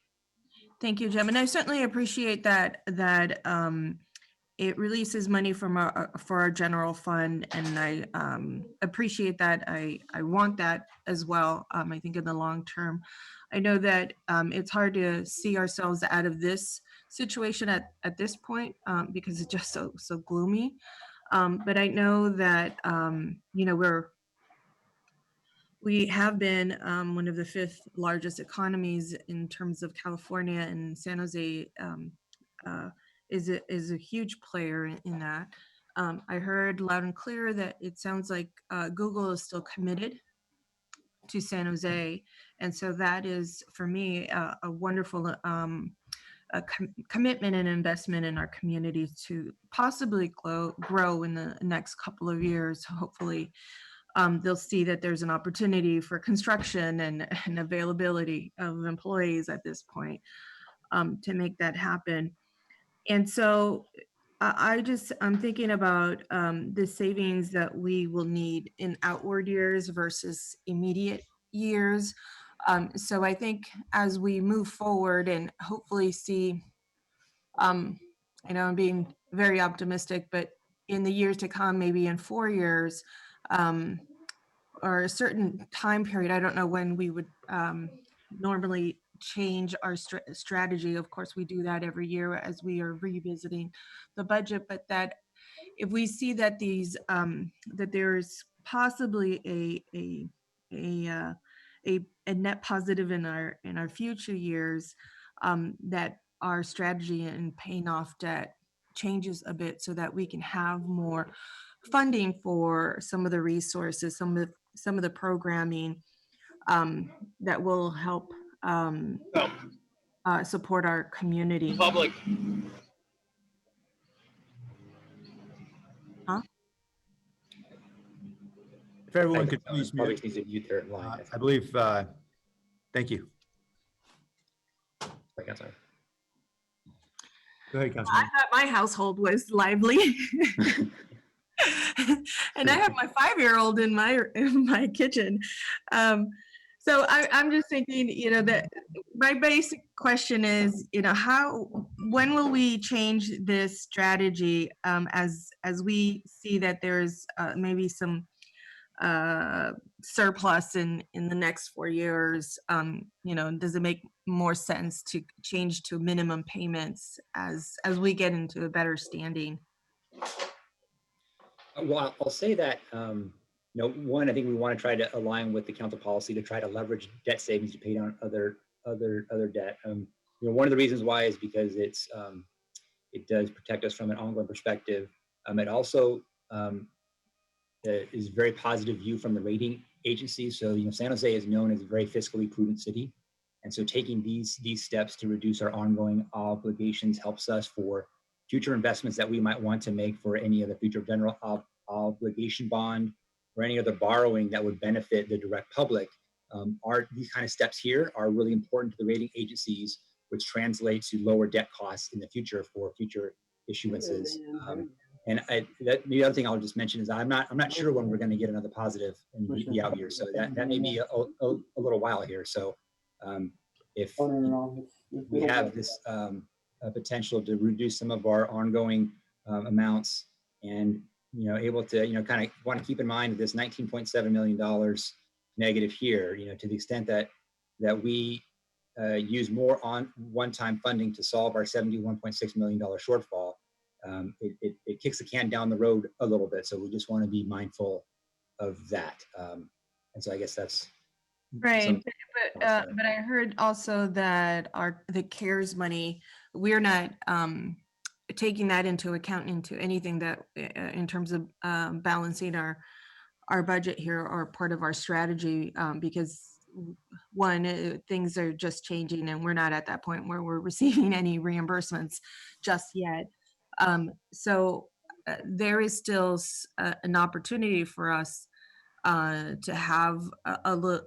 Thank you, Jim. And I certainly appreciate that it releases money from our for our general fund, and I appreciate that. I want that as well. I think in the long term, I know that it's hard to see ourselves out of this situation at this point because it's just so gloomy. But I know that you know we have been one of the fifth largest economies in terms of California, and San Jose is a huge player in that. I heard loud and clear that it sounds like Google is still committed to San Jose, and so that is for me a wonderful commitment and investment in our community to possibly grow in the next couple of years, hopefully. They'll see that there's an opportunity for construction and availability of employees at this point to make that happen. And so I'm thinking about the savings that we will need in outward years versus immediate years. So I think as we move forward and hopefully see, I know I'm being very optimistic, but in the years to come, maybe in 4 years, or a certain time period, I don't know when we would normally change our strategy. Of course, we do that every year as we are revisiting the budget, but that if we see that these that there's possibly a net positive in our future years, that our strategy in paying off debt changes a bit so that we can have more funding for some of the resources, some of the programming that will help support our community. Public. Huh? If everyone could please Public mute, needs to mute their line. I believe, thank you. Sorry. Go ahead, I Councilman. thought my household was lively. And I have my 5-year-old in my kitchen. So I'm just thinking, you know, that my basic question is, you know, when will we change this strategy as we see that there's maybe some surplus in the next 4 years? You know, does it make more sense to change to minimum payments as we get into a better standing? Well, I'll say that, you know, one, I think we want to try to align with the council policy to try to leverage debt savings to pay down other debt. You know, one of the reasons why is because it does protect us from an ongoing perspective. It also is very positive view from the rating agencies. So, you know, San Jose is known as a very fiscally prudent city. And so taking these steps to reduce our ongoing obligations helps us for future investments that we might want to make for any other future general obligation bond or any other borrowing that would benefit the direct public. These kind of steps here are really important to the rating agencies, which translates to lower debt costs in the future for future issuances. And the other thing I'll just mention is I'm not sure when we're going to get another positive in the out years. So that may be a little while here. So if we have this potential to reduce some of our ongoing amounts, and you know, able to, you know, kind of want to keep in mind this $19.7 million negative here, you know, to the extent that we use more on one-time funding to solve our $71.6 million shortfall, it kicks the can down the road a little bit. So we just want to be mindful of that. And so I guess that's right. But I heard also that the CARES money, we're not taking that into account into anything that in terms of balancing our budget here or part of our strategy, because one, things are just changing and we're not at that point where we're receiving any reimbursements just yet. So there is still an opportunity for us to have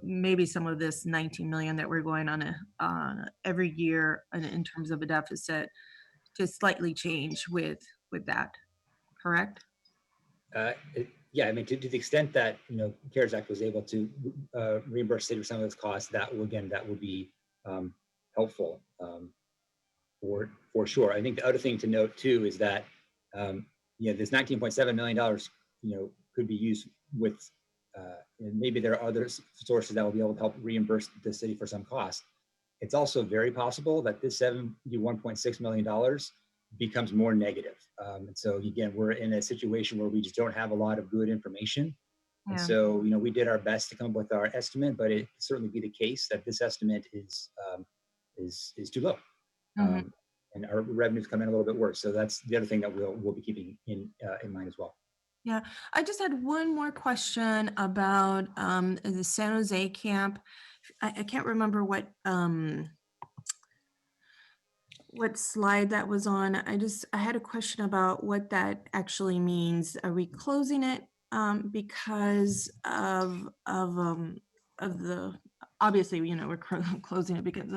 maybe some of this 19 million that we're going on every year in terms of a deficit to slightly change with that, correct? Yeah, I mean, to the extent that, you know, CARES Act was able to reimburse city for some of those costs, that would be helpful. for sure. I think the other thing to note too is that this $19.7 million, could be used with, and maybe there are other sources that will be able to help reimburse the city for some costs. It's also very possible that this $71.6 million becomes more negative. And so again, we're in a situation where we just don't have a lot of good information. And Yeah. so, we did our best to come up with our estimate, but it could certainly be the case that this estimate is too low. Mhm. And our revenues come in a little bit worse. So that's the other thing that we'll be keeping in mind as well. Yeah, I just had one more question about the San Jose camp. I can't remember what slide that was on. I had a question about what that actually means. Are we closing it because of the, obviously, we're closing it because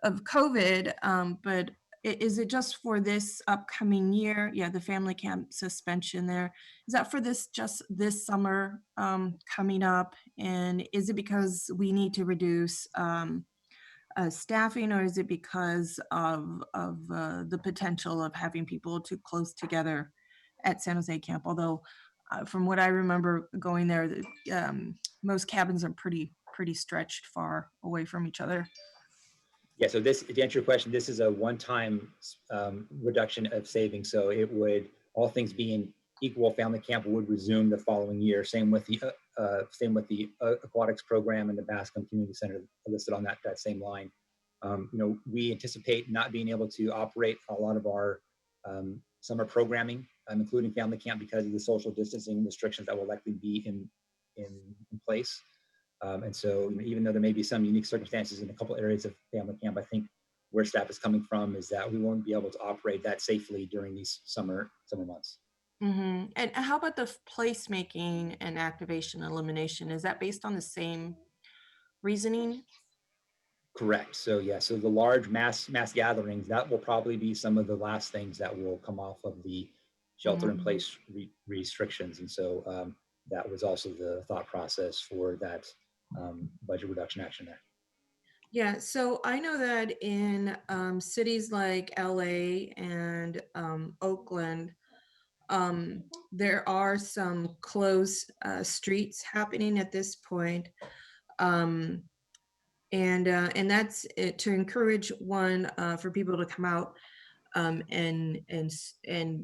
of COVID, but is it just for this upcoming year? Yeah, the family camp suspension there. Is that for just this summer coming up? And is it because we need to reduce staffing, or is it because of the potential of having people too close together at San Jose camp? Although from what I remember going there, most cabins are pretty stretched far away from each other. Yeah, so to answer your question, this is a one-time reduction of savings. So it would, all things being equal, family camp would resume the following year. Same with the aquatics program and the Bascom Community Center listed on that same line. We anticipate not being able to operate a lot of our summer programming, including family camp, because of the social distancing restrictions that will likely be in place. And so even though there may be some unique circumstances in a couple areas of family camp, I think where staff is coming from is that we won't be able to operate that safely during these summer months. Mm-hmm. And how about the placemaking and activation elimination? Is that based on the same reasoning? Correct. So yeah, so the large mass gatherings, that will probably be some of the last things that will come off of the shelter in place restrictions. And so that was also the thought process for that budget reduction action there. Yeah, so I know that in cities like LA and Oakland, there are some closed streets happening at this point. And that's it, to encourage for people to come out and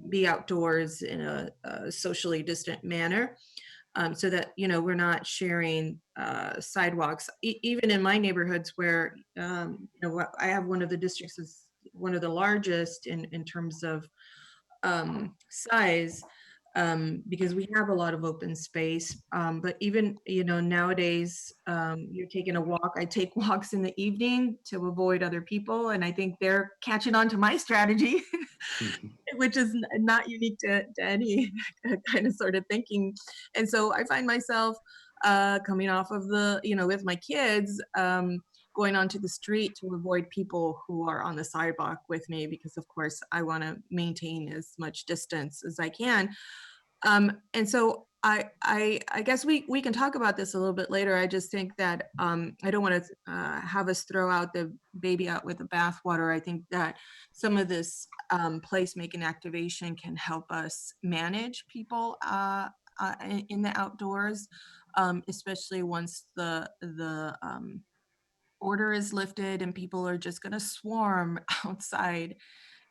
be outdoors in a socially distant manner. So that we're not sharing sidewalks. Even in my neighborhoods, where I have one of the districts is one of the largest in terms of size, because we have a lot of open space. But even nowadays, you're taking a walk. I take walks in the evening to avoid other people, and I think they're catching on to my strategy. Which is not unique to any kind of sort of thinking. And so I find myself coming off of with my kids, going onto the street to avoid people who are on the sidewalk with me, because of course I want to maintain as much distance as I can. And so I guess we can talk about this a little bit later. I just think that I don't want to have us throw out the baby out with the bathwater. I think that some of this placemaking activation can help us manage people in the outdoors, especially once the order is lifted and people are just going to swarm outside.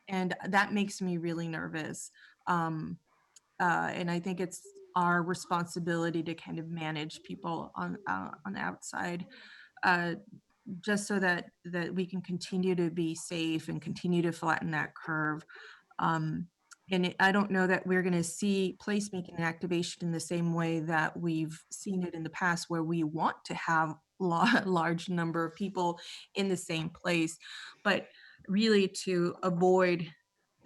And that makes me really nervous. And I think it's our responsibility to kind of manage people on the outside, just so that we can continue to be safe and continue to flatten that curve. I don't know that we're going to see placemaking and activation in the same way that we've seen it in the past, where we want to have large number of people in the same place, but really to avoid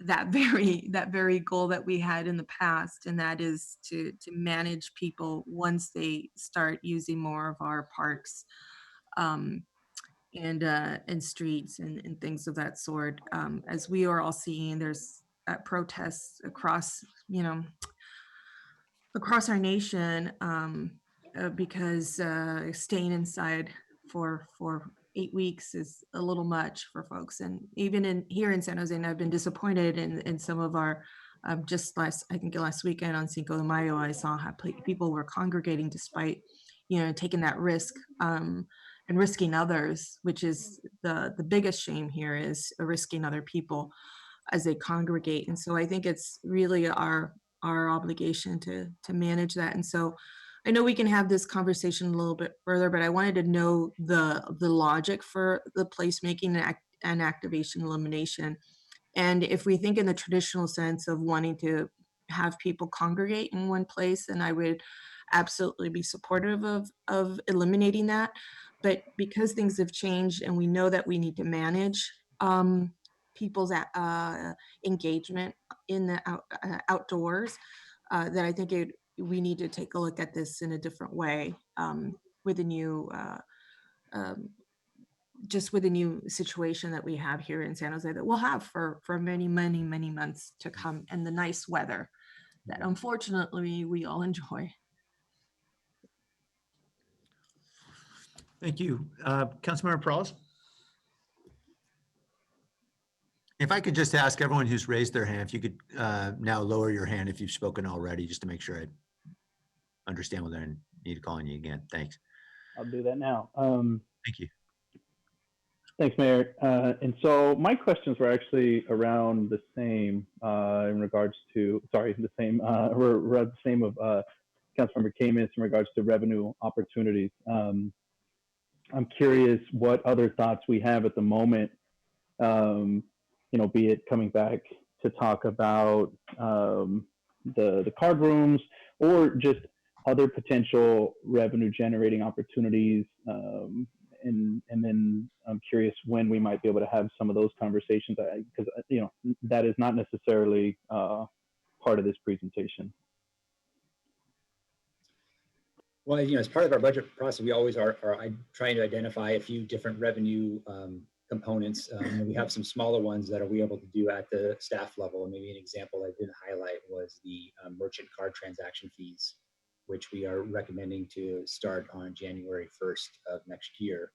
that very goal that we had in the past, and that is to manage people once they start using more of our parks and streets and things of that sort. As we are all seeing, there's protests across across our nation, because staying inside for 8 weeks is a little much for folks. And even here in San Jose, and I've been disappointed in some of our, just I think last weekend on Cinco de Mayo, I saw how people were congregating despite, taking that risk, and risking others, which is the biggest shame here, is risking other people as they congregate. And so I think it's really our obligation to manage that. And so I know we can have this conversation a little bit further, but I wanted to know the logic for the placemaking and activation elimination. And if we think in the traditional sense of wanting to have people congregate in one place, then I would absolutely be supportive of eliminating that. But because things have changed and we know that we need to manage people's engagement in the outdoors, that I think we need to take a look at this in a different way, with a new just with the new situation that we have here in San Jose that we'll have for many, many, many months to come, and the nice weather that unfortunately we all enjoy. Thank you. Councilmember Perales? If I could just ask everyone who's raised their hand, if you could now lower your hand if you've spoken already, just to make sure I understand whether I need to call on you again. Thanks. I'll do that now. Thank you. Thanks, Mayor. And so my questions were actually around the same in regards to, the same of Councilmember Kamin's in regards to revenue opportunities. I'm curious what other thoughts we have at the moment, be it coming back to talk about the card rooms or just other potential revenue generating opportunities. And then I'm curious when we might be able to have some of those conversations, because that is not necessarily part of this presentation. Well, as part of our budget process, we always are trying to identify a few different revenue components. We have some smaller ones that we able to do at the staff level. And maybe an example I didn't highlight was the merchant card transaction fees, which we are recommending to start on January 1st of next year,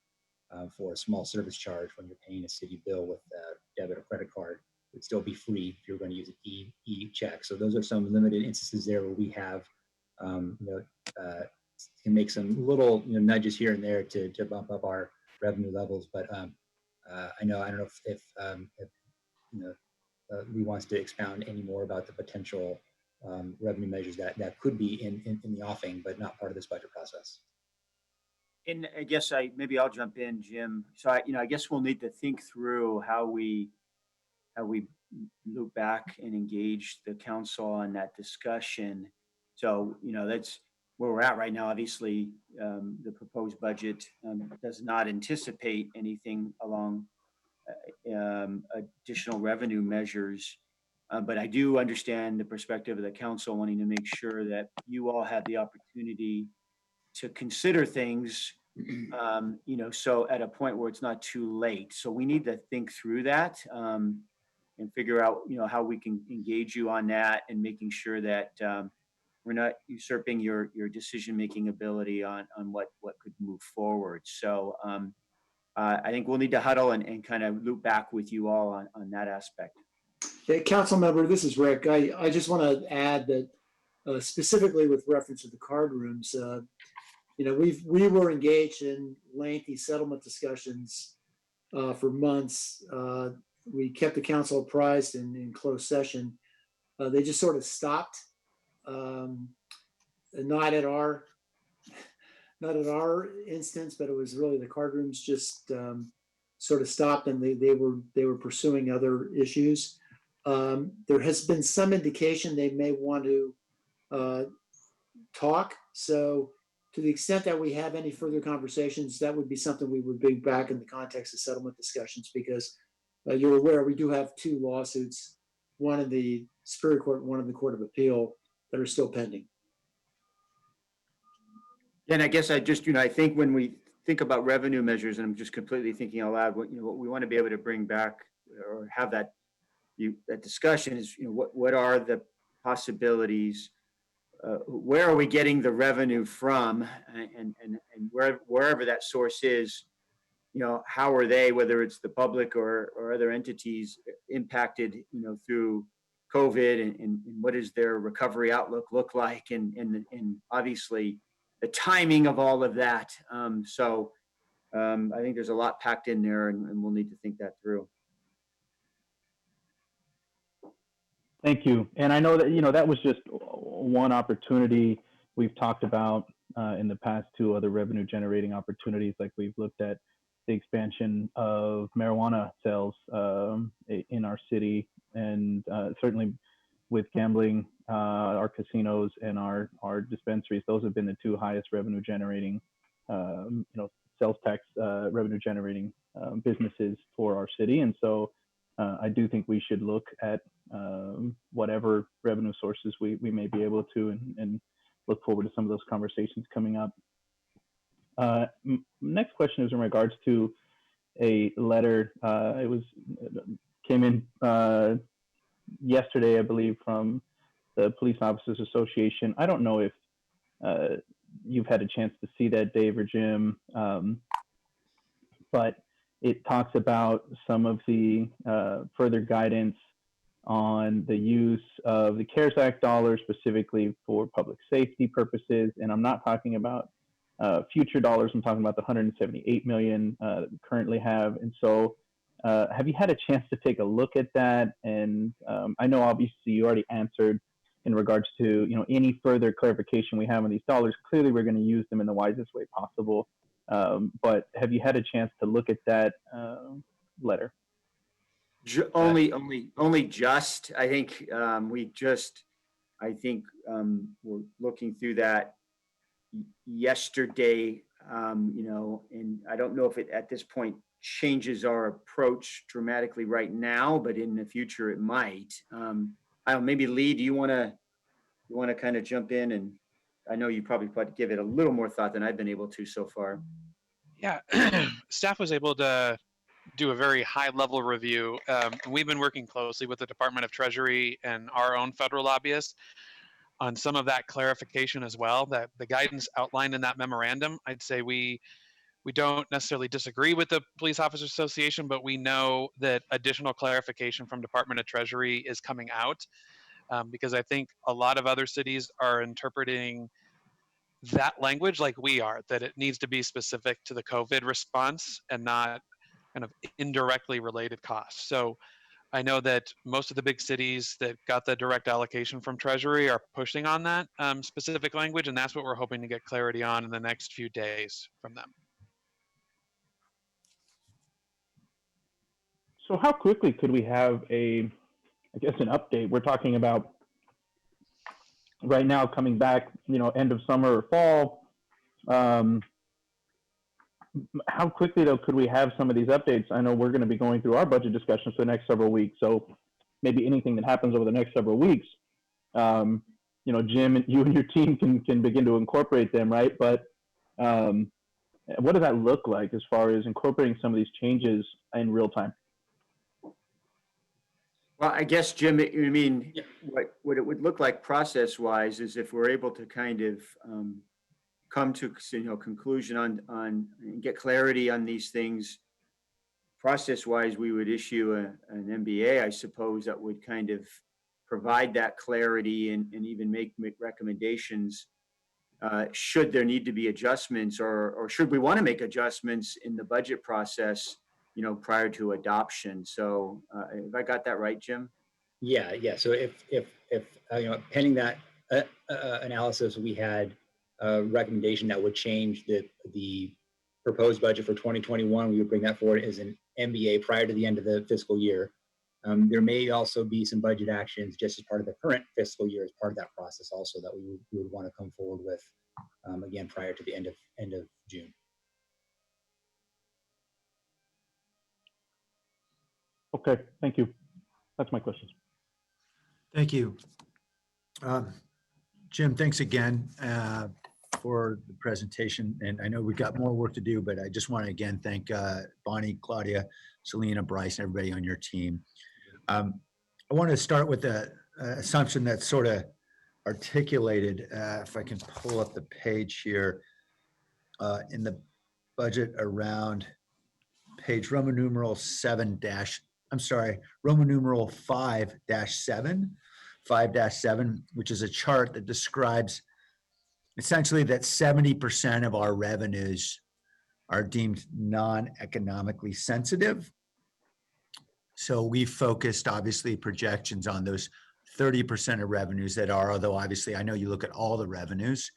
for a small service charge when you're paying a city bill with a debit or credit card. It would still be free if you're going to use an e-check. So those are some limited instances there where we have, can make some little nudges here and there to bump up our revenue levels. But I don't know if Lee wants to expound any more about the potential revenue measures that could be in the offing, but not part of this budget process. And I guess maybe I'll jump in, Jim. So I guess we'll need to think through how we loop back and engage the council on that discussion. So that's where we're at right now. Obviously, the proposed budget does not anticipate anything along additional revenue measures. But I do understand the perspective of the council wanting to make sure that you all have the opportunity to consider things, so at a point where it's not too late. So we need to think through that and figure out, how we can engage you on that, and making sure that we're not usurping your decision-making ability on what could move forward. So I think we'll need to huddle and kind of loop back with you all on that aspect. Okay, council member, this is Rick. I just want to add that specifically with reference to the card rooms, we were engaged in lengthy settlement discussions for months. We kept the council apprised in closed session. They just sort of stopped, not at our instance, but it was really the card rooms just sort of stopped, and they were pursuing other issues. There has been some indication they may want to talk. So to the extent that we have any further conversations, that would be something we would bring back in the context of settlement discussions, because you're aware we do have two lawsuits, one in the Superior Court and one in the Court of Appeal, that are still pending. And I guess I just, I think when we think about revenue measures, and I'm just completely thinking out loud, what we want to be able to bring back or have that discussion is, what are the possibilities? Where are we getting the revenue from, and wherever that source is, how are they, whether it's the public or other entities, impacted, through COVID, and what does their recovery outlook look like, and obviously the timing of all of that. I think there's a lot packed in there, and we'll need to think that through. Thank you. And I know that, that was just one opportunity we've talked about in the past, two other revenue generating opportunities. Like we've looked at the expansion of marijuana sales in our city, and certainly with gambling, our casinos and our dispensaries, those have been the two highest revenue generating, sales tax revenue generating businesses for our city. And so I do think we should look at whatever revenue sources we may be able to, and look forward to some of those conversations coming up. Next question is in regards to a letter. Came in yesterday, I believe, from the Police Officers Association. I don't know if you've had a chance to see that, Dave or Jim, but it talks about some of the further guidance on the use of the CARES Act dollars specifically for public safety purposes. And I'm not talking about future dollars. I'm talking about the $178 million that we currently have. And so have you had a chance to take a look at that? And I know obviously you already answered in regards to any further clarification we have on these dollars. Clearly we're going to use them in the wisest way possible. But have you had a chance to look at that letter? Only just. I think we're looking through that yesterday, and I don't know if it at this point changes our approach dramatically right now, but in the future it might. Maybe Lee, do you want to kind of jump in? And I know you probably give it a little more thought than I've been able to so far. Yeah, staff was able to do a very high level review. And we've been working closely with the Department of Treasury and our own federal lobbyists on some of that clarification as well. That the guidance outlined in that memorandum, I'd say we don't necessarily disagree with the Police Officers Association, but we know that additional clarification from Department of Treasury is coming out, because I think a lot of other cities are interpreting that language like we are, that it needs to be specific to the COVID response and not kind of indirectly related costs. So I know that most of the big cities that got the direct allocation from Treasury are pushing on that specific language, and that's what we're hoping to get clarity on in the next few days from them. So how quickly could we have an update? We're talking about right now coming back, end of summer or fall. How quickly though could we have some of these updates? I know we're going to be going through our budget discussions for the next several weeks. So maybe anything that happens over the next several weeks, Jim, and you and your team can begin to incorporate them, right? But what does that look like as far as incorporating some of these changes in real time? Well, I guess, Jim, what it would look like process-wise is if we're able to kind of come to conclusion on and get clarity on these things. Process-wise, we would issue an MBA, I suppose, that would kind of provide that clarity and even make recommendations. Should there need to be adjustments, or should we want to make adjustments in the budget process, prior to adoption? So have I got that right, Jim? Yeah. So if pending that analysis, we had a recommendation that would change the proposed budget for 2021, we would bring that forward as an MBA prior to the end of the fiscal year. There may also be some budget actions just as part of the current fiscal year as part of that process also that we would want to come forward with, again, prior to the end of June. Okay, thank you. That's my questions. Thank you. Jim, thanks again for the presentation. And I know we've got more work to do, but I just want to again thank Bonnie, Claudia, Selena, Bryce, and everybody on your team. I want to start with the assumption that's sort of articulated, if I can pull up the page here, in the budget around page Roman numeral 7 dash, I'm sorry, Roman numeral 5-7, 5-7, which is a chart that describes essentially that 70% of our revenues are deemed non-economically sensitive. So we focused obviously projections on those 30% of revenues that are, although obviously I know you look at all the revenues,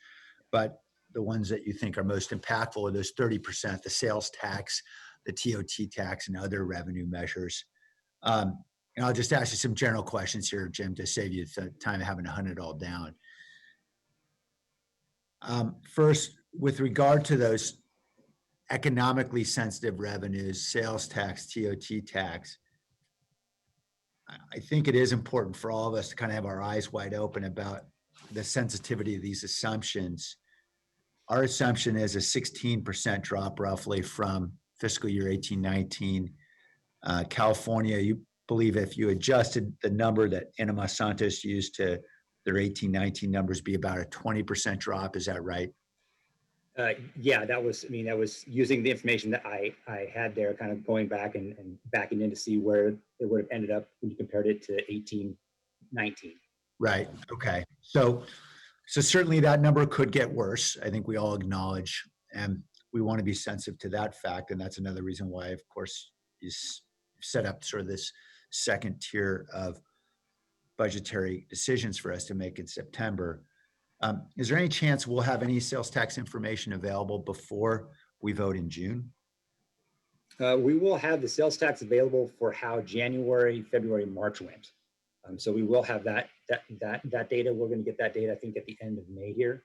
but the ones that you think are most impactful are those 30%, the sales tax, the TOT tax, and other revenue measures. And I'll just ask you some general questions here, Jim, to save you the time of having to hunt it all down. First, with regard to those economically sensitive revenues, sales tax, TOT tax, I think it is important for all of us to kind of have our eyes wide open about the sensitivity of these assumptions. Our assumption is a 16% drop roughly from fiscal year 18-19. California, you believe if you adjusted the number that Enema Santos used to their 18-19 numbers, be about a 20% drop. Is that right? Yeah, that was, I mean, that was using the information that I had there, kind of going back and backing in to see where it would have ended up when you compared it to 18-19. Right. Okay. So certainly that number could get worse. I think we all acknowledge, and we want to be sensitive to that fact. And that's another reason why, of course, is set up sort of this second tier of budgetary decisions for us to make in September. Is there any chance we'll have any sales tax information available before we vote in June? We will have the sales tax available for how January, February, March went. So we will have that data. We're going to get that data, I think, at the end of May here.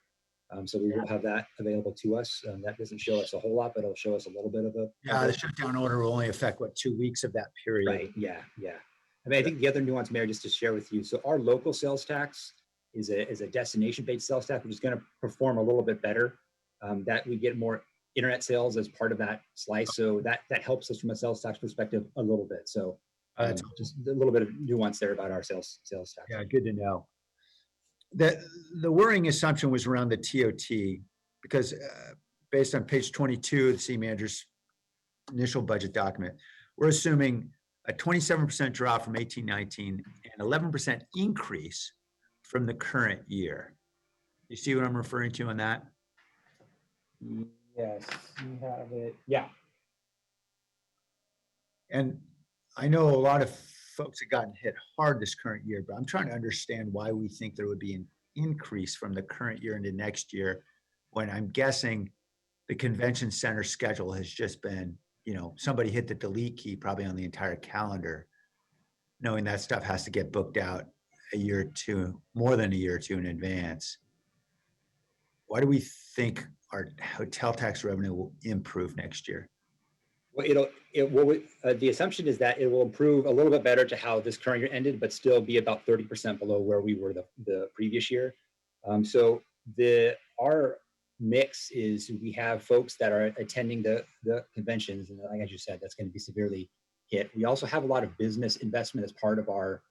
So we will have that available to us. That doesn't show us a whole lot, but it'll show us a little bit of a. Yeah, the shutdown order will only affect, what, 2 weeks of that period? Right. Yeah. Yeah. I mean, I think the other nuance, Mayor, just to share with you. So our local sales tax is a destination-based sales tax, which is going to perform a little bit better. That we get more internet sales as part of that slice. So that helps us from a sales tax perspective a little bit. So just a little bit of nuance there about our sales tax. Yeah, good to know. The worrying assumption was around the TOT because based on page 22 of the city manager's initial budget document, we're assuming a 27% drop from 18-19 and 11% increase from the current year. You see what I'm referring to on that? Yes, you have it. Yeah. And I know a lot of folks have gotten hit hard this current year, but I'm trying to understand why we think there would be an increase from the current year into next year when I'm guessing the convention center schedule has just been, somebody hit the delete key probably on the entire calendar, knowing that stuff has to get booked out a year or two, more than a year or two in advance. Why do we think our hotel tax revenue will improve next year? Well, the assumption is that it will improve a little bit better to how this current year ended, but still be about 30% below where we were the previous year. So our mix is we have folks that are attending the conventions, and like as you said, that's going to be severely hit. We also have a lot of business investment as part of our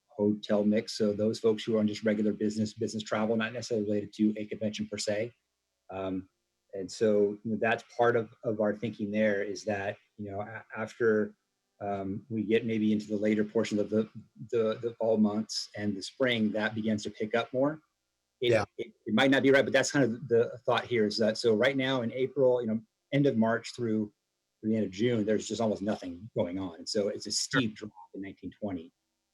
hotel mix. So those folks who are on just regular business travel, not necessarily related to a convention per se. And so that's part of our thinking there is that, after we get maybe into the later portion of the fall months and the spring, that begins to pick up more. It might not be right, but that's kind of the thought here is that, so right now in April, end of March through the end of June, there's just almost nothing going on. And so it's a steep drop in 1920.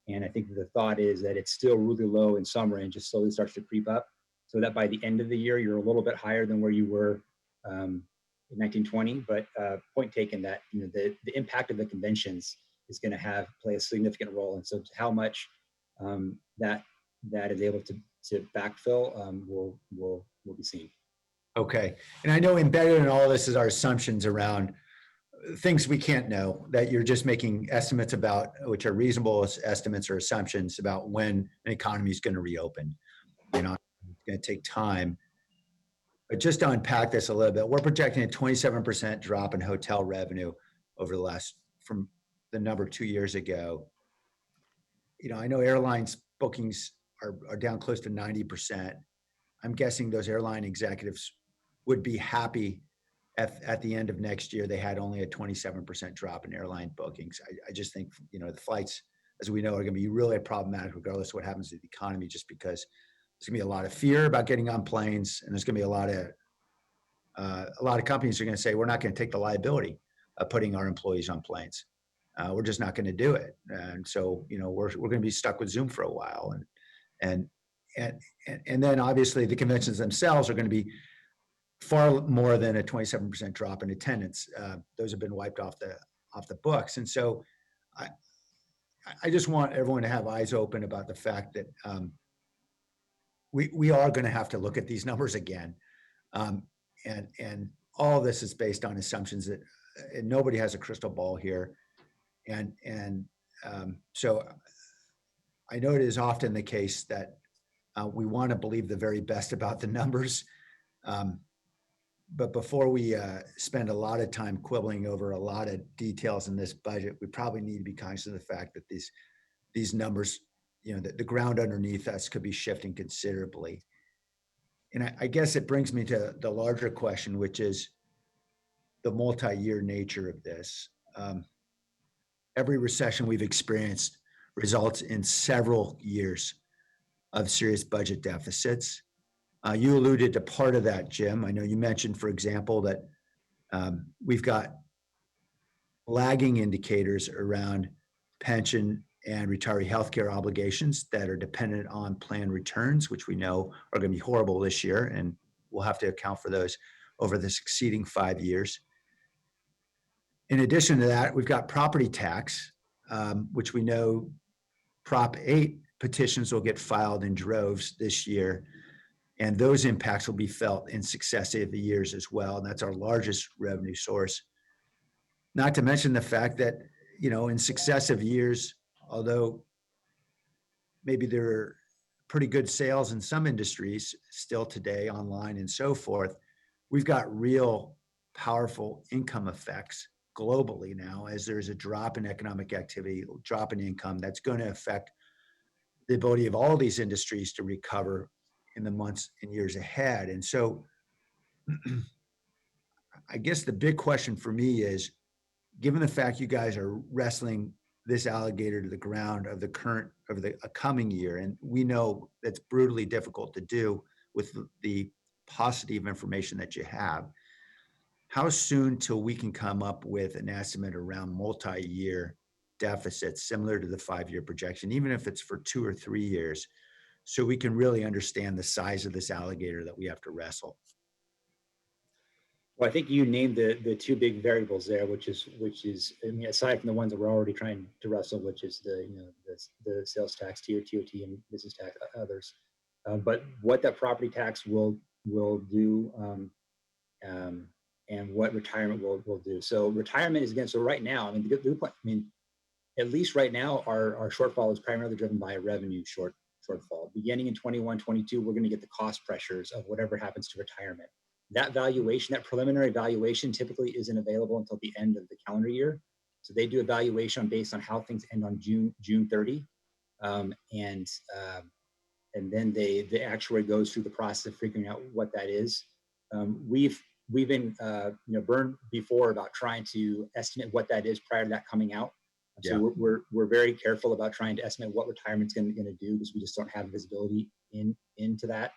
And I think the thought is that it's still really low in summer and just slowly starts to creep up so that by the end of the year, you're a little bit higher than where you were in 1920. But point taken that, the impact of the conventions is going to play a significant role. And so how much that is able to backfill will be seen. Okay. And I know embedded in all of this is our assumptions around things we can't know, that you're just making estimates about, which are reasonable estimates or assumptions about when an economy is going to reopen. It's going to take time. But just to unpack this a little bit, we're projecting a 27% drop in hotel revenue over the from the number 2 years ago. I know airlines bookings are down close to 90%. I'm guessing those airline executives would be happy at the end of next year, they had only a 27% drop in airline bookings. I just think, the flights, as we know, are going to be really problematic regardless of what happens to the economy, just because there's going to be a lot of fear about getting on planes, and there's going to be a lot of companies are going to say, we're not going to take the liability of putting our employees on planes. We're just not going to do it. And so, we're going to be stuck with Zoom for a while. And then obviously the conventions themselves are going to be far more than a 27% drop in attendance. Those have been wiped off the books. And so I just want everyone to have eyes open about the fact that we are going to have to look at these numbers again. And all of this is based on assumptions that and nobody has a crystal ball here. So I know it is often the case that we want to believe the very best about the numbers. But before we spend a lot of time quibbling over a lot of details in this budget, we probably need to be conscious of the fact that these numbers, the ground underneath us could be shifting considerably. And I guess it brings me to the larger question, which is the multi-year nature of this. Every recession we've experienced results in several years of serious budget deficits. You alluded to part of that, Jim. I know you mentioned, for example, that we've got lagging indicators around pension and retiree healthcare obligations that are dependent on plan returns, which we know are going to be horrible this year, and we'll have to account for those over the succeeding 5 years. In addition to that, we've got property tax, which we know Prop 8 petitions will get filed in droves this year. And those impacts will be felt in successive years as well. And that's our largest revenue source. Not to mention the fact that, in successive years, although maybe there are pretty good sales in some industries still today, online and so forth, we've got real powerful income effects globally now as there's a drop in economic activity, drop in income that's going to affect the ability of all these industries to recover in the months and years ahead. And so I guess the big question for me is, given the fact you guys are wrestling this alligator to the ground of the coming year, and we know that's brutally difficult to do with the paucity of information that you have, how soon till we can come up with an estimate around multi-year deficits similar to the 5-year projection, even if it's for 2 or 3 years, so we can really understand the size of this alligator that we have to wrestle? Well, I think you named the two big variables there, which is aside from the ones that we're already trying to wrestle, which is the sales tax, TOT, and business tax, others. But what that property tax will do, and what retirement will do. So retirement is, again, so right now, at least right now, our shortfall is primarily driven by a revenue shortfall. Beginning in 21, 22, we're going to get the cost pressures of whatever happens to retirement. That valuation, that preliminary valuation, typically isn't available until the end of the calendar year. So they do a valuation based on how things end on June 30. And then the actuary goes through the process of figuring out what that is. We've been burned before about trying to estimate what that is prior to that coming out. So we're very careful about trying to estimate what retirement's going to do, because we just don't have visibility into that.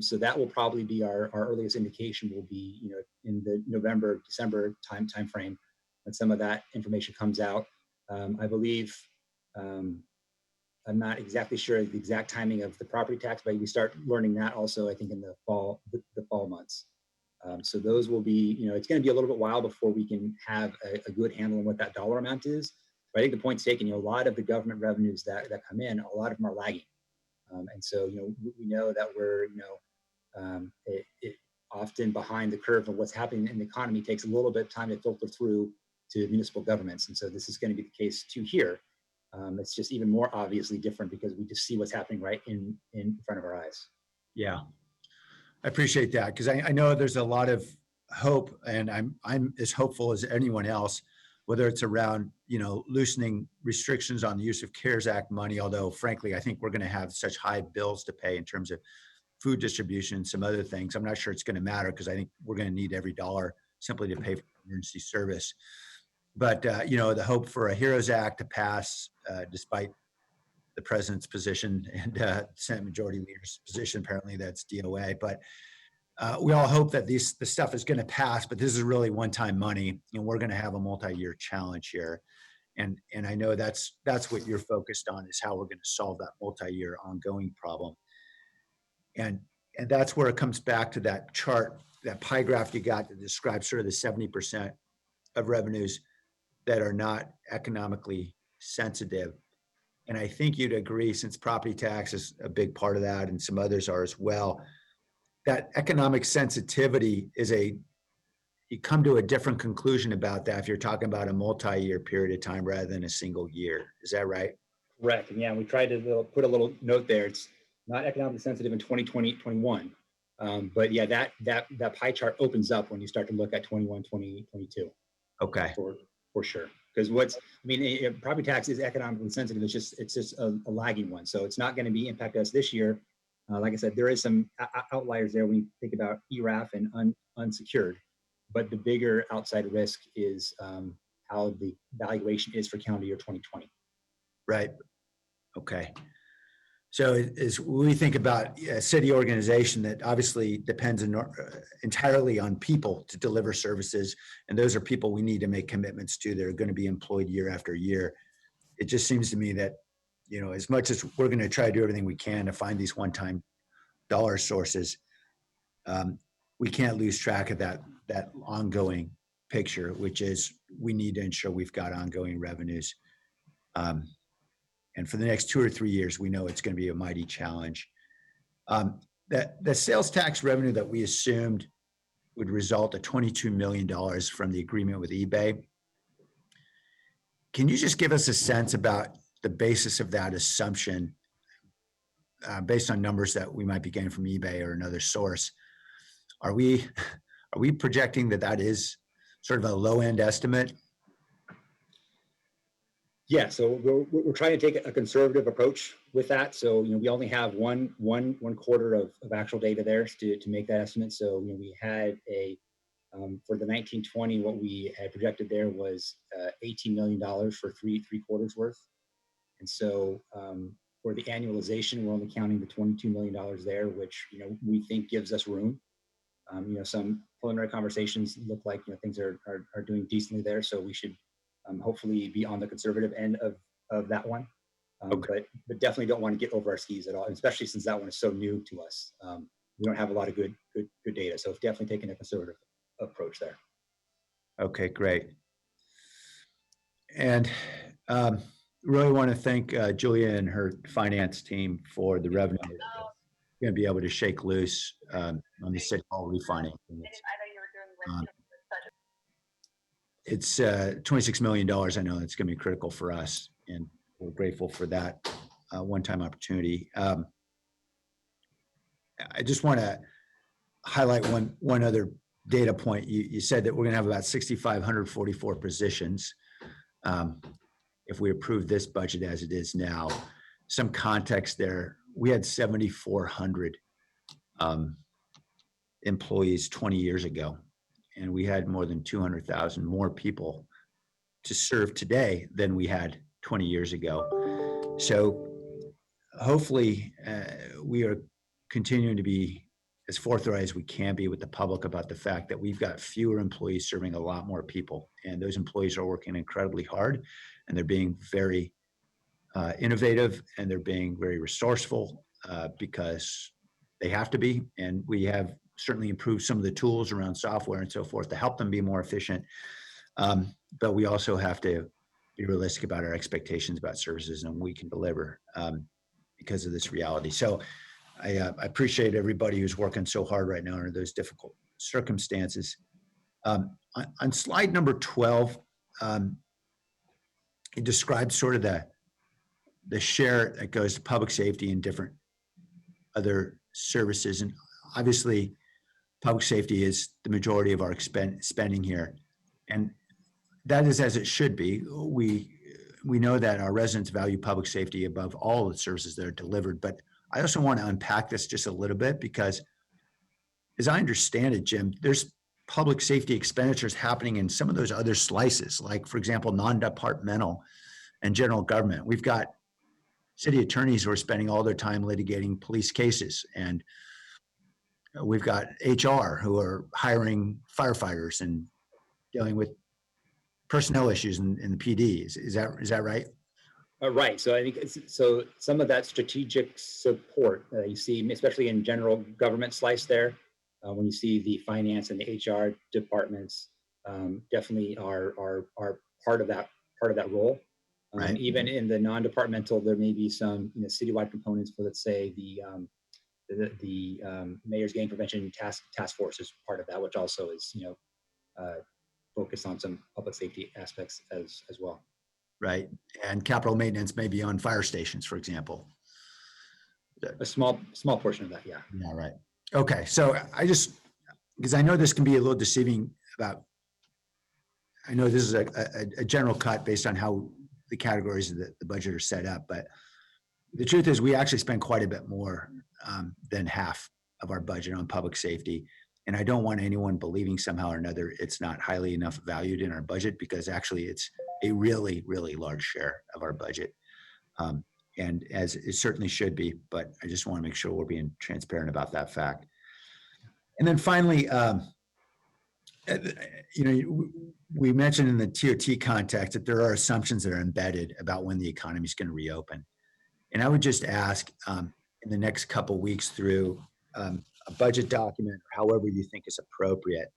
So that will probably be our earliest indication will be, in the November, December time frame when some of that information comes out. I believe, I'm not exactly sure the exact timing of the property tax, but we start learning that also, I think, in the fall months. So those will be, it's going to be a little bit while before we can have a good handle on what that dollar amount is. But I think the point's taken, a lot of the government revenues that come in, a lot of them are lagging. And so, we know that we're, it often behind the curve of what's happening in the economy takes a little bit of time to filter through to municipal governments. And so this is going to be the case too here. It's just even more obviously different because we just see what's happening right in front of our eyes. Yeah, I appreciate that, because I know there's a lot of hope, and I'm as hopeful as anyone else, whether it's around, loosening restrictions on the use of CARES Act money, although frankly, I think we're going to have such high bills to pay in terms of food distribution and some other things. I'm not sure it's going to matter, because I think we're going to need every dollar simply to pay for emergency service. But, the hope for a HEROES Act to pass, despite the president's position and Senate Majority Leader's position, apparently that's DOA. But we all hope that this stuff is going to pass, but this is really one-time money, and we're going to have a multi-year challenge here. And I know that's what you're focused on, is how we're going to solve that multi-year ongoing problem. And that's where it comes back to that chart, that pie graph you got that describes sort of the 70% of revenues that are not economically sensitive. And I think you'd agree, since property tax is a big part of that and some others are as well, that economic sensitivity you come to a different conclusion about that if you're talking about a multi-year period of time rather than a single year. Is that right? Correct. And yeah, we tried to put a little note there. It's not economically sensitive in 2020, 21. But yeah, that pie chart opens up when you start to look at 21, 2022. Okay. For sure. Because property tax is economically sensitive. It's just a lagging one. So it's not going to be impact us this year. Like I said, there is some outliers there when you think about ERAF and unsecured. But the bigger outside risk is how the valuation is for calendar year 2020. Right. Okay. So as we think about a city organization that obviously depends entirely on people to deliver services, and those are people we need to make commitments to, they're going to be employed year after year. It just seems to me that, as much as we're going to try to do everything we can to find these one-time dollar sources, we can't lose track of that ongoing picture, which is we need to ensure we've got ongoing revenues. And for the next 2 or 3 years, we know it's going to be a mighty challenge. The sales tax revenue that we assumed would result at $22 million from the agreement with eBay. Can you just give us a sense about the basis of that assumption, based on numbers that we might be getting from eBay or another source? Are we projecting that is sort of a low end estimate? Yeah, so we're trying to take a conservative approach with that. So we only have one quarter of actual data there to make that estimate. So we had for the 1920, what we had projected there was $18 million for three quarters worth. And so for the annualization, we're only counting the $22 million there, which we think gives us room. Some preliminary conversations look like things are doing decently there, so we should hopefully be on the conservative end of that one. Okay. But definitely don't want to get over our skis at all, especially since that one is so new to us. We don't have a lot of good data, so definitely taking a conservative approach there. Okay, great. And really want to thank Julia and her finance team for the revenue going to be able to shake loose on the City Hall refinancing. It's $26 million. I know it's going to be critical for us, and we're grateful for that one-time opportunity. I just want to highlight one other data point. You said that we're going to have about 6,544 positions if we approve this budget as it is now. Some context there. We had 7,400 employees 20 years ago, and we had more than 200,000 more people to serve today than we had 20 years ago. So hopefully we are continuing to be as forthright as we can be with the public about the fact that we've got fewer employees serving a lot more people, and those employees are working incredibly hard, and they're being very innovative, and they're being very resourceful because they have to be. And we have certainly improved some of the tools around software and so forth to help them be more efficient. But we also have to be realistic about our expectations about services and we can deliver because of this reality. So I appreciate everybody who's working so hard right now under those difficult circumstances. On slide number 12, it describes sort of the share that goes to public safety and different other services. And obviously, public safety is the majority of our spending here. And that is as it should be. We know that our residents value public safety above all the services that are delivered. But I also want to unpack this just a little bit because, as I understand it, Jim, there's public safety expenditures happening in some of those other slices, like, for example, non-departmental and general government. We've got city attorneys who are spending all their time litigating police cases, and we've got HR who are hiring firefighters and dealing with personnel issues in the PD. Is that right? Right. So I think so. Some of that strategic support you see, especially in general government slice there, when you see the finance and the HR departments, definitely are part of that role. Right. Even in the non-departmental, there may be some citywide components for, let's say, the mayor's gang prevention task force is part of that, which also is focused on some public safety aspects as well. Right. And capital maintenance may be on fire stations, for example. A small portion of that, yeah. Yeah, right. Okay. So because I know this can be a little deceiving about, I know this is a general cut based on how the categories of the budget are set up, but the truth is we actually spend quite a bit more than half of our budget on public safety. And I don't want anyone believing somehow or another it's not highly enough valued in our budget, because actually it's a really, really large share of our budget. And as it certainly should be, but I just want to make sure we're being transparent about that fact. And then finally, we mentioned in the TOT context that there are assumptions that are embedded about when the economy is going to reopen. And I would just ask in the next couple of weeks through a budget document, or however you think is appropriate,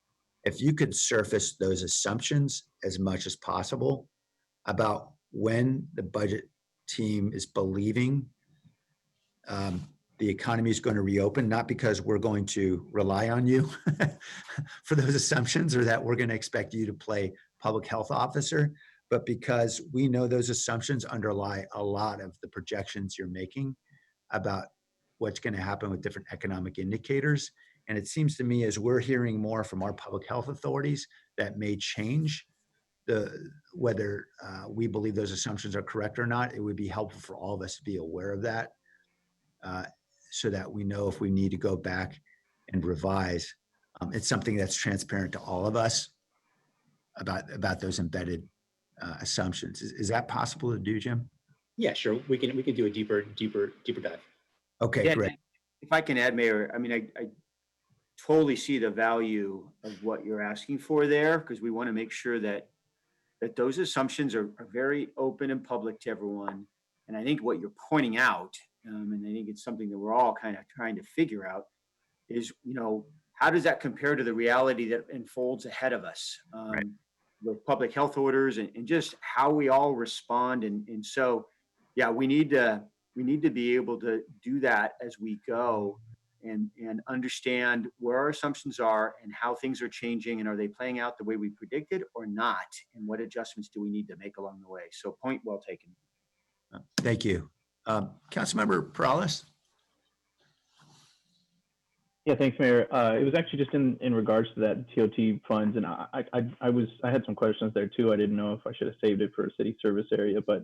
if you could surface those assumptions as much as possible about when the budget team is believing the economy is going to reopen, not because we're going to rely on you for those assumptions or that we're going to expect you to play public health officer, but because we know those assumptions underlie a lot of the projections you're making about what's going to happen with different economic indicators. And it seems to me, as we're hearing more from our public health authorities, that may change whether we believe those assumptions are correct or not. It would be helpful for all of us to be aware of that, so that we know if we need to go back and revise. It's something that's transparent to all of us about those embedded assumptions. Is that possible to do, Jim? Yeah, sure. We can do a deeper dive. Okay, Yeah, great. if I can add, Mayor, I mean, I totally see the value of what you're asking for there, because we want to make sure that those assumptions are very open and public to everyone. And I think what you're pointing out, and I think it's something that we're all kind of trying to figure out, is, how does that compare to the reality that unfolds ahead of us, with public health orders and just how we all respond. And so, yeah, we need to be able to do that as we go and understand where our assumptions are and how things are changing, and are they playing out the way we predicted or not, and what adjustments do we need to make along the way. So point well taken. Thank you. Councilmember Perales? Yeah, thanks, Mayor. It was actually just in regards to that TOT funds, and I had some questions there too. I didn't know if I should have saved it for a city service area, but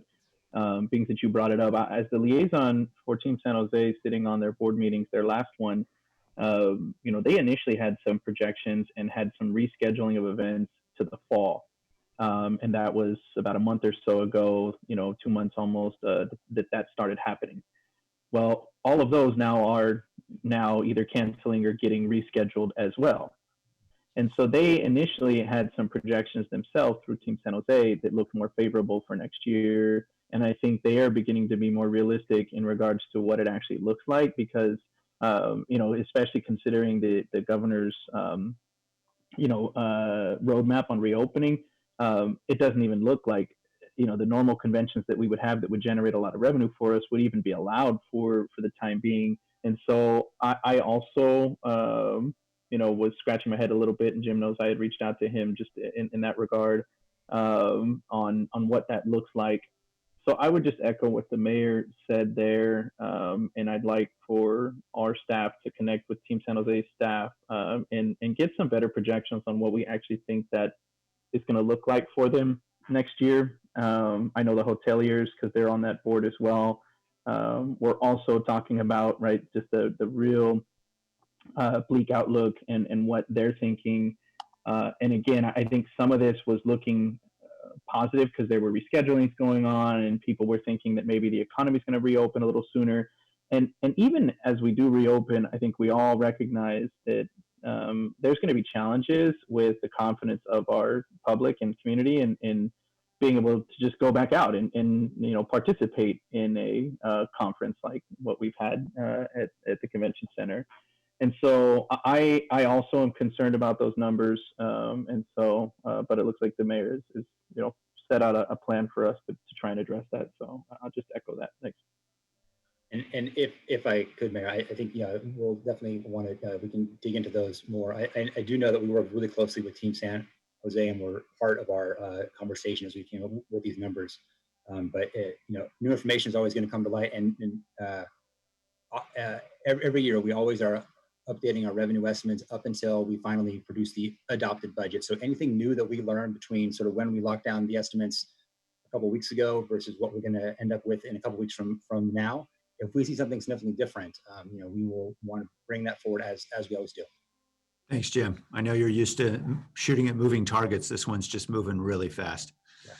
being that you brought it up, as the liaison for Team San Jose, sitting on their board meetings, their last one, they initially had some projections and had some rescheduling of events to the fall, and that was about a month or so ago. 2 months almost that started happening. Well, all of those are now either canceling or getting rescheduled as well. And so they initially had some projections themselves through Team San Jose that looked more favorable for next year. And I think they are beginning to be more realistic in regards to what it actually looks like, because, especially considering the governor's, roadmap on reopening, it doesn't even look like the normal conventions that we would have that would generate a lot of revenue for us would even be allowed for the time being. And so I also, was scratching my head a little bit, and Jim knows I had reached out to him just in that regard, on what that looks like. So I would just echo what the mayor said there, and I'd like for our staff to connect with Team San Jose staff, and get some better projections on what we actually think that is going to look like for them next year. I know the hoteliers, because they're on that board as well. We're also talking about, just the real bleak outlook and what they're thinking And again, I think some of this was looking positive because there were reschedulings going on and people were thinking that maybe the economy is going to reopen a little sooner. And even as we do reopen, I think we all recognize that there's going to be challenges with the confidence of our public and community in being able to just go back out and participate in a conference like what we've had at the convention center. And so I also am concerned about those numbers. But it looks like the mayor is set out a plan for us to try and address that. So I'll just echo that. Thanks. And if I could, Mayor, I think, we'll definitely want to, we can dig into those more. I do know that we work really closely with Team San Jose and we're part of our conversation as we came up with these numbers. But new information is always going to come to light. And every year we always are updating our revenue estimates up until we finally produce the adopted budget. So anything new that we learn between sort of when we locked down the estimates a couple of weeks ago versus what we're going to end up with in a couple of weeks from now, if we see something significantly different, we will want to bring that forward as we always do. Thanks, Jim. I know you're used to shooting at moving targets. This one's just moving really fast. Yeah.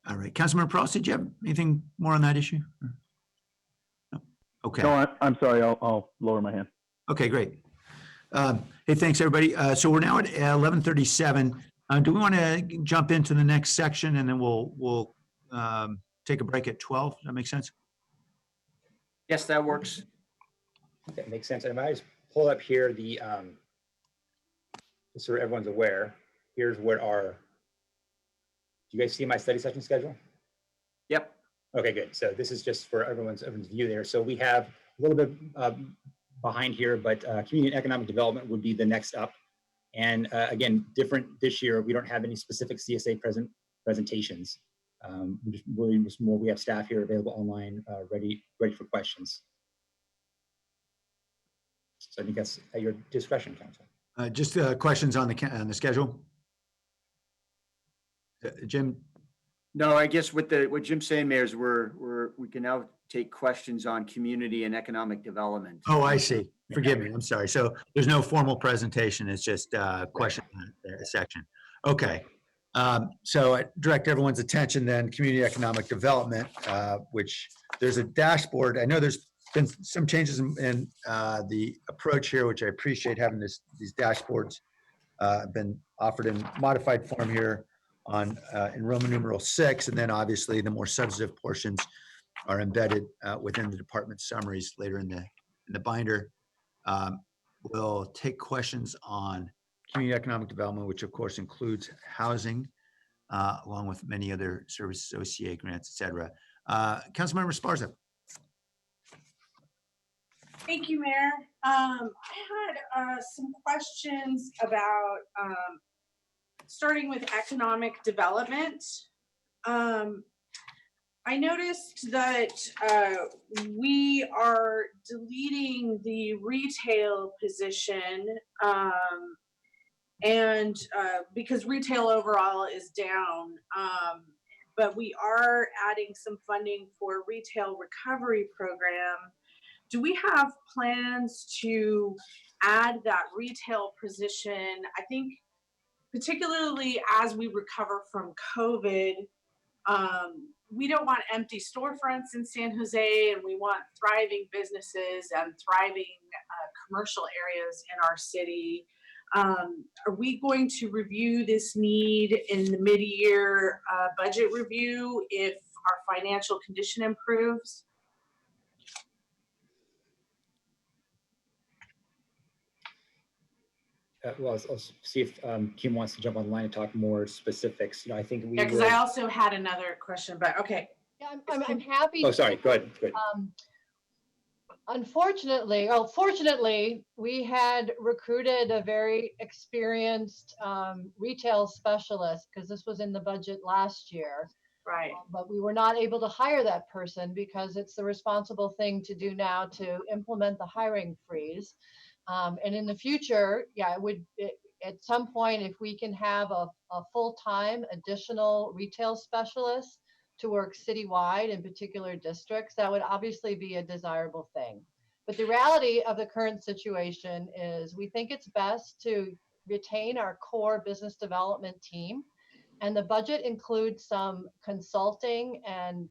All right, Councilmember Prost, did you have anything more on that issue? No. Okay. No, I'm sorry. I'll lower my hand. Okay, great. Hey, thanks, everybody. So we're now at 11:37. Do we want to jump into the next section and then we'll take a break at 12? Does that make sense? Yes, that works. That makes sense. And if I just pull up here the, just so everyone's aware, here's what do you guys see my study session schedule? Yep. Okay, good. So this is just for everyone's view there. So we have a little bit behind here, but community and economic development would be the next up. And again, different this year, we don't have any specific CSA presentations. We have staff here available online, ready for questions. So I think that's at your discretion, Council. Just questions on the schedule. Jim? No, I guess what Jim's saying, Mayor, is we can now take questions on community and economic development. Oh, I see. Forgive me. I'm sorry. So there's no formal presentation. It's just question section. Okay. So I direct everyone's attention then, community economic development, which there's a dashboard. I know there's been some changes in the approach here, which I appreciate having these dashboards been offered in modified form here in Roman numeral 6, and then obviously the more substantive portions are embedded within the department summaries later in the binder. We'll take questions on community economic development, which of course includes housing, along with many other services, OCA grants, et cetera. Councilmember Esparza. Thank you, Mayor. I had some questions about starting with economic development. I noticed that we are deleting the retail position and because retail overall is down, but we are adding some funding for retail recovery program. Do we have plans to add that retail position? I think particularly as we recover from COVID, we don't want empty storefronts in San Jose, and we want thriving businesses and thriving commercial areas in our city. Are we going to review this need in the mid-year budget review if our financial condition improves? Well, I'll see if Kim wants to jump online and talk more specifics. I think we. Yeah, because I also had another question, but okay. Yeah, I'm happy. Oh, sorry. Go ahead. Fortunately, we had recruited a very experienced retail specialist because this was in the budget last year. Right. But we were not able to hire that person because it's the responsible thing to do now to implement the hiring freeze. And in the future, at some point, if we can have a full-time additional retail specialist to work citywide in particular districts, that would obviously be a desirable thing. But the reality of the current situation is we think it's best to retain our core business development team. And the budget includes some consulting and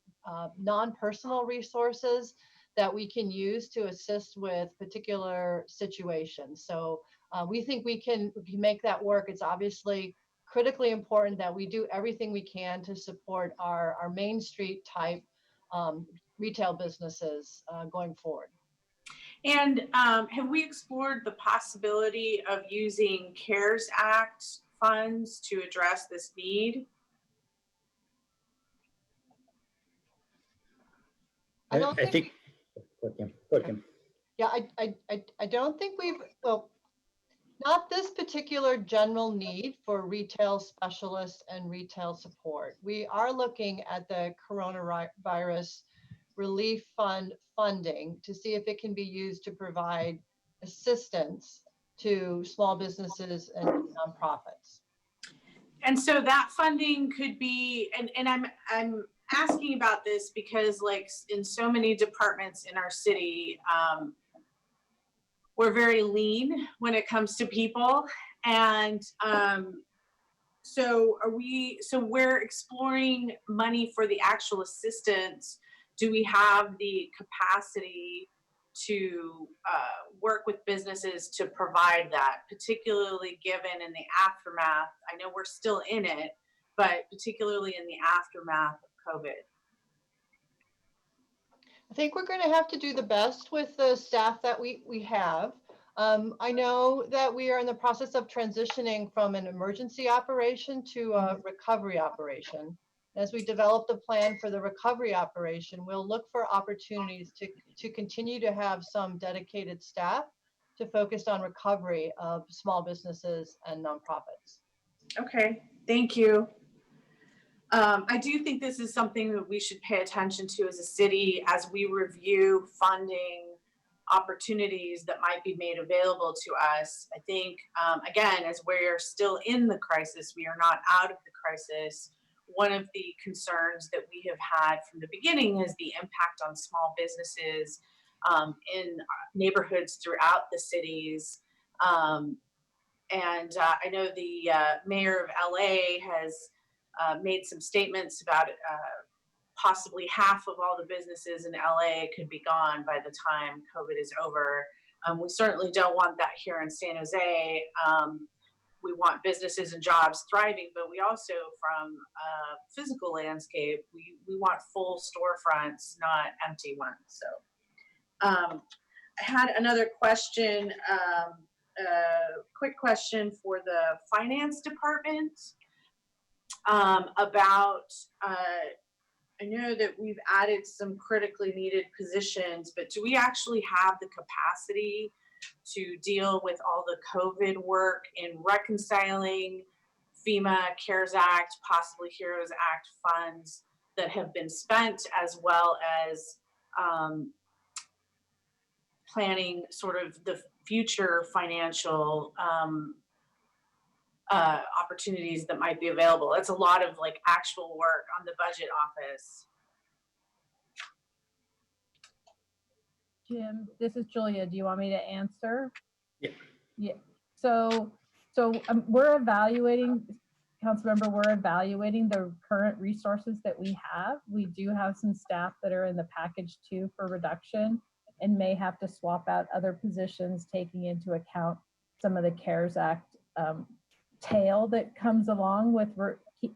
non-personal resources that we can use to assist with particular situations. So we think we can make that work. It's obviously critically important that we do everything we can to support our Main Street type retail businesses going forward. And have we explored the possibility of using CARES Act funds to address this need? I don't think. Go ahead, Kim. Yeah, I don't think we've, well, not this particular general need for retail specialists and retail support. We are looking at the coronavirus relief fund funding to see if it can be used to provide assistance to small businesses and nonprofits. And so that funding could be, and I'm asking about this because like in so many departments in our city, we're very lean when it comes to people. And so we're exploring money for the actual assistance. Do we have the capacity to work with businesses to provide that, particularly given in the aftermath? I know we're still in it, but particularly in the aftermath of COVID. I think we're going to have to do the best with the staff that we have. I know that we are in the process of transitioning from an emergency operation to a recovery operation. As we develop the plan for the recovery operation, we'll look for opportunities to continue to have some dedicated staff to focus on recovery of small businesses and nonprofits. Okay, thank you. I do think this is something that we should pay attention to as a city as we review funding opportunities that might be made available to us. I think, again, as we're still in the crisis, we are not out of the crisis. One of the concerns that we have had from the beginning is the impact on small businesses in neighborhoods throughout the cities. And I know the mayor of LA has made some statements about possibly half of all the businesses in LA could be gone by the time COVID is over. We certainly don't want that here in San Jose. We want businesses and jobs thriving, but we also, from a physical landscape, we want full storefronts, not empty ones. So I had another question, quick question for the finance department about, I know that we've added some critically needed positions, but do we actually have the capacity to deal with all the COVID work in reconciling FEMA, CARES Act, possibly HEROES Act funds that have been spent, as well as planning sort of the future financial opportunities that might be available? It's a lot of like actual work on the budget office. Jim, this is Julia. Do you want me to answer? Yeah. Yeah. So we're evaluating, Councilmember, we're evaluating the current resources that we have. We do have some staff that are in the package 2 for reduction and may have to swap out other positions, taking into account some of the CARES Act tail that comes along with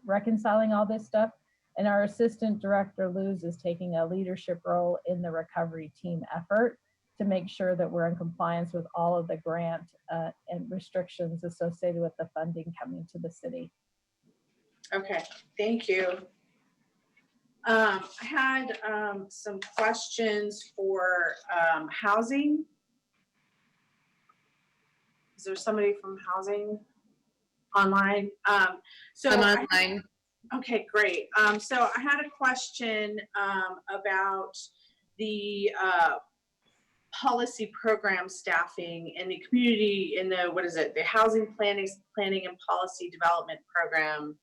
reconciling all this stuff. And our Assistant Director, Luz, is taking a leadership role in the recovery team effort to make sure that we're in compliance with all of the grant and restrictions associated with the funding coming to the city. Okay, thank you. I had some questions for housing. Is there somebody from housing online? I'm online. Okay, great. So I had a question about the policy program staffing in the community, in the, what is it, the housing planning and policy development program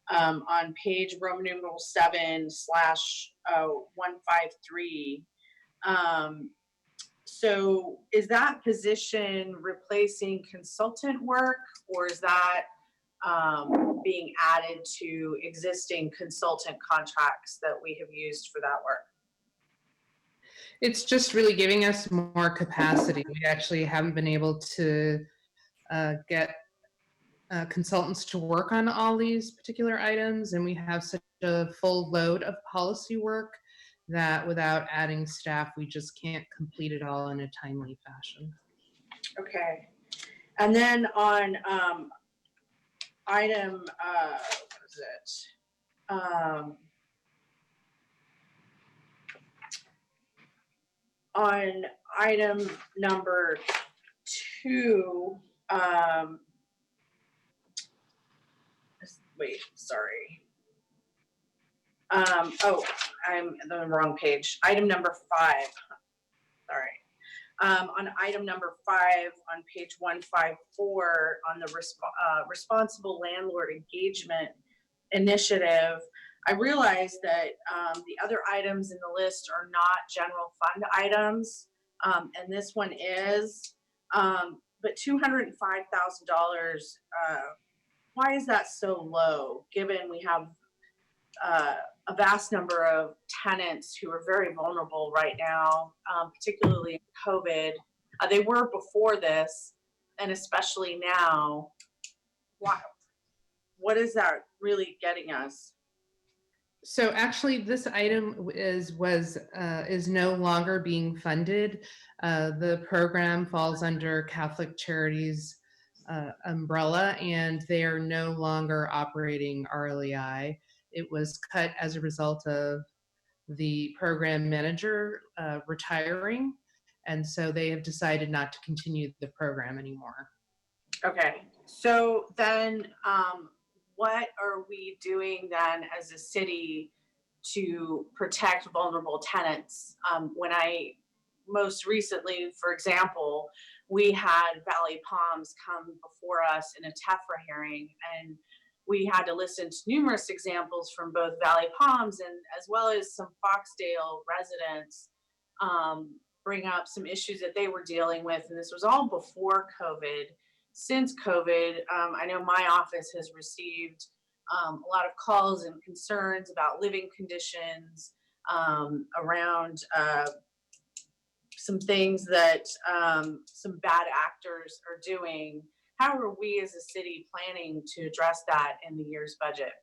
on page Roman numeral 7/153. So is that position replacing consultant work, or is that being added to existing consultant contracts that we have used for that work? It's just really giving us more capacity. We actually haven't been able to get consultants to work on all these particular items, and we have such a full load of policy work that without adding staff, we just can't complete it all in a timely fashion. Okay. And then on item, what is it? On item number 2, wait, sorry. Oh, I'm on the wrong page. Item number 5, sorry. On item number 5 on page 154 on the responsible landlord engagement initiative, I realized that the other items in the list are not general fund items, and this one is, but $205,000, why is that so low, given we have a vast number of tenants who are very vulnerable right now, particularly in COVID. They were before this, and especially now. What is that really getting us? So actually, this item is no longer being funded. The program falls under Catholic Charities umbrella, and they are no longer operating RLEI. It was cut as a result of the program manager retiring, and so they have decided not to continue the program anymore. Okay, so then what are we doing then as a city to protect vulnerable tenants? When I most recently, for example, we had Valley Palms come before us in a TEFRA hearing, and we had to listen to numerous examples from both Valley Palms and as well as some Foxdale residents bring up some issues that they were dealing with. And this was all before COVID. Since COVID, I know my office has received a lot of calls and concerns about living conditions, around some things that some bad actors are doing. How are we as a city planning to address that in the year's budget?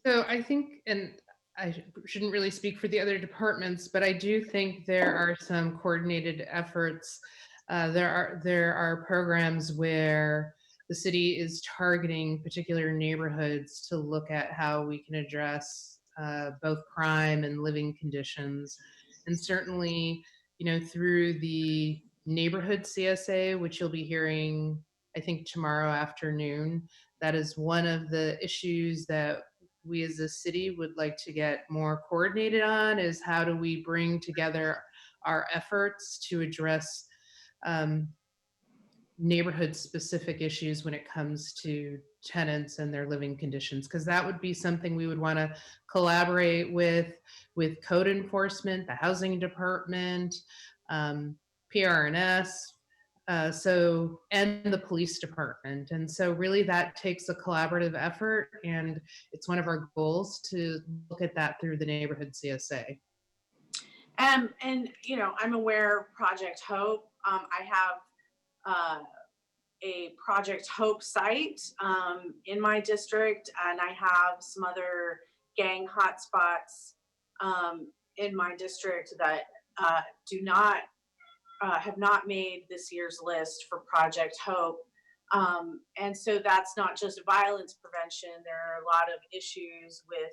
So I think, and I shouldn't really speak for the other departments, but I do think there are some coordinated efforts. There are programs where the city is targeting particular neighborhoods to look at how we can address both crime and living conditions. And certainly, through the neighborhood CSA, which you'll be hearing, I think, tomorrow afternoon, that is one of the issues that we as a city would like to get more coordinated on, is how do we bring together our efforts to address neighborhood specific issues when it comes to tenants and their living conditions, because that would be something we would want to collaborate with code enforcement, the housing department, PRNS, and the police department. And so really that takes a collaborative effort, and it's one of our goals to look at that through the neighborhood CSA. And I'm aware of Project Hope. I have a Project Hope site in my district, and I have some other gang hotspots in my district that have not made this year's list for Project Hope. And so that's not just violence prevention. There are a lot of issues with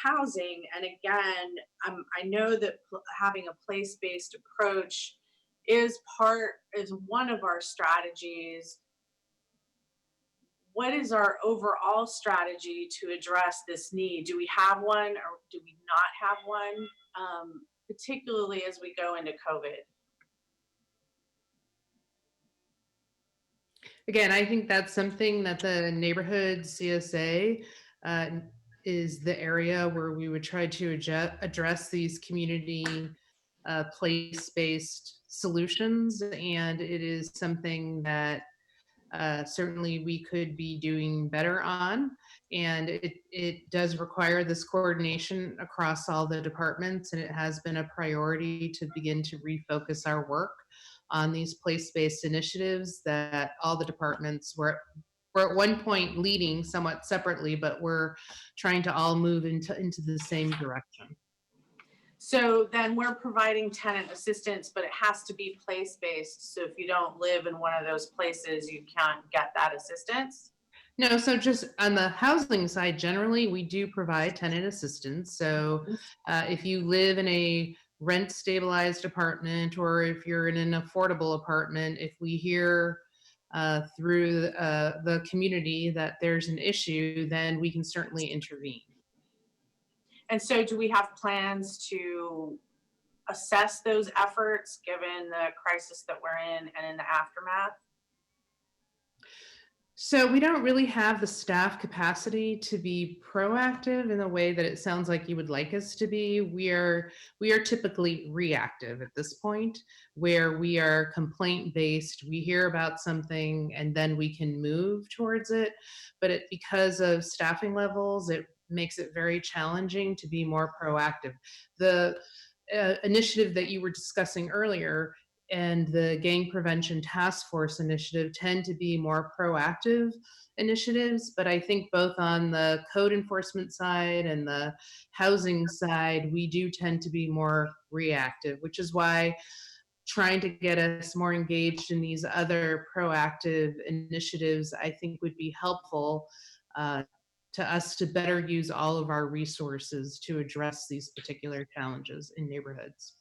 housing. And again, I know that having a place-based approach is one of our strategies. What is our overall strategy to address this need? Do we have one, or do we not have one, particularly as we go into COVID? Again, I think that's something that the neighborhood CSA is the area where we would try to address these community place-based solutions, and it is something that certainly we could be doing better on. And it does require this coordination across all the departments, and it has been a priority to begin to refocus our work on these place-based initiatives that all the departments were at one point leading somewhat separately, but we're trying to all move into the same direction. So then we're providing tenant assistance, but it has to be place-based. So if you don't live in one of those places, you can't get that assistance? No, so just on the housing side, generally, we do provide tenant assistance. So if you live in a rent stabilized apartment, or if you're in an affordable apartment, if we hear through the community that there's an issue, then we can certainly intervene. And so do we have plans to assess those efforts given the crisis that we're in and in the aftermath? So we don't really have the staff capacity to be proactive in the way that it sounds like you would like us to be. We are typically reactive at this point, where we are complaint based. We hear about something and then we can move towards it. But because of staffing levels, it makes it very challenging to be more proactive. The initiative that you were discussing earlier and the gang prevention task force initiative tend to be more proactive initiatives, but I think both on the code enforcement side and the housing side, we do tend to be more reactive, which is why trying to get us more engaged in these other proactive initiatives, I think would be helpful to us to better use all of our resources to address these particular challenges in neighborhoods.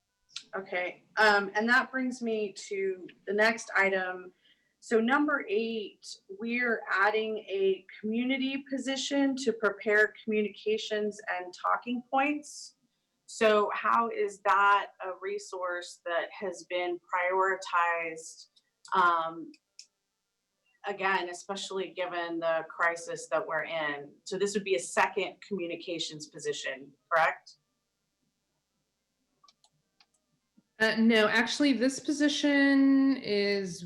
Okay, and that brings me to the next item. So number 8, we're adding a community position to prepare communications and talking points. So how is that a resource that has been prioritized, again, especially given the crisis that we're in? So this would be a second communications position, correct? No, actually, this position is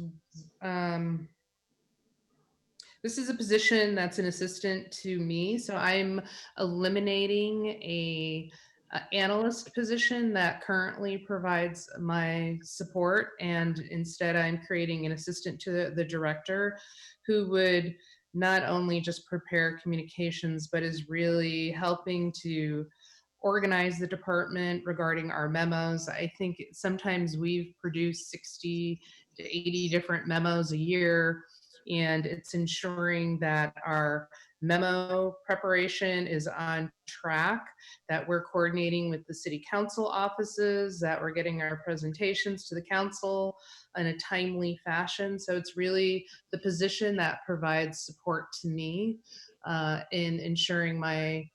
this is a position that's an assistant to me. So I'm eliminating a analyst position that currently provides my support, and instead I'm creating an assistant to the director who would not only just prepare communications, but is really helping to organize the department regarding our memos. I think sometimes we've produced 60 to 80 different memos a year, and it's ensuring that our memo preparation is on track, that we're coordinating with the city council offices, that we're getting our presentations to the council in a timely fashion. So it's really the position that provides support to me in ensuring my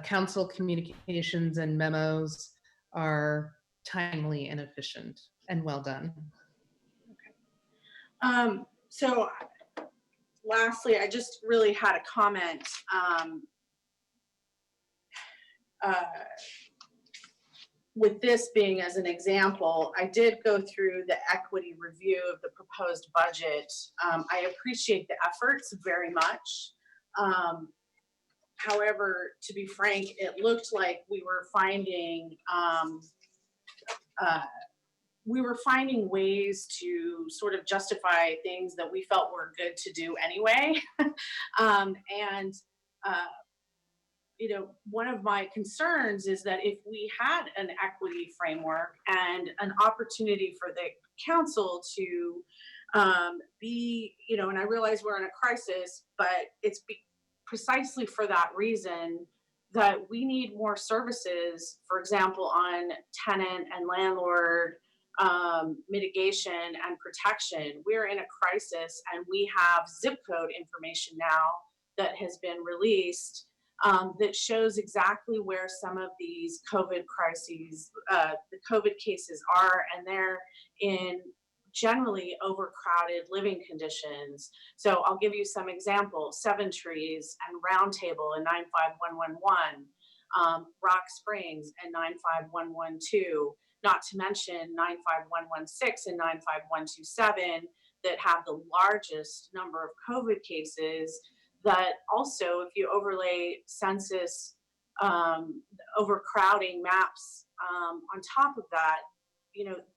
council communications and memos are timely and efficient and well done. So lastly, I just really had a comment. With this being as an example, I did go through the equity review of the proposed budget. I appreciate the efforts very much. However, to be frank, it looked like we were finding ways to sort of justify things that we felt were good to do anyway. You know, one of my concerns is that if we had an equity framework and an opportunity for the council to be, you know, and I realize we're in a crisis, but it's precisely for that reason that we need more services, for example, on tenant and landlord mitigation and protection. We're in a crisis and we have zip code information now that has been released that shows exactly where some of these COVID crises, the COVID cases are, and they're in generally overcrowded living conditions. So I'll give you some examples: Seven Trees and Round Table in 95111, Rock Springs and 95112, not to mention 95116 and 95127 that have the largest number of COVID cases. That also, if you overlay census overcrowding maps on top of that,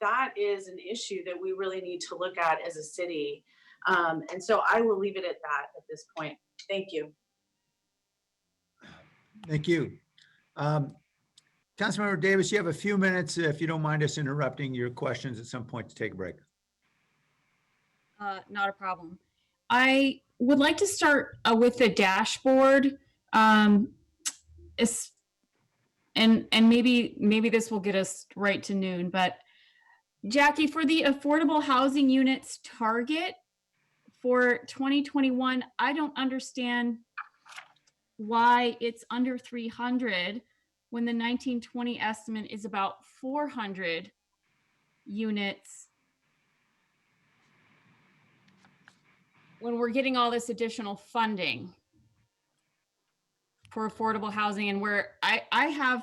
that is an issue that we really need to look at as a city. And so I will leave it at that at this point. Thank you. Thank you. Councilmember Davis, you have a few minutes, if you don't mind us interrupting your questions at some point to take a break. Not a problem. I would like to start with the dashboard. And maybe this will get us right to noon, but Jackie, for the affordable housing units target for 2021, I don't understand why it's under 300 when the 1920 estimate is about 400 units, when we're getting all this additional funding for affordable housing, and where I have,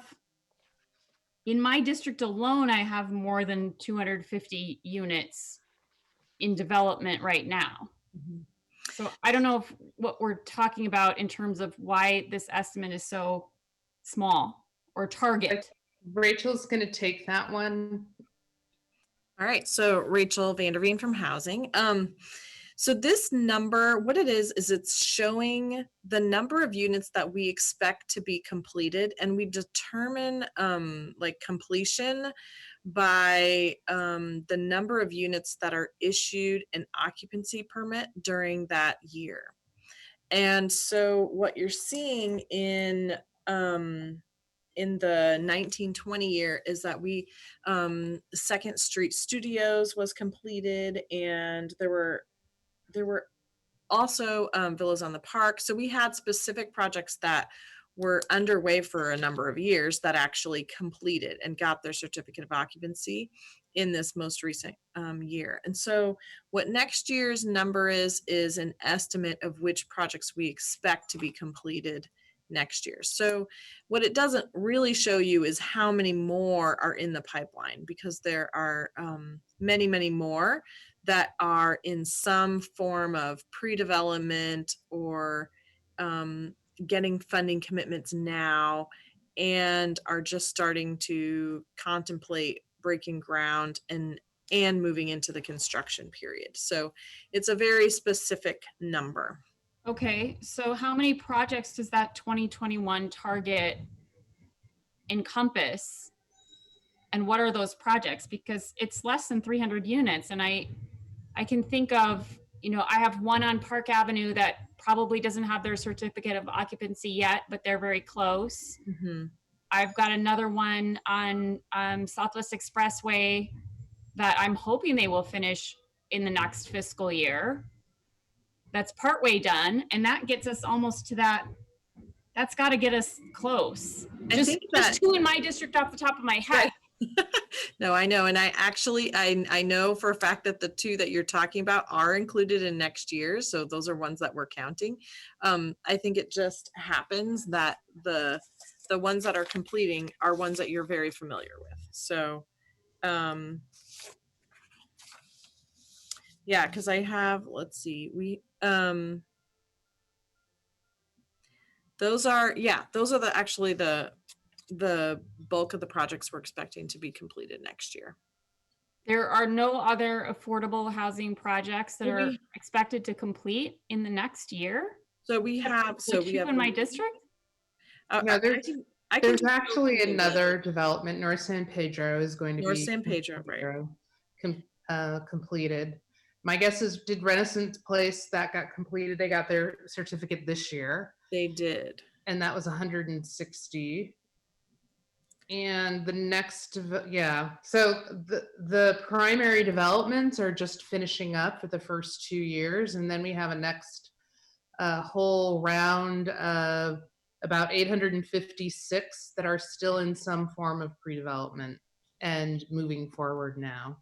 in my district alone, I have more than 250 units in development right now. So I don't know if what we're talking about in terms of why this estimate is so small or target. Rachel's going to take that one. All right, so Rachel Vanderveen from Housing. So this number, what it is it's showing the number of units that we expect to be completed, and we determine like completion by the number of units that are issued an occupancy permit during that year. And so what you're seeing in the 1920 year is that we Second Street Studios was completed, and there were also Villas on the Park. So we had specific projects that were underway for a number of years that actually completed and got their certificate of occupancy in this most recent year. And so what next year's number is an estimate of which projects we expect to be completed next year. So what it doesn't really show you is how many more are in the pipeline, because there are many, many more that are in some form of pre-development or getting funding commitments now and are just starting to contemplate breaking ground and moving into the construction period. So it's a very specific number. Okay, so how many projects does that 2021 target encompass? And what are those projects? Because it's less than 300 units. And I can think of, I have one on Park Avenue that probably doesn't have their certificate of occupancy yet, but they're very close. Mm-hmm. I've got another one on Southwest Expressway that I'm hoping they will finish in the next fiscal year. That's partway done, and that gets us almost to that. That's got to get us close. Just two in my district off the top of my head. No, I know. And I know for a fact that the two that you're talking about are included in next year. So those are ones that we're counting. I think it just happens that the ones that are completing are ones that you're very familiar with. So, yeah, because I have, let's see, those are actually the bulk of the projects we're expecting to be completed next year. There are no other affordable housing projects that are expected to complete in the next year. So we have in my district. No, there's actually another development. North San Pedro is going to be North San Pedro, right? Completed. My guess is, did Renaissance Place that got completed? They got their certificate this year. They did, and that was 160. And the next, so the primary developments are just finishing up for the first 2 years, and then we have a next whole round of about 856 that are still in some form of pre-development and moving forward now.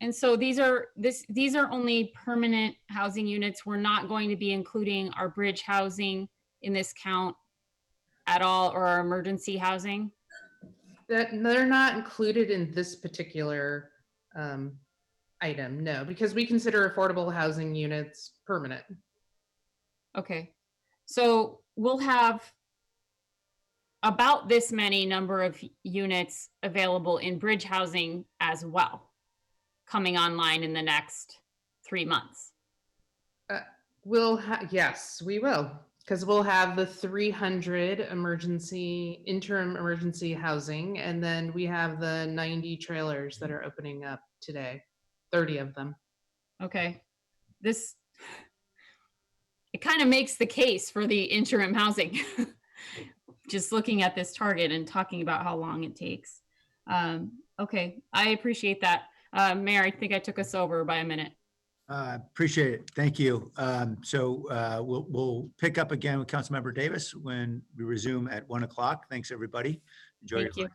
And so these are only permanent housing units. We're not going to be including our bridge housing in this count at all, or our emergency housing. That they're not included in this particular item, no, because we consider affordable housing units permanent. Okay. So we'll have about this many number of units available in bridge housing as well, coming online in the next 3 months. Yes, we will, because we'll have the 300 interim emergency housing, and then we have the 90 trailers that are opening up today, 30 of them. Okay. It kind of makes the case for the interim housing. Just looking at this target and talking about how long it takes. Okay, I appreciate that. Mayor, I think I took us over by a minute. Appreciate it. Thank you. We'll pick up again with Councilmember Davis when we resume at 1 o'clock. Thanks, everybody. Enjoy your Thank you. lunch.